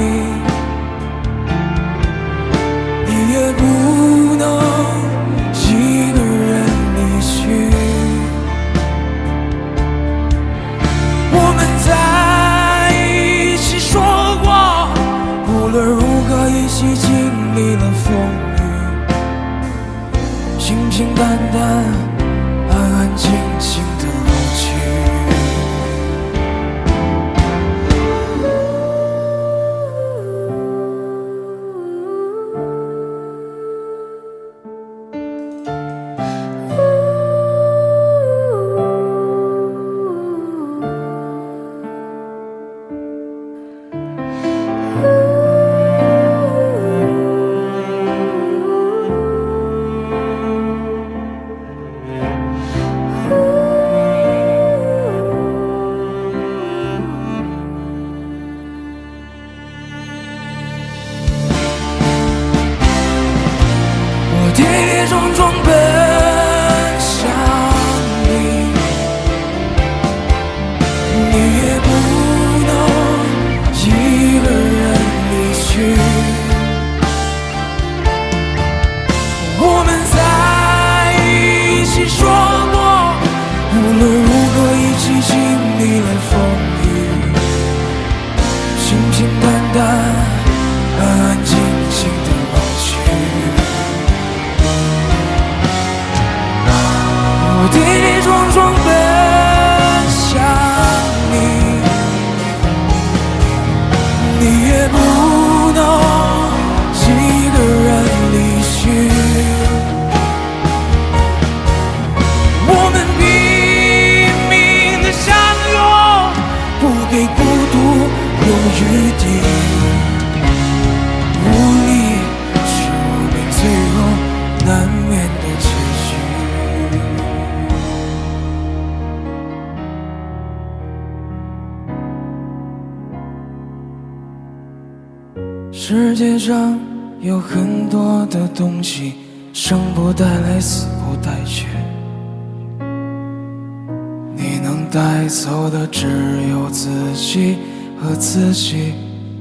你也不能一个人离去。我们在一起说过，无论如何一起经历了风雨，平淡淡、安安静静的老去。跌跌撞撞奔向你，你也不能一个人离去。我们在一起说过，无论如何一起经历了风雨，平平淡淡、安安静静的老去。我跌跌撞撞奔向你，你也不能一个人离去。我们拼命的相拥，不给孤独留余地，无力是我们最后难免的结局。世界上有很多的东西，生不带来，死不带去。你能带走的只有自己和自己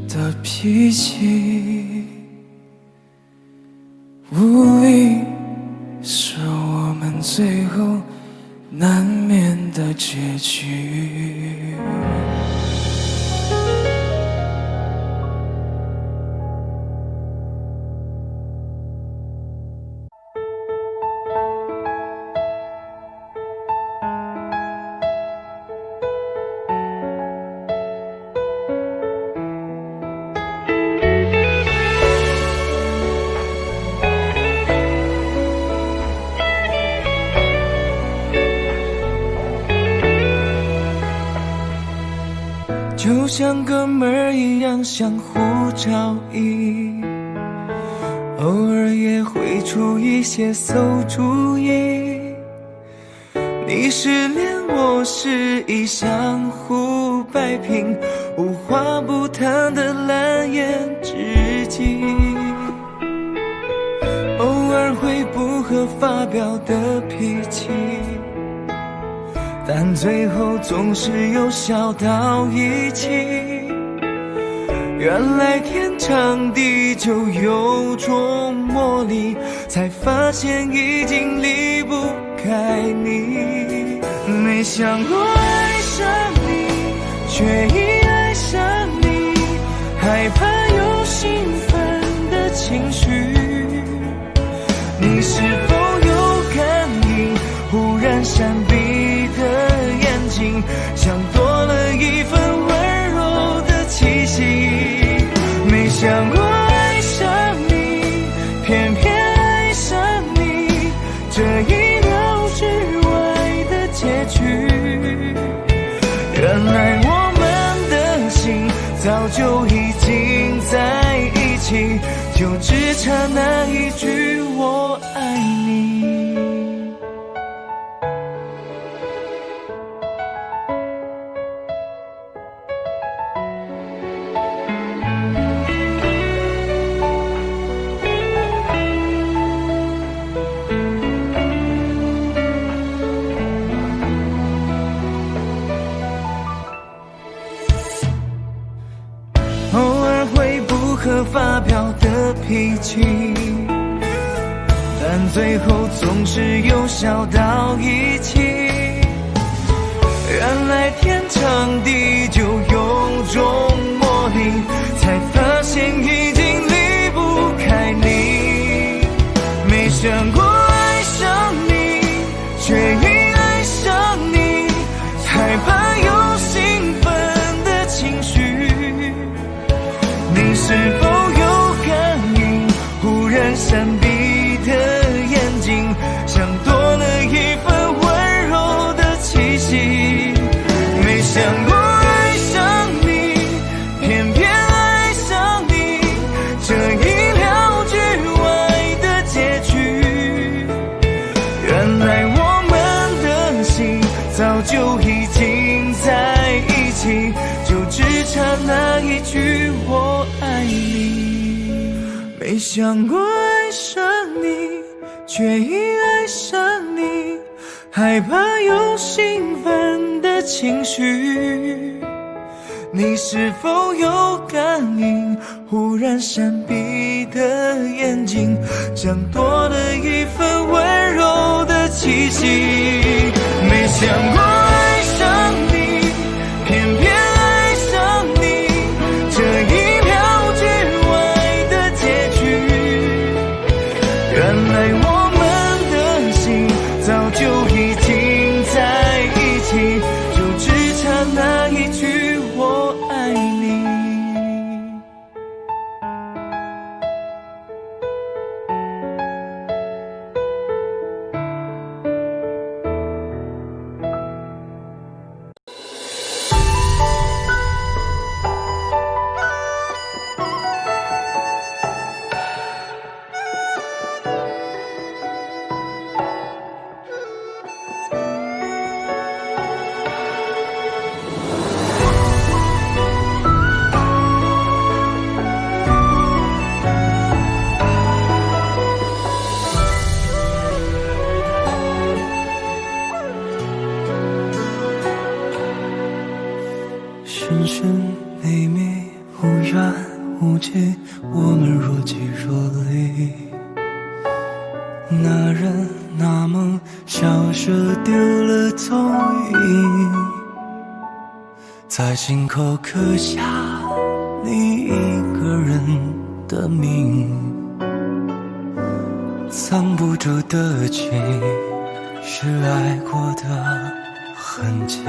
的脾气。无力是我们最后难免的结局。就像哥们儿一样相互照应，偶尔也会出一些馊主意。你失恋，我失意，相互摆平，无话不谈的蓝颜知己。偶尔会不合发表的脾气，但最后总是又笑到一起。原来天长地久有种魔力，才发现已经离不开你。没想过爱上你，却已爱上你，害怕有兴奋的情绪。你是否有感应？忽然闪避的眼睛，像多了一份温柔的气息。没想过爱上你，偏偏爱上你，这意料之外的结局。原来我们的心早就已经在一起，就只差那一句我爱你。和发表的脾气，但最后总是又笑到一起。原来天长地久有种魔力，才发现已经离不开你。没想过爱上差那一句我爱你。没想过爱上你，却已爱上你，害怕有兴奋的情绪。你是否有感应？忽然闪避的眼睛，像多了一份温柔的气息。没想过爱上你，偏偏爱上你，这一秒之外的结局。原来我们的心早就已经在一起，就只差那一句我爱你。寻寻觅觅，无缘无际，我们若即若离。那人那梦消失丢了踪影，在心口刻下你一个人的名。藏不住的情，是爱过的痕迹。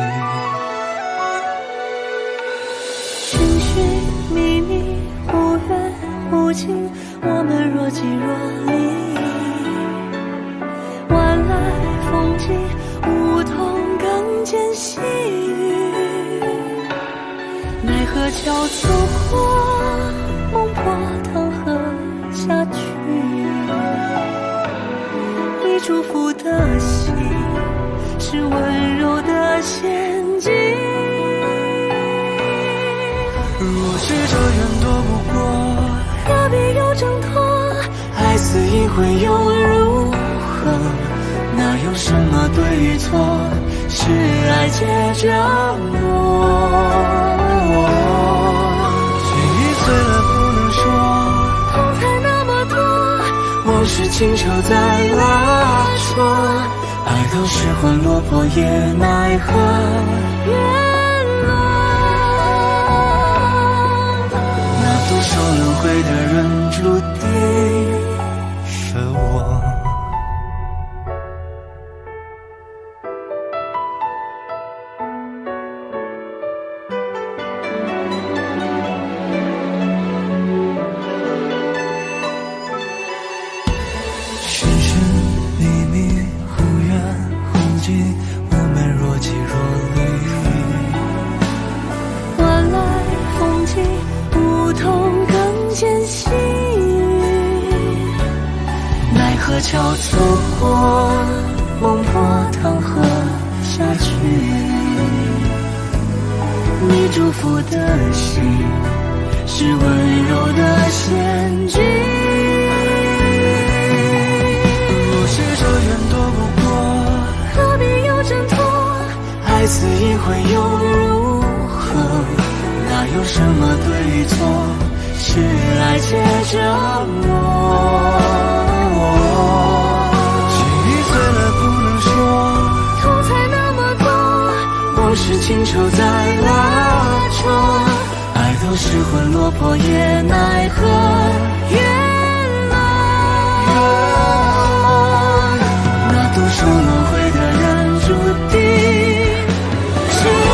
寻寻觅觅，无缘无尽，我们若即若离。晚来风急，梧桐更见细雨。奈何桥走过，梦破汤河下去。你祝福的心，是温柔的陷阱。若是这缘躲不过，何必又挣脱？爱似一回又如何？哪有什么对与错？是爱借着我。记忆碎了不能说，痛才那么多，往事清澈在拉扯，爱到失魂落魄也奈何。受轮回的人注定是我。寻寻觅觅，无缘无际，我们若即若离。晚来风急，梧桐见细雨，奈何桥走过，梦破汤河下去。你祝福的心，是温柔的陷阱。若是这缘躲不过，何必又挣脱？爱似一回又如何？哪有什么对与错？是爱借着我。记忆碎了不能说，痛才那么多，往事清澈在拉扯，爱到失魂落魄也奈何。那独守轮回的人注定是我。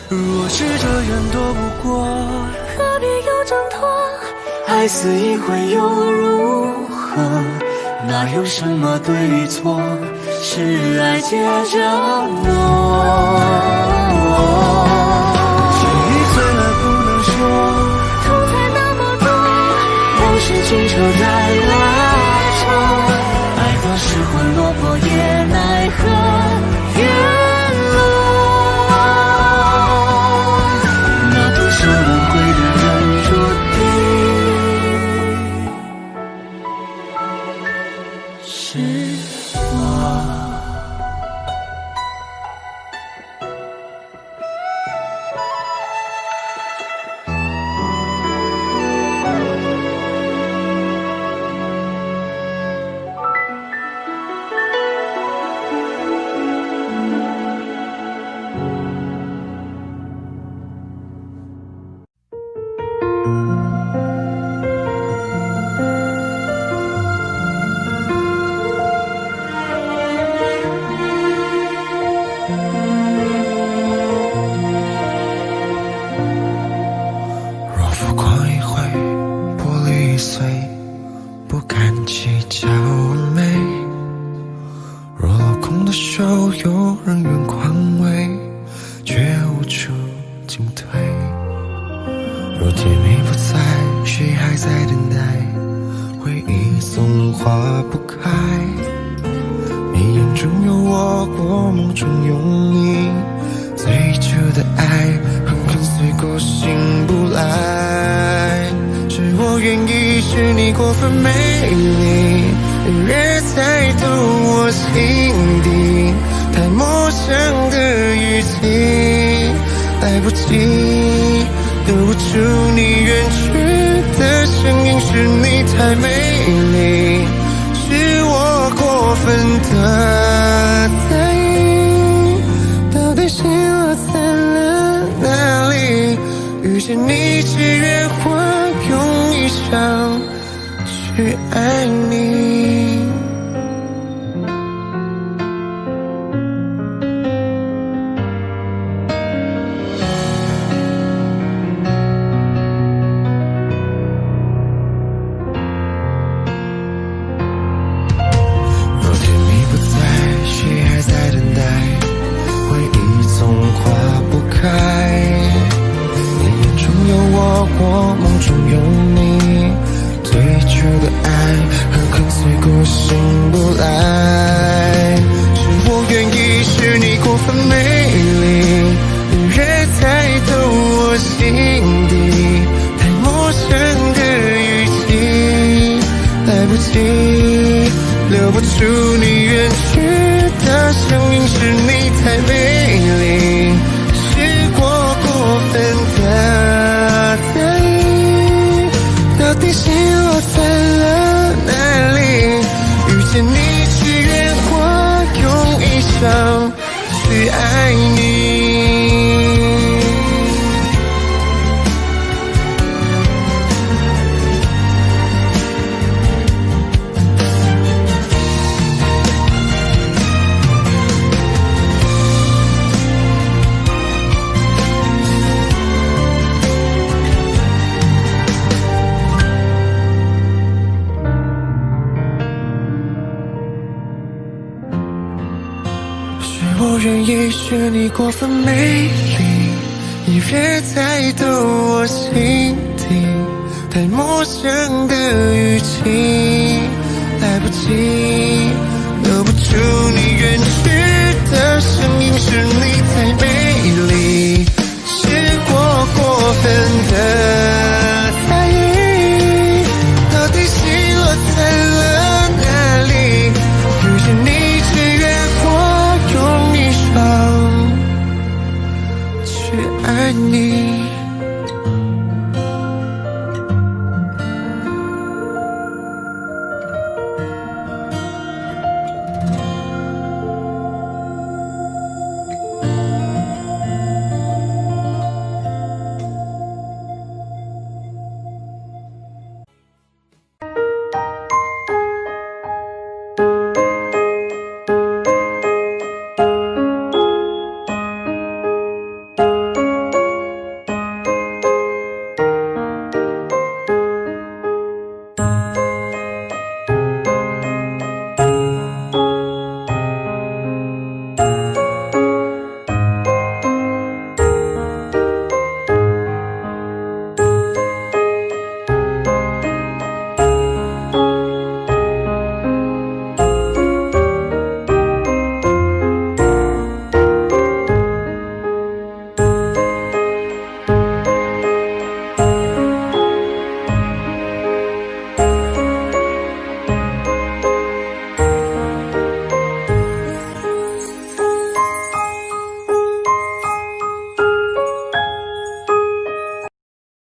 若是这样躲不过，何必又挣脱？爱似一回又如何？哪有什么对与错？是爱接着我。情已醉了不能说，痛才那么多，都是情愁在拉扯。爱到失魂落魄也奈何，缘落。那多少轮回的人注定是我。若浮光一回，玻璃易碎，不敢计较完美。若落空的手，有人远宽慰，却无处进退。若甜蜜不在，谁还在等待？回忆总化不开。你眼中有我，我梦中有你，最初的爱狠狠碎过醒不来。是我愿意，是你过分美丽，越猜透我心底太陌生的语气，来不及留不住你远去的声音，是你太美丽，是我过分的在意，到底心落在了哪里？遇见你只愿我用一生去爱你。若甜蜜不在，谁还在等待？回忆总化不开。你眼中有我，我梦中有你，最初的爱狠狠碎过醒不来。是我愿意，是你过分美丽，越猜透我心底太陌生的语气，来不及留不住你远去的声音，是你太美丽，是我过分的在意，到底心落在了哪里？遇见你只愿我用一生去爱你。我愿意，是你过分美丽，你越猜透我心底太陌生的语气，来不及留不住你远去的声音，是你太美丽，是我过分的在意，到底心落在了哪里？遇见你只愿我用一生去爱你。